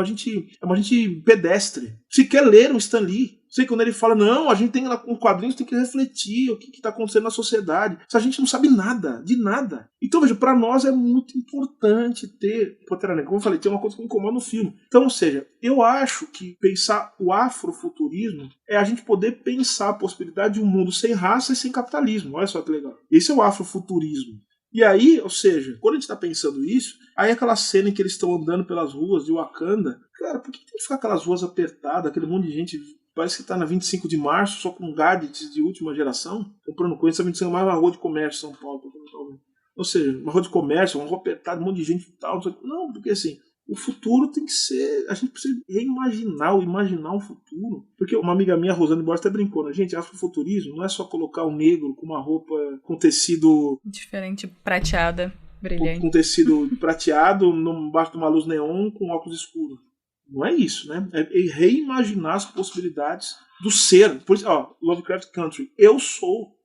gente pedestre. Sequer leram o Stan Lee. Sei que quando ele fala, não, a gente tem lá com quadrinhos, tem que refletir o que está acontecendo na sociedade. Essa gente não sabe nada, de nada. Então, veja, para nós é muito importante ter Pantera Negra. Como eu falei, tem uma coisa que me incomoda no filme. Então, ou seja, eu acho que pensar o afrofuturismo é a gente poder pensar a possibilidade de um mundo sem raça e sem capitalismo. Olha só que legal. Esse é o afrofuturismo. E aí, ou seja, quando a gente tá pensando isso, aí aquela cena em que eles estão andando pelas ruas de Wakanda, cara, por que tem que ficar aquelas ruas apertadas, aquele monte de gente, parece que tá na 25 de março, só com gadgets de última geração, comprando coisa, 25 de março é uma rua de comércio em São Paulo, ou seja, uma rua de comércio, uma rua apertada, um monte de gente e tal, não, porque assim, o futuro tem que ser, a gente precisa imaginar um futuro, porque uma amiga minha, a Rosane Borges, até brincou, né? Gente, afrofuturismo não é só colocar um negro com uma roupa com tecido diferente, prateada, brilhante, com tecido prateado, embaixo de uma luz neon, com óculos escuros. Não é isso, né? É reimaginar as possibilidades do ser. Por isso, ó, Lovecraft Country, eu sou,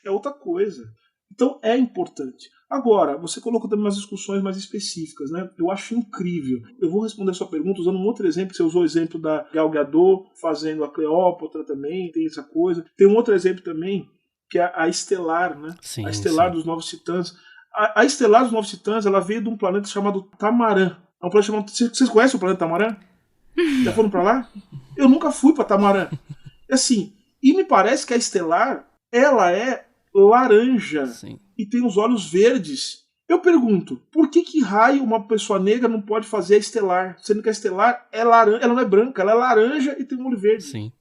é outra coisa. Então é importante. Agora, você colocou também umas discussões mais específicas, né? Eu acho incrível. Eu vou responder a sua pergunta usando um outro exemplo. Você usou o exemplo da Gal Gadot fazendo a Cleópatra também, tem essa coisa. Tem um outro exemplo também, que é a Estelar, né? Sim, a Estelar dos Novos Titãs. A Estelar dos Novos Titãs, ela veio de um planeta chamado Tamarã. É um planeta chamado... Vocês conhecem o planeta Tamarã? Já foram pra lá? Eu nunca fui pra Tamarã. Assim, e me parece que a Estelar, ela é laranja. Sim. E tem os olhos verdes. Eu pergunto, por que raio uma pessoa negra não pode fazer a Estelar? Sendo que a Estelar é laranja, ela não é branca, ela é laranja e tem um olho verde. Sim.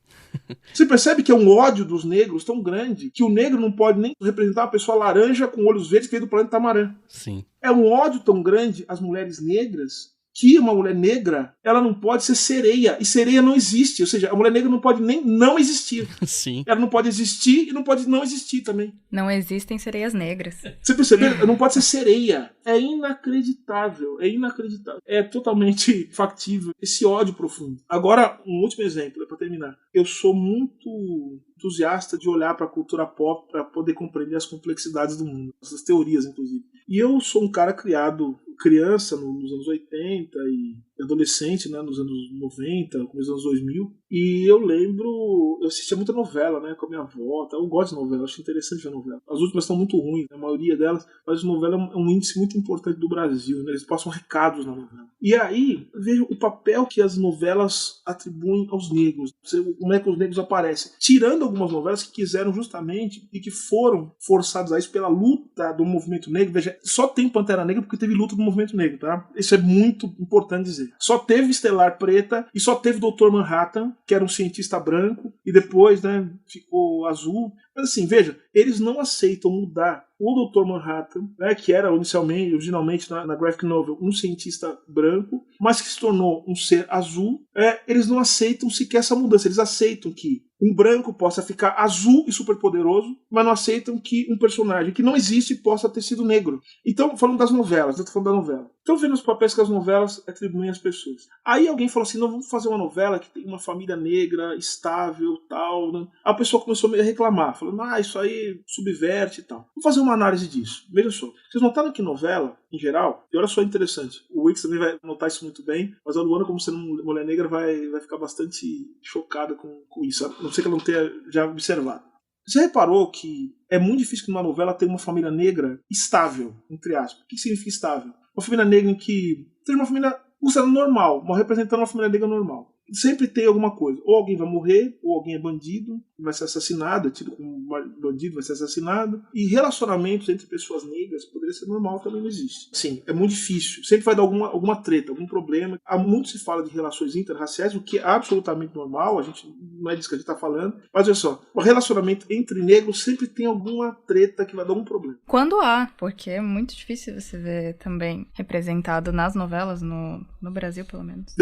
Você percebe que é um ódio dos negros tão grande que o negro não pode nem representar uma pessoa laranja com olhos verdes que veio do planeta Tamarã. Sim. É um ódio tão grande às mulheres negras que uma mulher negra, ela não pode ser sereia. E sereia não existe. Ou seja, a mulher negra não pode nem não existir. Sim. Ela não pode existir e não pode não existir também. Não existem sereias negras. Você percebeu? Não pode ser sereia. É inacreditável. É inacreditável. É totalmente factível. Esse ódio profundo. Agora, um último exemplo, para terminar. Eu sou muito entusiasta de olhar para a cultura pop para poder compreender as complexidades do mundo. Essas teorias, inclusive. E eu sou um cara criado criança nos anos 80 e adolescente, né, nos anos 90, começo dos anos 2000, e eu lembro, eu assistia muita novela, né, com a minha avó, tá? Eu gosto de novela, acho interessante ver novela. As últimas estão muito ruins, a maioria delas, mas novela é um índice muito importante do Brasil, né, eles passam recados na novela. E aí, vejo o papel que as novelas atribuem aos negros, como é que os negros aparecem, tirando algumas novelas que quiseram justamente, e que foram forçadas a isso pela luta do movimento negro. Veja, só tem Pantera Negra porque teve luta do movimento negro, tá? Isso é muito importante dizer. Só teve Estelar preta e só teve Dr. Manhattan, que era um cientista branco, e depois, né, ficou azul. Mas assim, veja, eles não aceitam mudar o Dr. Manhattan, né, que era originalmente na graphic novel um cientista branco, mas que se tornou um ser azul. Eles não aceitam sequer essa mudança. Eles aceitam que um branco possa ficar azul e superpoderoso, mas não aceitam que um personagem que não existe possa ter sido negro. Então, falando das novelas, eu tô falando da novela. Então, vendo os papéis que as novelas atribuem às pessoas. Aí alguém falou assim, não, vamos fazer uma novela que tem uma família negra, estável, tal, né? A pessoa começou meio a reclamar, falando, isso aí subverte e tal. Vamos fazer uma análise disso. Veja só, vocês notaram que novela, em geral, e olha só interessante, o Wix também vai notar isso muito bem, mas a Luana, como sendo mulher negra, vai ficar bastante chocada com isso. Não sei que ela não tenha já observado. Você reparou que é muito difícil que numa novela tenha uma família negra estável, entre aspas. O que significa estável? Uma família negra em que seja uma família considerada normal, representando uma família negra normal. Sempre tem alguma coisa. Ou alguém vai morrer, ou alguém é bandido, vai ser assassinado, é tido como bandido, vai ser assassinado. E relacionamentos entre pessoas negras poderia ser normal, também não existe. Sim, é muito difícil. Sempre vai dar alguma treta, algum problema. Há muito se fala de relações interraciais, o que é absolutamente normal, a gente não é disso que a gente está falando. Mas olha só, o relacionamento entre negros sempre tem alguma treta que vai dar algum problema. Quando há, porque é muito difícil você ver também representado nas novelas, no Brasil pelo menos.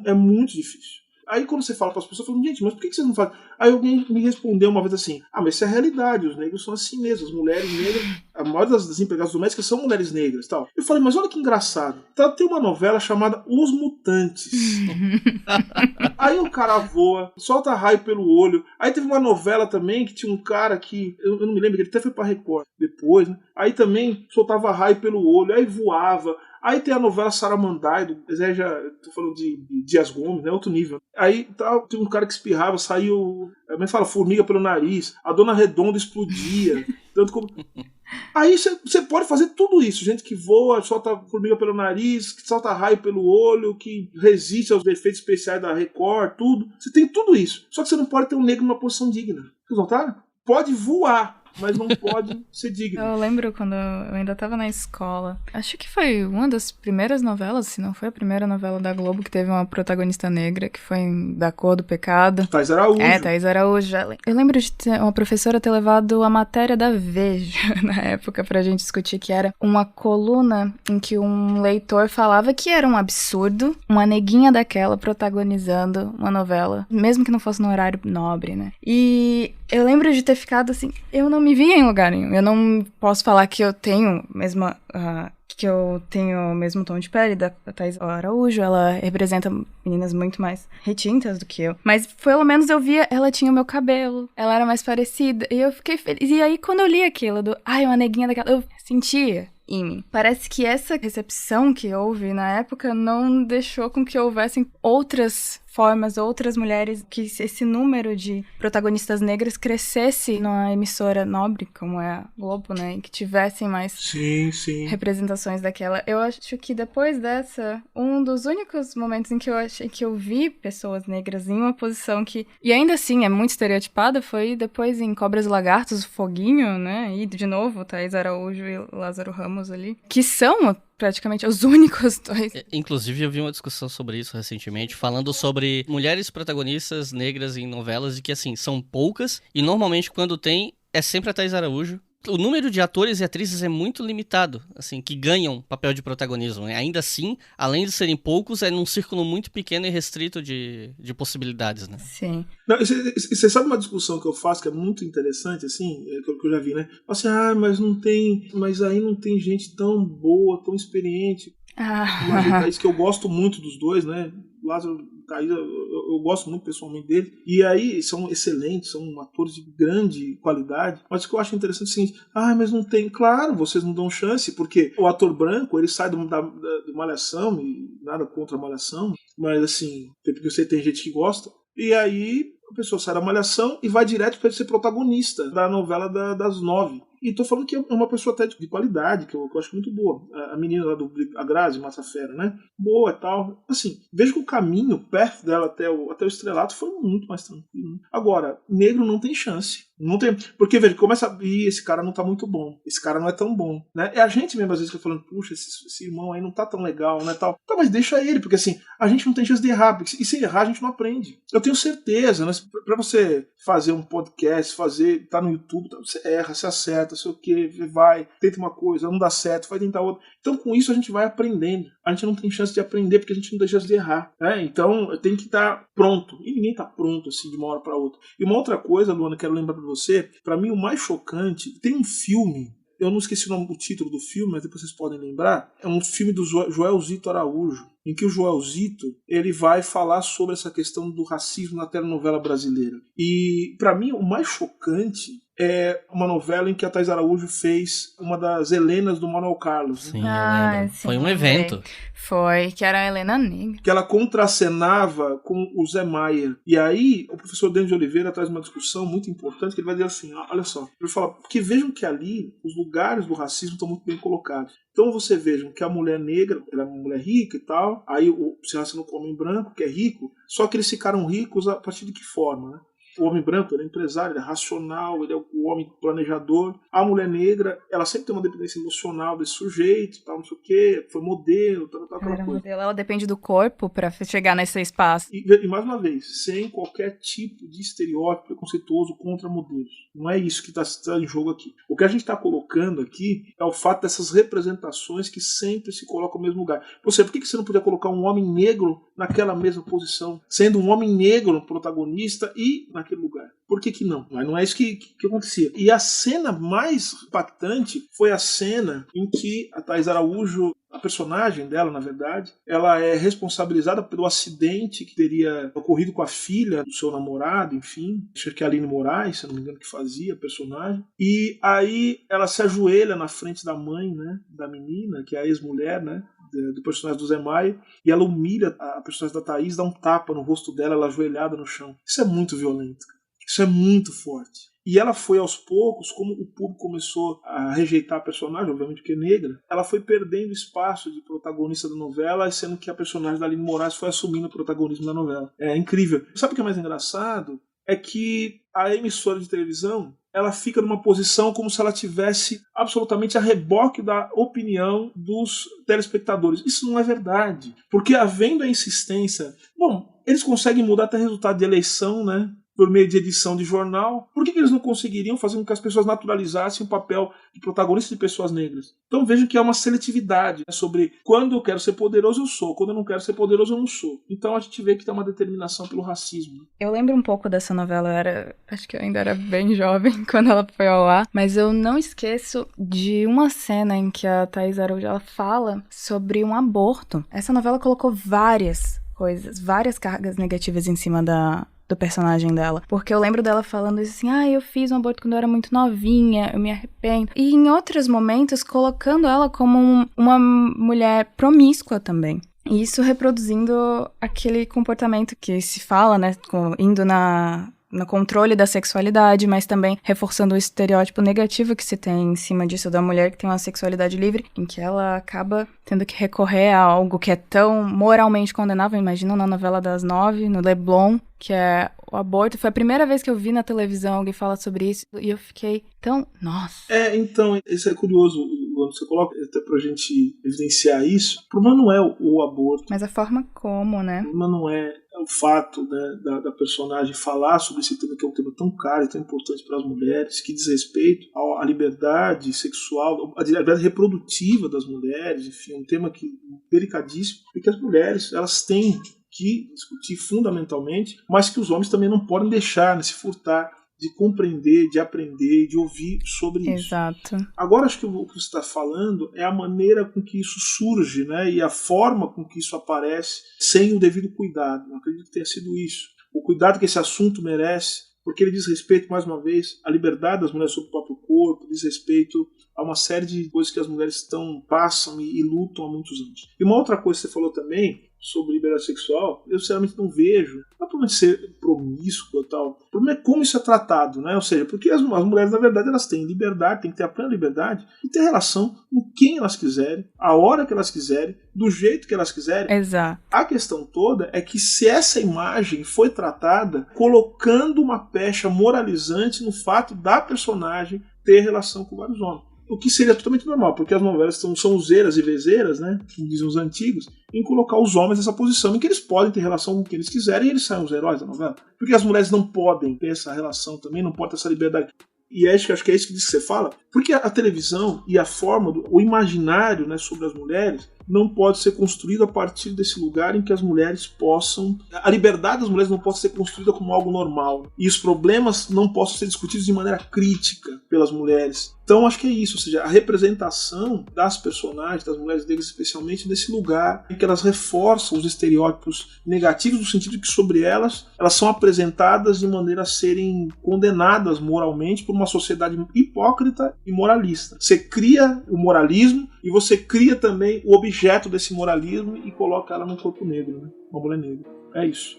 É muito difícil. Aí quando você fala para as pessoas, falam, gente, mas por que vocês não fazem? Aí alguém me respondeu uma vez assim, mas isso é a realidade, os negros são assim mesmo, as mulheres negras, a maioria das empregadas domésticas são mulheres negras, tal. Eu falei, mas olha que engraçado, tem uma novela chamada Os Mutantes. Aí o cara voa, solta raio pelo olho. Aí teve uma novela também que tinha um cara que, eu não me lembro, ele até foi pra Record depois, né? Aí também soltava raio pelo olho, aí voava. Aí tem a novela Saramandai, tô falando de Dias Gomes, né? Outro nível. Aí tem um cara que espirrava, saiu, como fala, formiga pelo nariz, a Dona Redonda explodia. Tanto como... Aí você pode fazer tudo isso, gente que voa, solta formiga pelo nariz, que solta raio pelo olho, que resiste aos efeitos especiais da Record, tudo. Você tem tudo isso. Só que você não pode ter um negro numa posição digna. Vocês notaram? Pode voar. mas não pode ser digno. Eu lembro quando eu ainda tava na escola. Acho que foi uma das primeiras novelas, se não foi a primeira novela da Globo, que teve uma protagonista negra, que foi em Da Cor do Pecado. Thais Araújo. Thais Araújo. Eu lembro de uma professora ter levado a matéria da Veja na época pra gente discutir, que era uma coluna em que um leitor falava que era um absurdo uma neguinha daquela protagonizando uma novela, mesmo que não fosse no horário nobre, né? E eu lembro de ter ficado assim, eu não me via em lugar nenhum. Eu não posso falar que eu tenho o mesmo tom de pele da Thais Araújo. Ela representa meninas muito mais retintas do que eu. Mas pelo menos eu via, ela tinha o meu cabelo, ela era mais parecida. E eu fiquei feliz. E aí quando eu li aquilo uma neguinha daquela, eu sentia em mim. Parece que essa recepção que houve na época não deixou com que houvessem outras formas, outras mulheres, que esse número de protagonistas negras crescesse numa emissora nobre, como é a Globo, né? E que tivessem mais representações daquela. Eu acho que depois dessa, um dos únicos momentos em que eu achei que eu vi pessoas negras em uma posição que, e ainda assim é muito estereotipada, foi depois em Cobras e Lagartos, o Foguinho, né? E de novo, Thais Araújo e Lázaro Ramos ali, que são praticamente os únicos dois. Inclusive, eu vi uma discussão sobre isso recentemente, falando sobre mulheres protagonistas negras em novelas, e que, assim, são poucas, e normalmente quando tem, é sempre a Thais Araújo. O número de atores e atrizes é muito limitado, assim, que ganham papel de protagonismo, né? Ainda assim, além de serem poucos, é num círculo muito pequeno e restrito de possibilidades, né? Sim. Você sabe uma discussão que eu faço que é muito interessante, assim, que eu já vi, né? Assim, mas aí não tem gente tão boa, tão experiente. Thaís, que eu gosto muito dos dois, né? Lázaro, Thaís, eu gosto muito pessoalmente dele. E aí são excelentes, são atores de grande qualidade. Mas o que eu acho interessante é o seguinte: mas não tem. Claro, vocês não dão chance, porque o ator branco, ele sai da Malhação, e nada contra a Malhação, mas assim, porque você tem gente que gosta. E aí a pessoa sai da Malhação e vai direto para ele ser protagonista da novela das 9. E tô falando que é uma pessoa até de qualidade, que eu acho muito boa. A menina lá a Grazi Massafera, né? Boa e tal. Assim, vejo que o caminho perto dela até o estrelato foi muito mais tranquilo. Né? Agora, negro não tem chance. Não tem. Porque, veja, começa a. Esse cara não tá muito bom. Esse cara não é tão bom. Né? É a gente mesmo, às vezes, que tá falando, puxa, esse irmão aí não tá tão legal, né? Tal. Tá, mas deixa ele, porque assim, a gente não tem chance de errar. Porque, e se errar, a gente não aprende. Eu tenho certeza, né? Pra você fazer um podcast, tá no YouTube, você erra, você acerta, sei o que, vai, tenta uma coisa, não dá certo, vai tentar outra. Então, com isso, a gente vai aprendendo. A gente não tem chance de aprender porque a gente não tem chance de errar. Né? Então, tem que estar pronto. E ninguém tá pronto, assim, de uma hora para outra. E uma outra coisa, Luana, quero lembrar para você, para mim o mais chocante, tem um filme, eu não esqueci o título do filme, mas depois vocês podem lembrar, é um filme do Joelzito Araújo, em que o Joelzito, ele vai falar sobre essa questão do racismo na telenovela brasileira. E, para mim, o mais chocante é uma novela em que a Thais Araújo fez uma das Helenas do Manuel Carlos. Sim, eu lembro. Sim, foi um evento. Foi, que era a Helena Negra. Que ela contracenava com o Zé Maia. E aí, o professor Denis de Oliveira traz uma discussão muito importante, que ele vai dizer assim, olha só, ele fala, porque vejam que ali os lugares do racismo estão muito bem colocados. Então você vejam que a mulher negra, ela é uma mulher rica e tal, aí se relaciona com o homem branco, que é rico, só que eles ficaram ricos a partir de que forma, né? O homem branco, ele é empresário, ele é racional, ele é o homem planejador. A mulher negra, ela sempre tem uma dependência emocional desse sujeito, tal, não sei o quê, foi modelo, tal, aquela coisa. Ela depende do corpo pra chegar nesse espaço. E mais uma vez, sem qualquer tipo de estereótipo preconceituoso contra modelos. Não é isso que está em jogo aqui. O que a gente está colocando aqui é o fato dessas representações que sempre se colocam no mesmo lugar. Por que você não podia colocar um homem negro naquela mesma posição, sendo um homem negro protagonista e naquele lugar? Por que não? Mas não é isso que acontecia. E a cena mais impactante foi a cena em que a Thais Araújo, a personagem dela, na verdade, ela é responsabilizada pelo acidente que teria ocorrido com a filha do seu namorado, enfim, acho que é a Aline Moraes, se não me engano, que fazia a personagem. E aí ela se ajoelha na frente da mãe, né, da menina, que é a ex-mulher, né, do personagem do Zé Maia, e ela humilha a personagem da Thaís, dá um tapa no rosto dela, ela ajoelhada no chão. Isso é muito violento, isso é muito forte. E ela foi aos poucos, como o público começou a rejeitar a personagem, obviamente porque é negra, ela foi perdendo espaço de protagonista da novela, sendo que a personagem da Aline Moraes foi assumindo o protagonismo da novela. É incrível. Sabe o que é mais engraçado? É que a emissora de televisão ela fica numa posição como se ela tivesse absolutamente a reboque da opinião dos telespectadores. Isso não é verdade, porque havendo a insistência, eles conseguem mudar até resultado de eleição, né? Por meio de edição de jornal. Por que eles não conseguiriam fazer com que as pessoas naturalizassem o papel de protagonista de pessoas negras? Então vejam que há uma seletividade, né, sobre quando eu quero ser poderoso eu sou, quando eu não quero ser poderoso eu não sou. Então a gente vê que tem uma determinação pelo racismo. Eu lembro um pouco dessa novela, acho que eu ainda era bem jovem quando ela foi ao ar, mas eu não esqueço de uma cena em que a Thaís Araújo ela fala sobre um aborto. Essa novela colocou várias coisas, várias cargas negativas em cima do personagem dela. Porque eu lembro dela falando assim, eu fiz um aborto quando eu era muito novinha, eu me arrependo. E em outros momentos, colocando ela como uma mulher promíscua também. E isso reproduzindo aquele comportamento que se fala, né, indo no controle da sexualidade, mas também reforçando o estereótipo negativo que se tem em cima disso da mulher que tem uma sexualidade livre, em que ela acaba tendo que recorrer a algo que é tão moralmente condenável. Imagina na novela das 9, no Leblon, que é o aborto. Foi a primeira vez que eu vi na televisão alguém falar sobre isso, e eu fiquei tão... Nossa! Então, isso é curioso, quando você coloca, até pra gente evidenciar isso, o problema não é o aborto. Mas a forma como, né? O problema não é o fato, né, da personagem falar sobre esse tema, que é um tema tão caro e tão importante para as mulheres, que diz respeito à liberdade sexual, à liberdade reprodutiva das mulheres, enfim, um tema delicadíssimo, e que as mulheres elas têm que discutir fundamentalmente, mas que os homens também não podem deixar, né, se furtar de compreender, de aprender, de ouvir sobre isso. Exato. Agora, acho que o que você está falando é a maneira com que isso surge, né, e a forma com que isso aparece sem o devido cuidado. Eu acredito que tenha sido isso. O cuidado que esse assunto merece, porque ele diz respeito, mais uma vez, à liberdade das mulheres sobre o próprio corpo, diz respeito a uma série de coisas que as mulheres passam e lutam há muitos anos. E uma outra coisa que você falou também, sobre liberdade sexual, eu sinceramente não vejo. Não é problema de ser promíscuo e tal. O problema é como isso é tratado, né? Ou seja, porque as mulheres, na verdade, elas têm liberdade, têm que ter a plena liberdade e ter relação com quem elas quiserem, a hora que elas quiserem, do jeito que elas quiserem. Exato. A questão toda é que se essa imagem foi tratada colocando uma pecha moralizante no fato da personagem ter relação com vários homens. O que seria totalmente normal, porque as novelas são useiras e vezeiras, né, como dizem os antigos, em colocar os homens nessa posição em que eles podem ter relação com quem eles quiserem e eles saem os heróis da novela. Porque as mulheres não podem ter essa relação também, não podem ter essa liberdade. E acho que é isso que você fala, porque a televisão e a forma, o imaginário, né, sobre as mulheres não pode ser construído a partir desse lugar em que as mulheres possam... A liberdade das mulheres não pode ser construída como algo normal. E os problemas não possam ser discutidos de maneira crítica pelas mulheres. Então acho que é isso, ou seja, a representação das personagens, das mulheres negras especialmente, nesse lugar em que elas reforçam os estereótipos negativos, no sentido de que sobre elas são apresentadas de maneira a serem condenadas moralmente por uma sociedade hipócrita e moralista. Você cria o moralismo e você cria também o objeto desse moralismo e coloca ela num corpo negro, né? Uma mulher negra. É isso.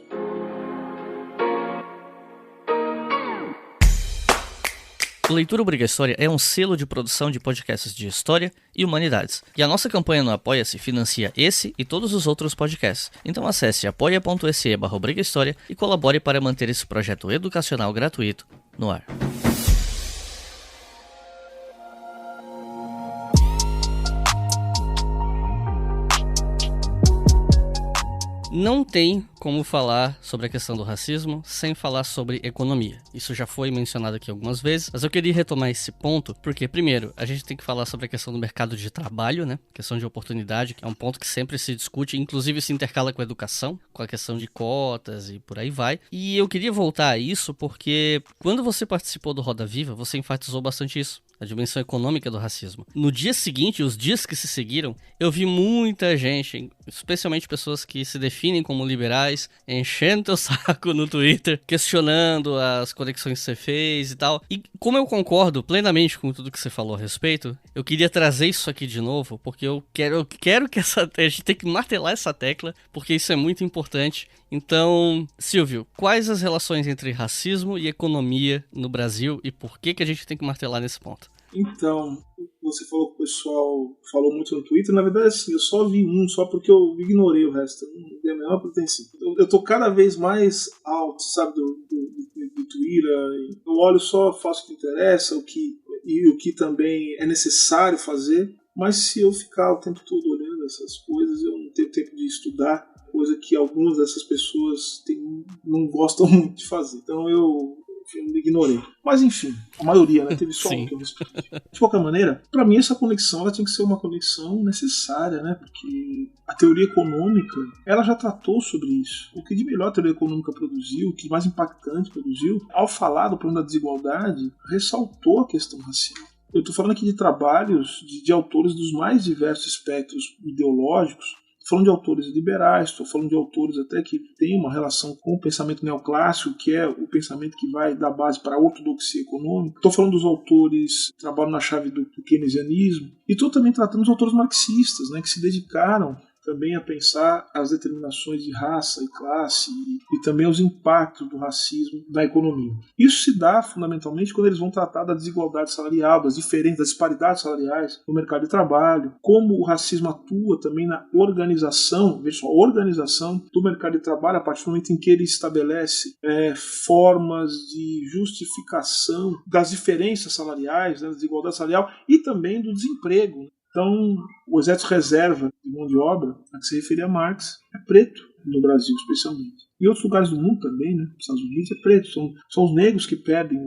Leitura Obrigatória é um selo de produção de podcasts de história e humanidades. E a nossa campanha no Apoia-se financia esse e todos os outros podcasts. Então acesse apoia.se/obrigahistoria e colabore para manter esse projeto educacional gratuito no ar. Não tem como falar sobre a questão do racismo sem falar sobre economia. Isso já foi mencionado aqui algumas vezes, mas eu queria retomar esse ponto porque, primeiro, a gente tem que falar sobre a questão do mercado de trabalho, né? Questão de oportunidade, que é um ponto que sempre se discute, inclusive se intercala com a educação, com a questão de cotas e por aí vai. E eu queria voltar a isso porque quando você participou do Roda Viva, você enfatizou bastante isso. A dimensão econômica do racismo. No dia seguinte, os dias que se seguiram, eu vi muita gente, especialmente pessoas que se definem como liberais, enchendo o saco no Twitter, questionando as conexões que você fez e tal. E como eu concordo plenamente com tudo que você falou a respeito, eu queria trazer isso aqui de novo, porque eu quero que a gente tem que martelar essa tecla, porque isso é muito importante. Então, Silvio, quais as relações entre racismo e economia no Brasil e por que a gente tem que martelar nesse ponto? Então, você falou que o pessoal falou muito no Twitter. Na verdade, assim, eu só vi só porque eu ignorei o resto. Eu não dei a menor pretensão. Eu tô cada vez mais alto, sabe, do Ituíra. Eu olho só, faço o que interessa, o que também é necessário fazer, mas se eu ficar o tempo todo olhando essas coisas, eu não tenho tempo de estudar, coisa que algumas dessas pessoas não gostam muito de fazer. Então eu ignorei. Mas enfim, a maioria, né? Teve só um que eu respondi. De qualquer maneira, para mim essa conexão ela tinha que ser uma conexão necessária, né? Porque a teoria econômica, ela já tratou sobre isso. O que de melhor a teoria econômica produziu, o que mais impactante produziu, ao falar do problema da desigualdade, ressaltou a questão racial. Eu estou falando aqui de trabalhos de autores dos mais diversos espectros ideológicos. Estou falando de autores liberais, estou falando de autores até que têm uma relação com o pensamento neoclássico, que é o pensamento que vai dar base para a ortodoxia econômica. Estou falando dos autores que trabalham na chave do keynesianismo. E estou também tratando dos autores marxistas, né, que se dedicaram também a pensar as determinações de raça e classe e também os impactos do racismo na economia. Isso se dá fundamentalmente quando eles vão tratar da desigualdade salarial, das diferenças, das disparidades salariais no mercado de trabalho, como o racismo atua também na organização, veja só, organização do mercado de trabalho a partir do momento em que ele estabelece formas de justificação das diferenças salariais, da desigualdade salarial e também do desemprego. Então, o exército reserva de mão de obra, a que se referia a Marx, é preto, no Brasil especialmente. Em outros lugares do mundo também, né? Nos Estados Unidos é preto. São os negros que perdem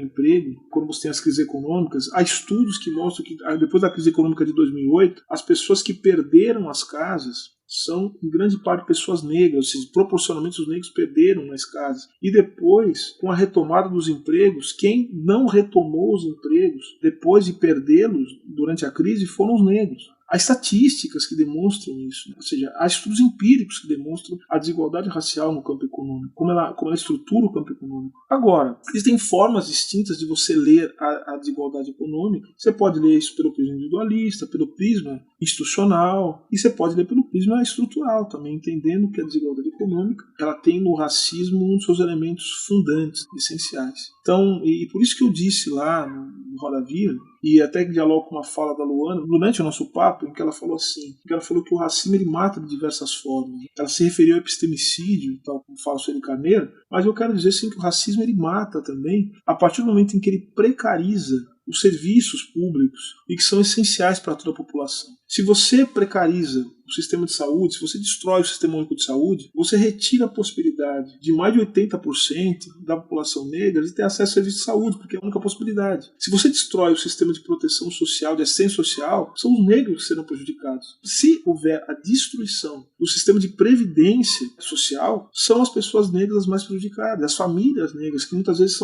emprego quando você tem as crises econômicas. Há estudos que mostram que depois da crise econômica de 2008, as pessoas que perderam as casas são, em grande parte, pessoas negras, ou seja, proporcionalmente os negros perderam nas casas. E depois, com a retomada dos empregos, quem não retomou os empregos depois de perdê-los durante a crise foram os negros. Há estatísticas que demonstram isso, né? Ou seja, há estudos empíricos que demonstram a desigualdade racial no campo econômico, como ela estrutura o campo econômico. Agora, existem formas distintas de você ler a desigualdade econômica. Você pode ler isso pelo prisma individualista, pelo prisma institucional, e você pode ler pelo prisma estrutural também, entendendo que a desigualdade econômica ela tem no racismo um dos seus elementos fundantes, essenciais. Então, e por isso que eu disse lá no Roda Viva, e até que dialogo com uma fala da Luana, durante o nosso papo, em que ela falou assim, que o racismo ele mata de diversas formas. Ela se referiu ao epistemicídio, tal como fala o Sueli Carneiro, mas eu quero dizer sim que o racismo ele mata também a partir do momento em que ele precariza os serviços públicos e que são essenciais para toda a população. Se você precariza o sistema de saúde, se você destrói o sistema único de saúde, você retira a possibilidade de mais de 80% da população negra de ter acesso a serviços de saúde, porque é a única possibilidade. Se você destrói o sistema de proteção social, de assistência social, são os negros que serão prejudicados. Se houver a destruição do sistema de previdência social, são as pessoas negras as mais prejudicadas, as famílias negras, que muitas vezes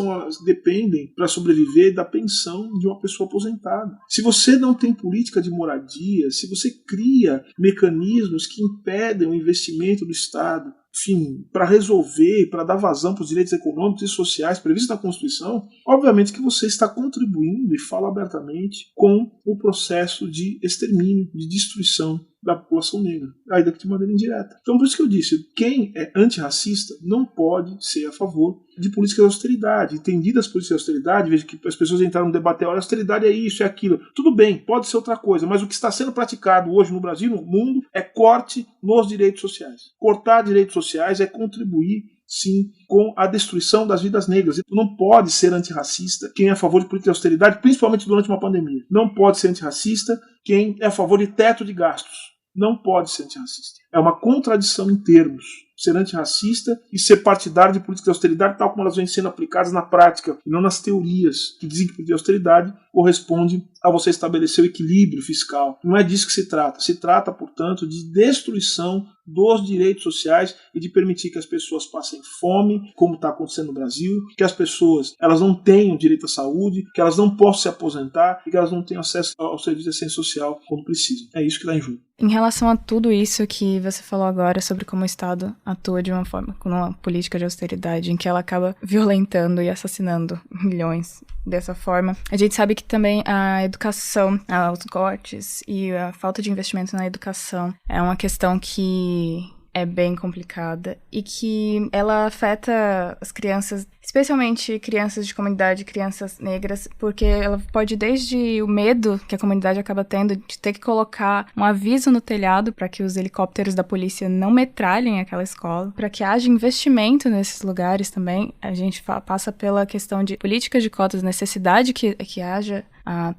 dependem para sobreviver da pensão de uma pessoa aposentada. Se você não tem política de moradia, se você cria mecanismos que impedem o investimento do Estado, enfim, para resolver, para dar vazão para os direitos econômicos e sociais previstos na Constituição, obviamente que você está contribuindo, e fala abertamente, com o processo de extermínio, de destruição da população negra, ainda que de maneira indireta. Então, por isso que eu disse, quem é antirracista não pode ser a favor de políticas de austeridade. Entendidas as políticas de austeridade, veja que as pessoas entraram no debate, olha, austeridade é isso, é aquilo. Tudo bem, pode ser outra coisa, mas o que está sendo praticado hoje no Brasil, no mundo, é corte nos direitos sociais. Cortar direitos sociais é contribuir, sim, com a destruição das vidas negras. Não pode ser antirracista quem é a favor de política de austeridade, principalmente durante uma pandemia. Não pode ser antirracista quem é a favor de teto de gastos. Não pode ser antirracista. É uma contradição em termos. Ser antirracista e ser partidário de políticas de austeridade, tal como elas vêm sendo aplicadas na prática, e não nas teorias que dizem que política de austeridade corresponde a você estabelecer o equilíbrio fiscal. Não é disso que se trata. Se trata, portanto, de destruição dos direitos sociais e de permitir que as pessoas passem fome, como está acontecendo no Brasil, que as pessoas elas não tenham direito à saúde, que elas não possam se aposentar e que elas não tenham acesso ao serviço de assistência social quando precisam. É isso que está em jogo. Em relação a tudo isso que você falou agora sobre como o Estado atua de uma forma, com uma política de austeridade em que ela acaba violentando e assassinando milhões dessa forma, a gente sabe que também a educação, os cortes e a falta de investimento na educação é uma questão que é bem complicada e que ela afeta as crianças, especialmente crianças de comunidade, crianças negras, porque ela pode, desde o medo que a comunidade acaba tendo de ter que colocar um aviso no telhado para que os helicópteros da polícia não metralhem aquela escola, para que haja investimento nesses lugares também. A gente passa pela questão de políticas de cotas, necessidade que haja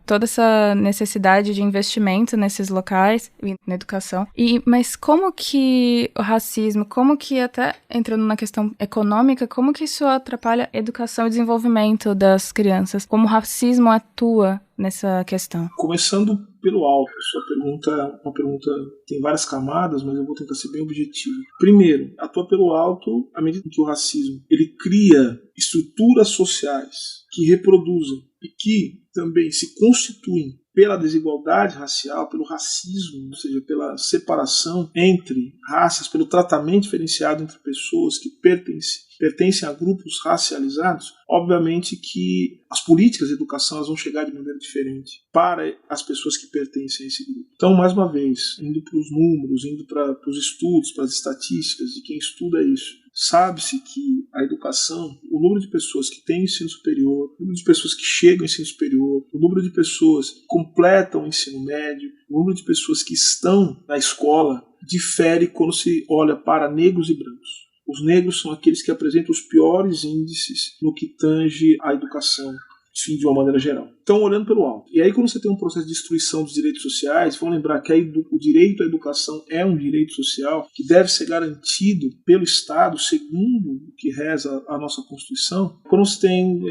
toda essa necessidade de investimento nesses locais e na educação. Mas como que o racismo, como que, até entrando na questão econômica, como que isso atrapalha a educação e desenvolvimento das crianças? Como o racismo atua nessa questão? Começando pelo alto, sua pergunta é uma pergunta que tem várias camadas, mas eu vou tentar ser bem objetivo. Primeiro, atua pelo alto à medida que o racismo ele cria estruturas sociais que reproduzem e que também se constituem pela desigualdade racial, pelo racismo, ou seja, pela separação entre raças, pelo tratamento diferenciado entre pessoas que pertencem a grupos racializados. Obviamente que as políticas de educação elas vão chegar de maneira diferente para as pessoas que pertencem a esse grupo. Então, mais uma vez, indo para os números, indo para os estudos, para as estatísticas de quem estuda isso, sabe-se que a educação, o número de pessoas que têm ensino superior, o número de pessoas que chegam ao ensino superior, o número de pessoas que completam o ensino médio, o número de pessoas que estão na escola, difere quando se olha para negros e brancos. Os negros são aqueles que apresentam os piores índices no que tange à educação, enfim, de uma maneira geral. Então, olhando pelo alto. E aí, quando você tem um processo de destruição dos direitos sociais, vamos lembrar que o direito à educação é um direito social que deve ser garantido pelo Estado, segundo o que reza a nossa Constituição. Quando você tem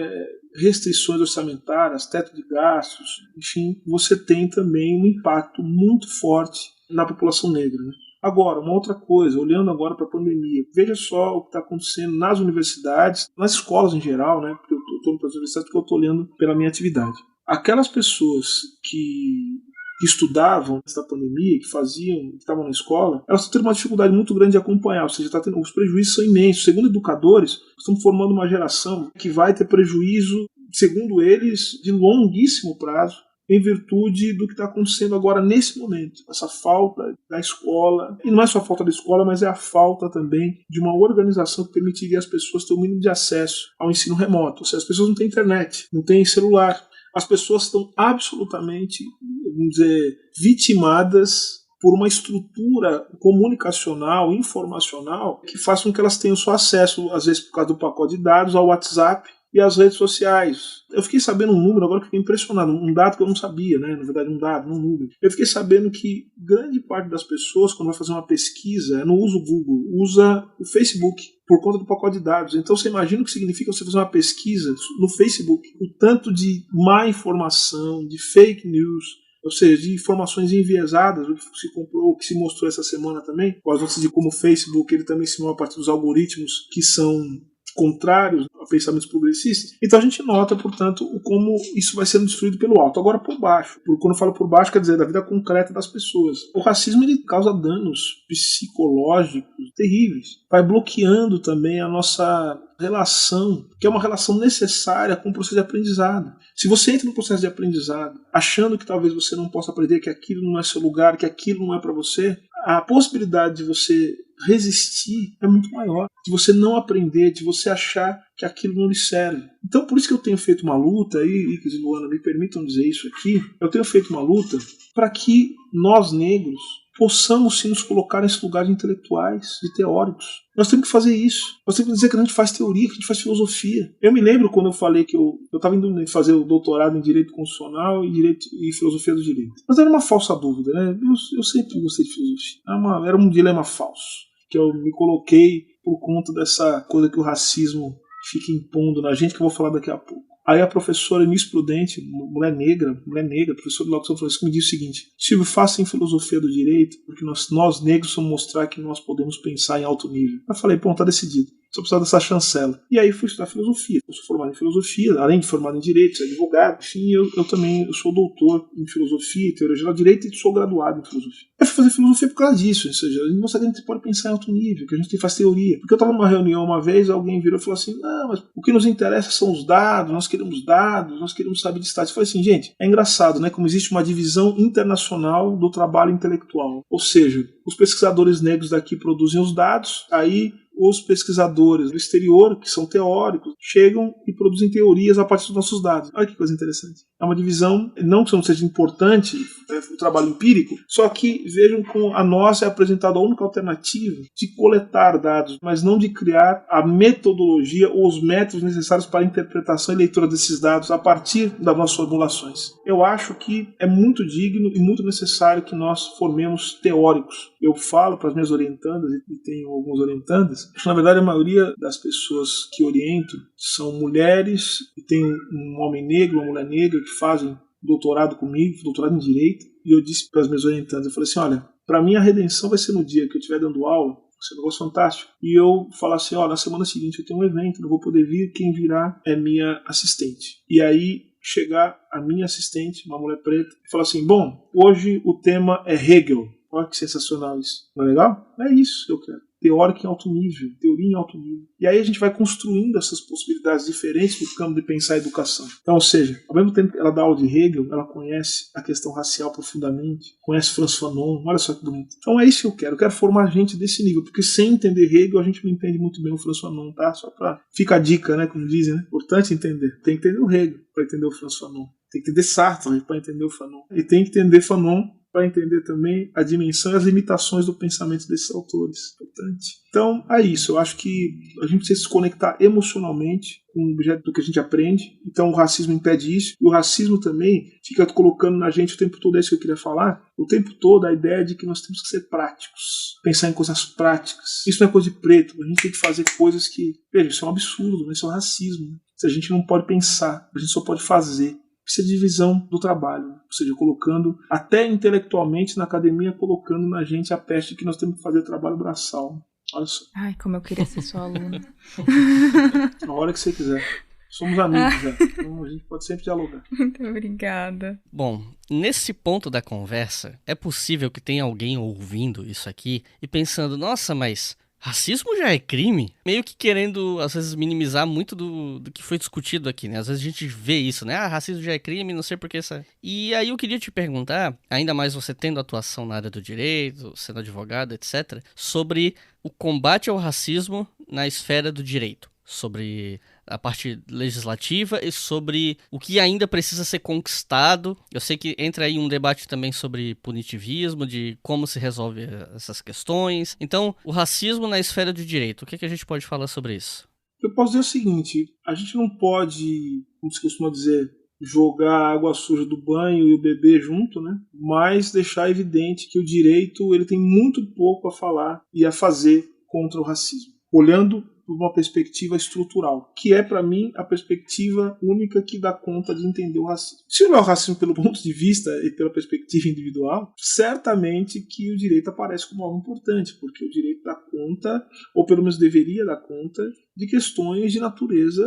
restrições orçamentárias, teto de gastos, enfim, você tem também um impacto muito forte na população negra, né? Agora, uma outra coisa, olhando agora para a pandemia, veja só o que está acontecendo nas universidades, nas escolas em geral, né? Porque eu estou nas universidades porque eu estou olhando pela minha atividade. Aquelas pessoas que estudavam antes da pandemia, que estavam na escola, elas estão tendo uma dificuldade muito grande de acompanhar, ou seja, os prejuízos são imensos. Segundo educadores, estamos formando uma geração que vai ter prejuízo, segundo eles, de longuíssimo prazo, em virtude do que está acontecendo agora nesse momento. Essa falta da escola, e não é só a falta da escola, mas é a falta também de uma organização que permitiria às pessoas ter o mínimo de acesso ao ensino remoto. Ou seja, as pessoas não têm internet, não têm celular. As pessoas estão absolutamente, vamos dizer, vitimadas por uma estrutura comunicacional, informacional, que faz com que elas tenham só acesso, às vezes por causa do pacote de dados, ao WhatsApp e às redes sociais. Eu fiquei sabendo um número, agora que fiquei impressionado, um dado que eu não sabia, né? Na verdade, um dado, não um número. Eu fiquei sabendo que grande parte das pessoas, quando vai fazer uma pesquisa, não usa o Google, usa o Facebook, por conta do pacote de dados. Então você imagina o que significa você fazer uma pesquisa no Facebook. O tanto de má informação, de fake news, ou seja, de informações enviesadas, o que se comprou, o que se mostrou essa semana também, com as notícias de como o Facebook ele também se move a partir dos algoritmos que são contrários a pensamentos progressistas. Então a gente nota, portanto, como isso vai sendo destruído pelo alto. Agora por baixo. Quando eu falo por baixo, quer dizer da vida concreta das pessoas. O racismo ele causa danos psicológicos terríveis. Vai bloqueando também a nossa relação, que é uma relação necessária com o processo de aprendizado. Se você entra no processo de aprendizado achando que talvez você não possa aprender, que aquilo não é seu lugar, que aquilo não é para você, a possibilidade de você resistir é muito maior, de você não aprender, de você achar que aquilo não lhe serve. Então por isso que eu tenho feito uma luta, aí Icas e Luana me permitam dizer isso aqui, eu tenho feito uma luta para que nós negros possamos sim nos colocar nesse lugar de intelectuais, de teóricos. Nós temos que fazer isso. Nós temos que dizer que a gente faz teoria, que a gente faz filosofia. Eu me lembro quando eu falei que eu estava indo fazer o doutorado em Direito Constitucional e Filosofia do Direito. Mas era uma falsa dúvida, né? Eu sempre gostei de filosofia. Era um dilema falso, que eu me coloquei por conta dessa coisa que o racismo fica impondo na gente, que eu vou falar daqui a pouco. Aí a professora Miss Prudente, mulher negra, professora do Lato São Francisco, me disse o seguinte: Silvio, faça em filosofia do direito, porque nós negros vamos mostrar que nós podemos pensar em alto nível. Eu falei, pronto, tá decidido. só precisava dessa chancela. E aí fui estudar filosofia. Eu sou formado em filosofia, além de formado em direito, sou advogado, enfim, eu também sou doutor em filosofia e teoria geral do direito e sou graduado em filosofia. Eu fui fazer filosofia por causa disso, ou seja, a gente pode pensar em alto nível, que a gente faz teoria. Porque eu estava numa reunião uma vez, alguém virou e falou assim, não, mas o que nos interessa são os dados, nós queremos saber de estados. Eu falei assim, gente, é engraçado, né, como existe uma divisão internacional do trabalho intelectual. Ou seja, os pesquisadores negros daqui produzem os dados, aí os pesquisadores do exterior, que são teóricos, chegam e produzem teorias a partir dos nossos dados. Olha que coisa interessante. É uma divisão, não que não seja importante o trabalho empírico, só que vejam como a nossa é apresentada a única alternativa de coletar dados, mas não de criar a metodologia ou os métodos necessários para a interpretação e leitura desses dados a partir das nossas formulações. Eu acho que é muito digno e muito necessário que nós formemos teóricos. Eu falo para as minhas orientandas, e tenho alguns orientandas, que na verdade a maioria das pessoas que oriento são mulheres, e tem um homem negro, uma mulher negra que fazem doutorado comigo, doutorado em Direito, e eu disse para as minhas orientandas, eu falei assim, olha, para mim a redenção vai ser no dia que eu estiver dando aula, vai ser um negócio fantástico, e eu falar assim, ó, na semana seguinte eu tenho um evento, não vou poder vir, quem virá é minha assistente. E aí chegar a minha assistente, uma mulher preta, e falar assim, bom, hoje o tema é Hegel. Olha que sensacional isso. Não é legal? É isso que eu quero. Teórica em alto nível, teoria em alto nível. E aí a gente vai construindo essas possibilidades diferentes no campo de pensar a educação. Então, ou seja, ao mesmo tempo que ela dá aula de Hegel, ela conhece a questão racial profundamente, conhece Franz Fanon, olha só que bonito. Então é isso que eu quero formar gente desse nível, porque sem entender Hegel a gente não entende muito bem o Franz Fanon, tá? Só pra... Fica a dica, né, como dizem, né? Importante entender. Tem que entender o Hegel para entender o Franz Fanon. Tem que entender Sartre para entender o Fanon. E tem que entender Fanon para entender também a dimensão e as limitações do pensamento desses autores. Importante. Então, é isso. Eu acho que a gente precisa se conectar emocionalmente com o objeto do que a gente aprende. Então, o racismo impede isso. E o racismo também fica colocando na gente o tempo todo, é isso que eu queria falar, o tempo todo a ideia de que nós temos que ser práticos. Pensar em coisas práticas. Isso não é coisa de preto. A gente tem que fazer coisas que... Veja, isso é um absurdo, né? Isso é um racismo. Né? A gente não pode pensar, a gente só pode fazer. Precisa de divisão do trabalho, ou seja, colocando, até intelectualmente na academia, colocando na gente a peste que nós temos que fazer trabalho braçal. Olha só. Ai, como eu queria ser sua aluna. Na hora que você quiser. Somos amigos já, então a gente pode sempre dialogar. Muito obrigada. Bom, nesse ponto da conversa, é possível que tenha alguém ouvindo isso aqui e pensando, nossa, mas... racismo já é crime? Meio que querendo, às vezes, minimizar muito do que foi discutido aqui, né? Às vezes a gente vê isso, né? Ah, racismo já é crime, não sei por que essa... E aí eu queria te perguntar, ainda mais você tendo atuação na área do direito, sendo advogado, etc., sobre o combate ao racismo na esfera do direito. Sobre a parte legislativa e sobre o que ainda precisa ser conquistado. Eu sei que entra aí um debate também sobre punitivismo, de como se resolve essas questões. Então, o racismo na esfera do direito, o que a gente pode falar sobre isso? Eu posso dizer o seguinte, a gente não pode, como se costuma dizer, jogar a água suja do banho e o bebê junto, né? Mas deixar evidente que o direito ele tem muito pouco a falar e a fazer contra o racismo. Olhando por uma perspectiva estrutural, que é, para mim, a perspectiva única que dá conta de entender o racismo. Se olhar o racismo pelo ponto de vista e pela perspectiva individual, certamente que o direito aparece como algo importante, porque o direito dá conta, ou pelo menos deveria dar conta, de questões de natureza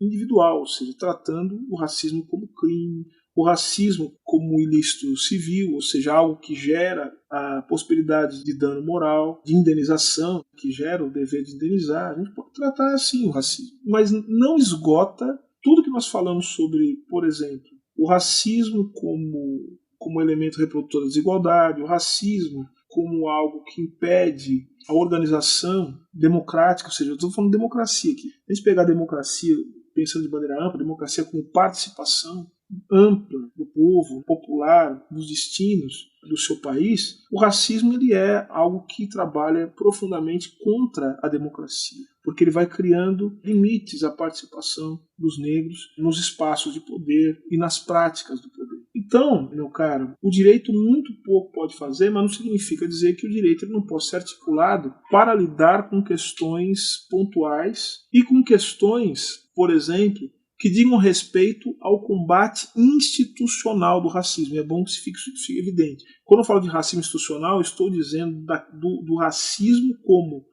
individual, ou seja, tratando o racismo como crime, o racismo como ilícito civil, ou seja, algo que gera a possibilidade de dano moral, de indenização, que gera o dever de indenizar. A gente pode tratar assim o racismo, mas não esgota tudo que nós falamos sobre, por exemplo, o racismo como elemento reprodutor da desigualdade, o racismo como algo que impede a organização democrática, ou seja, eu estou falando de democracia aqui. A gente pegar a democracia pensando de maneira ampla, democracia como participação ampla do povo, popular, dos destinos do seu país, o racismo ele é algo que trabalha profundamente contra a democracia, porque ele vai criando limites à participação dos negros nos espaços de poder e nas práticas do poder. Então, meu caro, o direito muito pouco pode fazer, mas não significa dizer que o direito ele não pode ser articulado para lidar com questões pontuais e com questões, por exemplo, que digam respeito ao combate institucional do racismo. E é bom que isso fique evidente. Quando eu falo de racismo institucional, eu estou dizendo do racismo como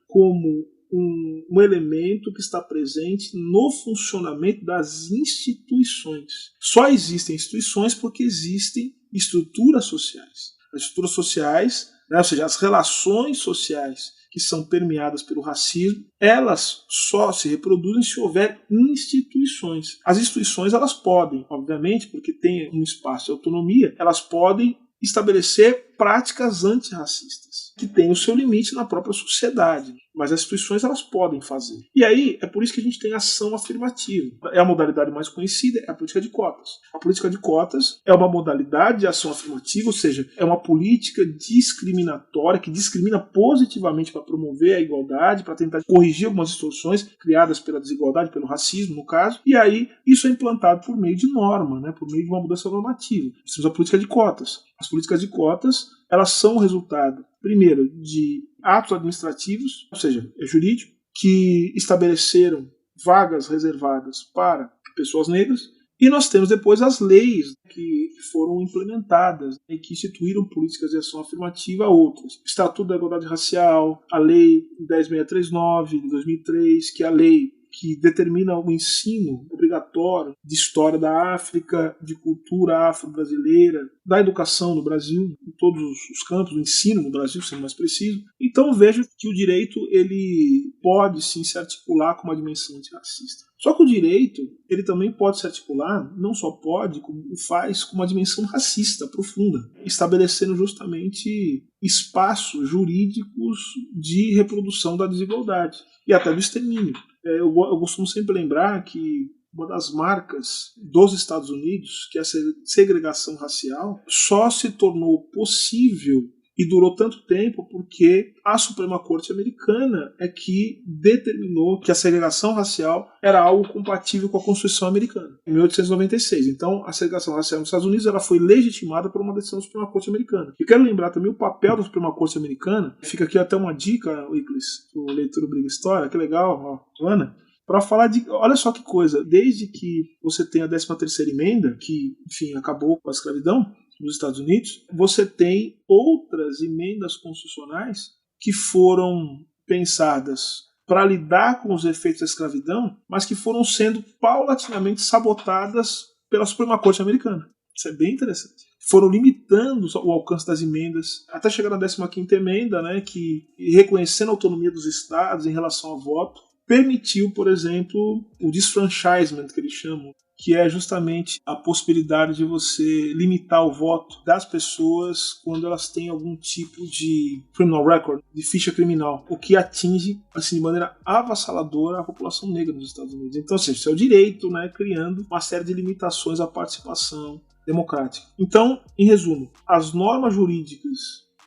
um elemento que está presente no funcionamento das instituições. Só existem instituições porque existem estruturas sociais. As estruturas sociais, né, ou seja, as relações sociais que são permeadas pelo racismo, elas só se reproduzem se houver instituições. As instituições, elas podem, obviamente, porque tem um espaço de autonomia, elas podem estabelecer práticas antirracistas, que têm o seu limite na própria sociedade. Mas as instituições, elas podem fazer. E aí, é por isso que a gente tem ação afirmativa. É a modalidade mais conhecida, é a política de cotas. A política de cotas é uma modalidade de ação afirmativa, ou seja, é uma política discriminatória, que discrimina positivamente para promover a igualdade, para tentar corrigir algumas distorções criadas pela desigualdade, pelo racismo, no caso. E aí, isso é implantado por meio de norma, né, por meio de uma mudança normativa. Nós temos a política de cotas. As políticas de cotas, elas são o resultado, primeiro, de atos administrativos, ou seja, é jurídico, que estabeleceram vagas reservadas para pessoas negras, e nós temos depois as leis que foram implementadas e que instituíram políticas de ação afirmativa a outras. O Estatuto da Igualdade Racial, a Lei 10.639 de 2003, que é a lei que determina o ensino obrigatório de história da África, de cultura afro-brasileira, da educação no Brasil, em todos os campos, do ensino no Brasil, sendo mais preciso. Então vejo que o direito ele pode sim se articular com uma dimensão antirracista. Só que o direito ele também pode se articular, não só pode, como o faz, com uma dimensão racista profunda, estabelecendo justamente espaços jurídicos de reprodução da desigualdade e até do extermínio. Eu costumo sempre lembrar que uma das marcas dos Estados Unidos, que é a segregação racial, só se tornou possível e durou tanto tempo porque a Suprema Corte americana é que determinou que a segregação racial era algo compatível com a Constituição americana, em 1896. Então, a segregação racial nos Estados Unidos ela foi legitimada por uma decisão da Suprema Corte americana. E quero lembrar também o papel da Suprema Corte americana, fica aqui até uma dica, Wycliffe, o Leitura Briga História, que legal, Ana, para falar de, olha só que coisa, desde que você tem a 13ª emenda, que, enfim, acabou com a escravidão nos Estados Unidos, você tem outras emendas constitucionais que foram pensadas para lidar com os efeitos da escravidão, mas que foram sendo paulatinamente sabotadas pela Suprema Corte americana. Isso é bem interessante. Foram limitando o alcance das emendas, até chegar na 15ª emenda, né, que, reconhecendo a autonomia dos estados em relação ao voto, permitiu, por exemplo, o disfranchisement, que eles chamam, que é justamente a possibilidade de você limitar o voto das pessoas quando elas têm algum tipo de criminal record, de ficha criminal, o que atinge assim, de maneira avassaladora a população negra nos Estados Unidos. Então, assim, isso é o direito, né, criando uma série de limitações à participação democrática. Então, em resumo, as normas jurídicas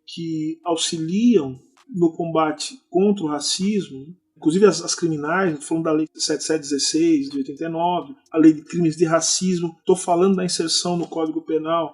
que auxiliam no combate contra o racismo, inclusive as criminais, estou falando da Lei 7716 de 89, a Lei de Crimes de Racismo, estou falando da inserção no Código Penal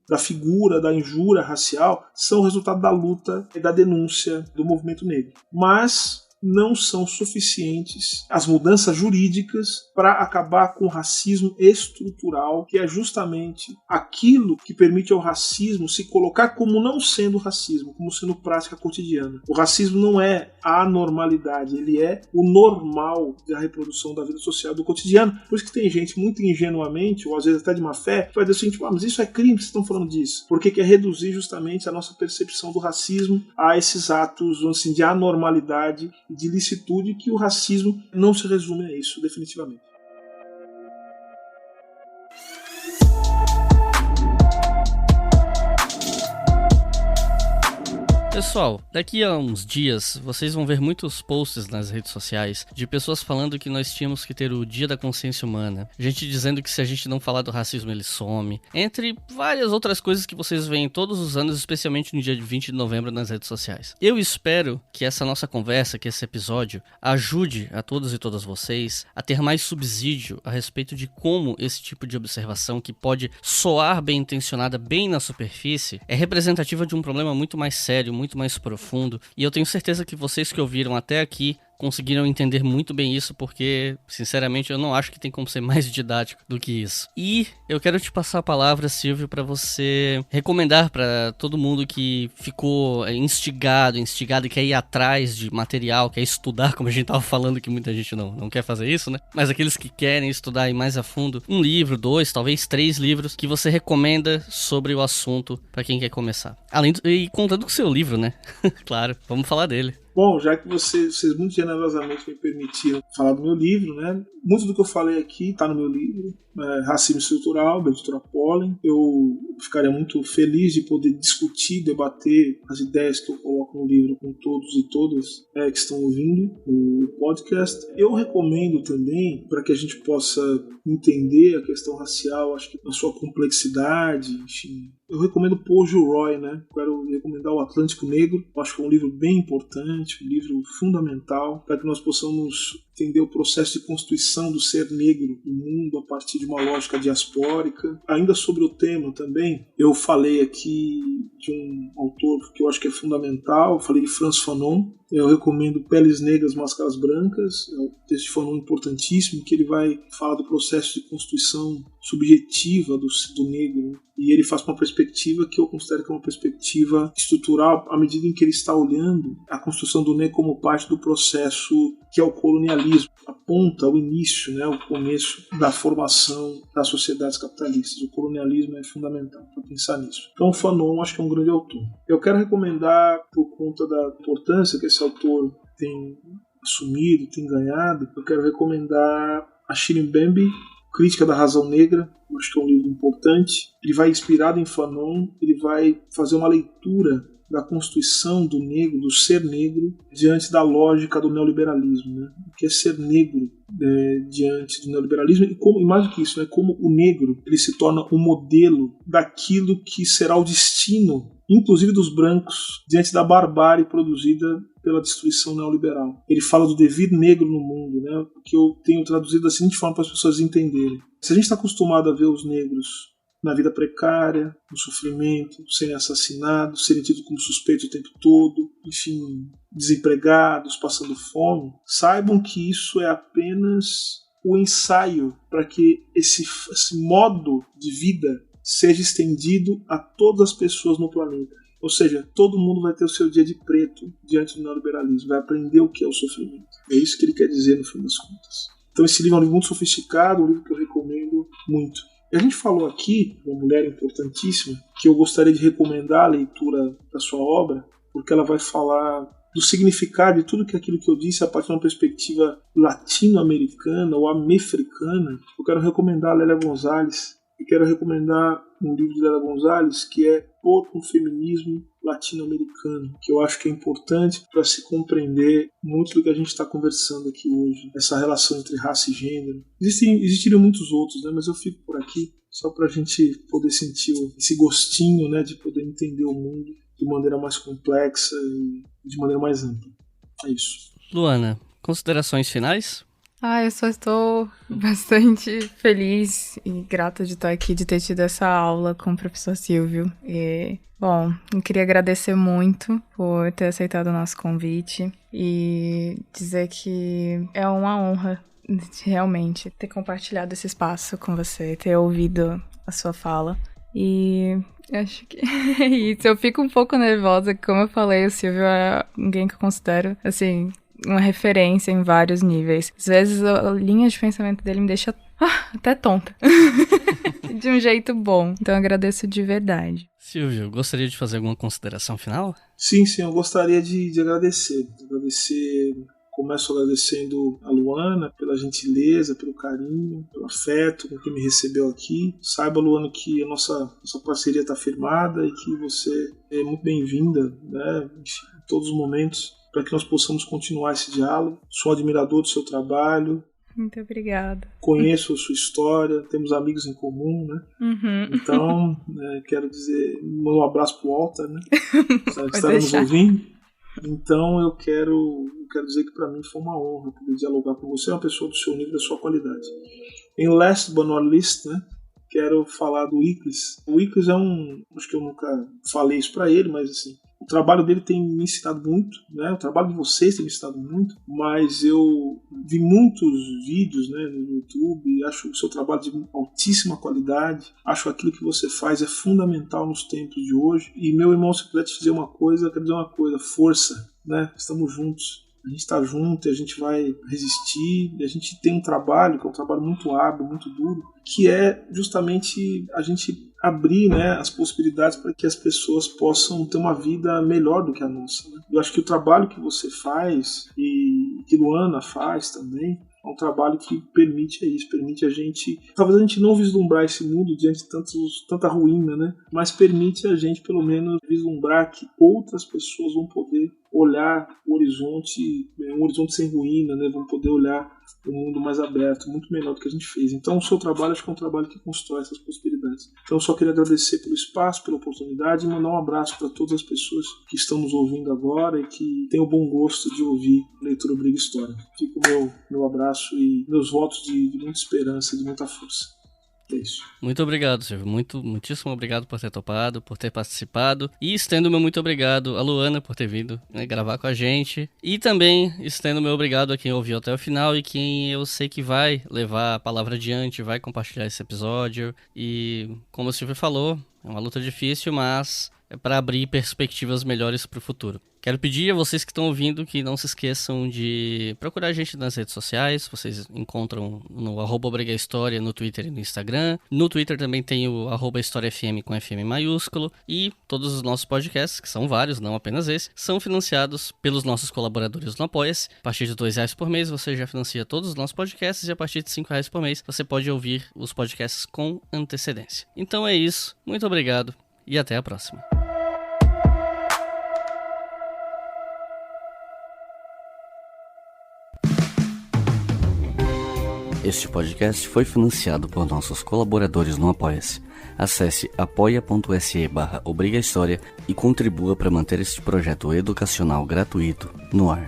da figura da injúria racial, são resultado da luta e da denúncia do movimento negro. Mas não são suficientes as mudanças jurídicas para acabar com o racismo estrutural, que é justamente aquilo que permite ao racismo se colocar como não sendo racismo, como sendo prática cotidiana. O racismo não é a anormalidade, ele é o normal da reprodução da vida social do cotidiano. Por isso que tem gente muito ingenuamente, ou às vezes até de má fé, que vai dizer o seguinte: mas isso é crime, vocês estão falando disso. Porque quer reduzir justamente a nossa percepção do racismo a esses atos assim, de anormalidade, de licitude, que o racismo não se resume a isso, definitivamente. Pessoal, daqui a uns dias vocês vão ver muitos posts nas redes sociais de pessoas falando que nós tínhamos que ter o Dia da Consciência Humana, gente dizendo que se a gente não falar do racismo ele some, entre várias outras coisas que vocês veem todos os anos, especialmente no dia de 20 de novembro nas redes sociais. Eu espero que essa nossa conversa, que esse episódio, ajude a todos e todas vocês a ter mais subsídio a respeito de como esse tipo de observação, que pode soar bem intencionada, bem na superfície, é representativa de um problema muito mais sério, muito mais profundo, e eu tenho certeza que vocês que ouviram até aqui conseguiram entender muito bem isso, porque, sinceramente, eu não acho que tem como ser mais didático do que isso. E eu quero te passar a palavra, Silvio, para você recomendar para todo mundo que ficou instigado e quer ir atrás de material, quer estudar, como a gente tava falando que muita gente não quer fazer isso, né? Mas aqueles que querem estudar e mais a fundo, um livro, 2, talvez 3 livros que você recomenda sobre o assunto para quem quer começar. E contando com o seu livro, né? Claro, vamos falar dele. Bom, já que vocês muito generosamente me permitiram falar do meu livro, né? Muito do que eu falei aqui está no meu livro, Racismo Estrutural, da editora Pollen. Eu ficaria muito feliz de poder discutir, debater as ideias que eu coloco no livro com todos e todas que estão ouvindo o podcast. Eu recomendo também, para que a gente possa entender a questão racial, acho que na sua complexidade, enfim, eu recomendo Paul Gilroy, né? Quero recomendar O Atlântico Negro. Eu acho que é um livro bem importante, um livro fundamental para que nós possamos entender o processo de constituição do ser negro no mundo a partir de uma lógica diaspórica. Ainda sobre o tema também, eu falei aqui de um autor que eu acho que é fundamental, eu falei de Frantz Fanon. Eu recomendo Peles Negras, Máscaras Brancas, é um texto de Fanon importantíssimo, que ele vai falar do processo de constituição subjetiva do negro, e ele faz uma perspectiva que eu considero que é uma perspectiva estrutural, à medida em que ele está olhando a construção do negro como parte do processo que é o colonialismo, aponta o início, né, o começo da formação das sociedades capitalistas. O colonialismo é fundamental para pensar nisso. Então, Fanon acho que é um grande autor. Eu quero recomendar, por conta da importância que esse autor tem assumido, tem ganhado, eu quero recomendar Achille Mbembe, Crítica da Razão Negra. Eu acho que é um livro importante. Ele vai inspirado em Fanon, ele vai fazer uma leitura da constituição do negro, do ser negro, diante da lógica do neoliberalismo, né? O que é ser negro diante do neoliberalismo e mais do que isso, né? Como o negro ele se torna um modelo daquilo que será o destino, inclusive dos brancos, diante da barbárie produzida pela destruição neoliberal. Ele fala do devir negro no mundo, né? Que eu tenho traduzido da seguinte forma para as pessoas entenderem. Se a gente está acostumado a ver os negros na vida precária, no sofrimento, serem assassinados, serem tidos como suspeitos o tempo todo, enfim, desempregados, passando fome, saibam que isso é apenas o ensaio para que esse modo de vida seja estendido a todas as pessoas no planeta. Ou seja, todo mundo vai ter o seu dia de preto diante do neoliberalismo, vai aprender o que é o sofrimento. É isso que ele quer dizer no fim das contas. Então esse livro é um livro muito sofisticado, um livro que eu recomendo muito. E a gente falou aqui, uma mulher importantíssima, que eu gostaria de recomendar a leitura da sua obra, porque ela vai falar do significado de tudo aquilo que eu disse a partir de uma perspectiva latino-americana ou americana. Eu quero recomendar a Lélia Gonzalez, e quero recomendar um livro de Lélia Gonzalez que é Por um Feminismo Latino-Americano, que eu acho que é importante para se compreender muito do que a gente está conversando aqui hoje, essa relação entre raça e gênero. Existiriam muitos outros, né, mas eu fico por aqui só para a gente poder sentir esse gostinho, né, de poder entender o mundo de maneira mais complexa e de maneira mais ampla. É isso. Luana, considerações finais? Eu só estou bastante feliz e grata de estar aqui, de ter tido essa aula com o professor Silvio. Bom, eu queria agradecer muito por ter aceitado o nosso convite e dizer que é uma honra realmente ter compartilhado esse espaço com você, ter ouvido a sua fala. E acho que é isso. Eu fico um pouco nervosa, como eu falei, o Silvio é alguém que eu considero, assim, uma referência em vários níveis. Às vezes a linha de pensamento dele me deixa até tonta. De um jeito bom. Então eu agradeço de verdade. Silvio, gostaria de fazer alguma consideração final? Sim, eu gostaria de agradecer. Começo agradecendo a Luana pela gentileza, pelo carinho, pelo afeto com que me recebeu aqui. Saiba, Luana, que a nossa parceria está firmada e que você é muito bem-vinda, né, em todos os momentos, para que nós possamos continuar esse diálogo. Sou admirador do seu trabalho. Muito obrigada. Conheço a sua história, temos amigos em comum, né? Uhum. Então, quero dizer, um abraço pro Walter, né? Que está nos ouvindo. Então, eu quero dizer que para mim foi uma honra poder dialogar com você, uma pessoa do seu nível, da sua qualidade. Em last but not least, né? Quero falar do Iclis. O Iclis acho que eu nunca falei isso para ele, mas assim, O trabalho dele tem me ensinado muito, né? O trabalho de vocês tem me ensinado muito, mas eu vi muitos vídeos, né, no YouTube, acho o seu trabalho de altíssima qualidade, acho que aquilo que você faz é fundamental nos tempos de hoje. E meu irmão, se eu puder te dizer uma coisa, eu quero dizer uma coisa: força, né? Estamos juntos. A gente está junto e a gente vai resistir. E a gente tem um trabalho, que é um trabalho muito árduo, muito duro, que é justamente a gente abrir, né, as possibilidades para que as pessoas possam ter uma vida melhor do que a nossa, né? Eu acho que o trabalho que você faz e que Luana faz também é um trabalho que permite isso, permite a gente, talvez a gente não vislumbrar esse mundo diante de tanta ruína, né? Mas permite a gente pelo menos vislumbrar que outras pessoas vão poder olhar o horizonte, um horizonte sem ruína, né? Vão poder olhar um mundo mais aberto, muito melhor do que a gente fez. Então o seu trabalho, acho que é um trabalho que constrói essas possibilidades. Então eu só queria agradecer pelo espaço, pela oportunidade, e mandar um abraço para todas as pessoas que estão nos ouvindo agora e que têm o bom gosto de ouvir Leitura Obriga História. Fica o meu abraço e meus votos de muita esperança, de muita força. É isso. Muito obrigado, Silvio. Muitíssimo obrigado por ter topado, por ter participado. E estendo meu muito obrigado a Luana por ter vindo, né, gravar com a gente. E também estendo meu obrigado a quem ouviu até o final e quem eu sei que vai levar a palavra adiante, vai compartilhar esse episódio. E como o Silvio falou, é uma luta difícil, mas é para abrir perspectivas melhores para o futuro. Quero pedir a vocês que estão ouvindo que não se esqueçam de procurar a gente nas redes sociais. Vocês encontram no @ObrigaHistória no Twitter e no Instagram. No Twitter também tem o @HistóriaFM com FM maiúsculo. E todos os nossos podcasts, que são vários, não apenas esse, são financiados pelos nossos colaboradores no Apoia-se. A partir de R$2 por mês você já financia todos os nossos podcasts, e a partir de R$5 por mês você pode ouvir os podcasts com antecedência. Então é isso, muito obrigado e até a próxima. Este podcast foi financiado por nossos colaboradores no Apoia-se. Acesse apoia.se/obrigahistoria e contribua para manter este projeto educacional gratuito no ar.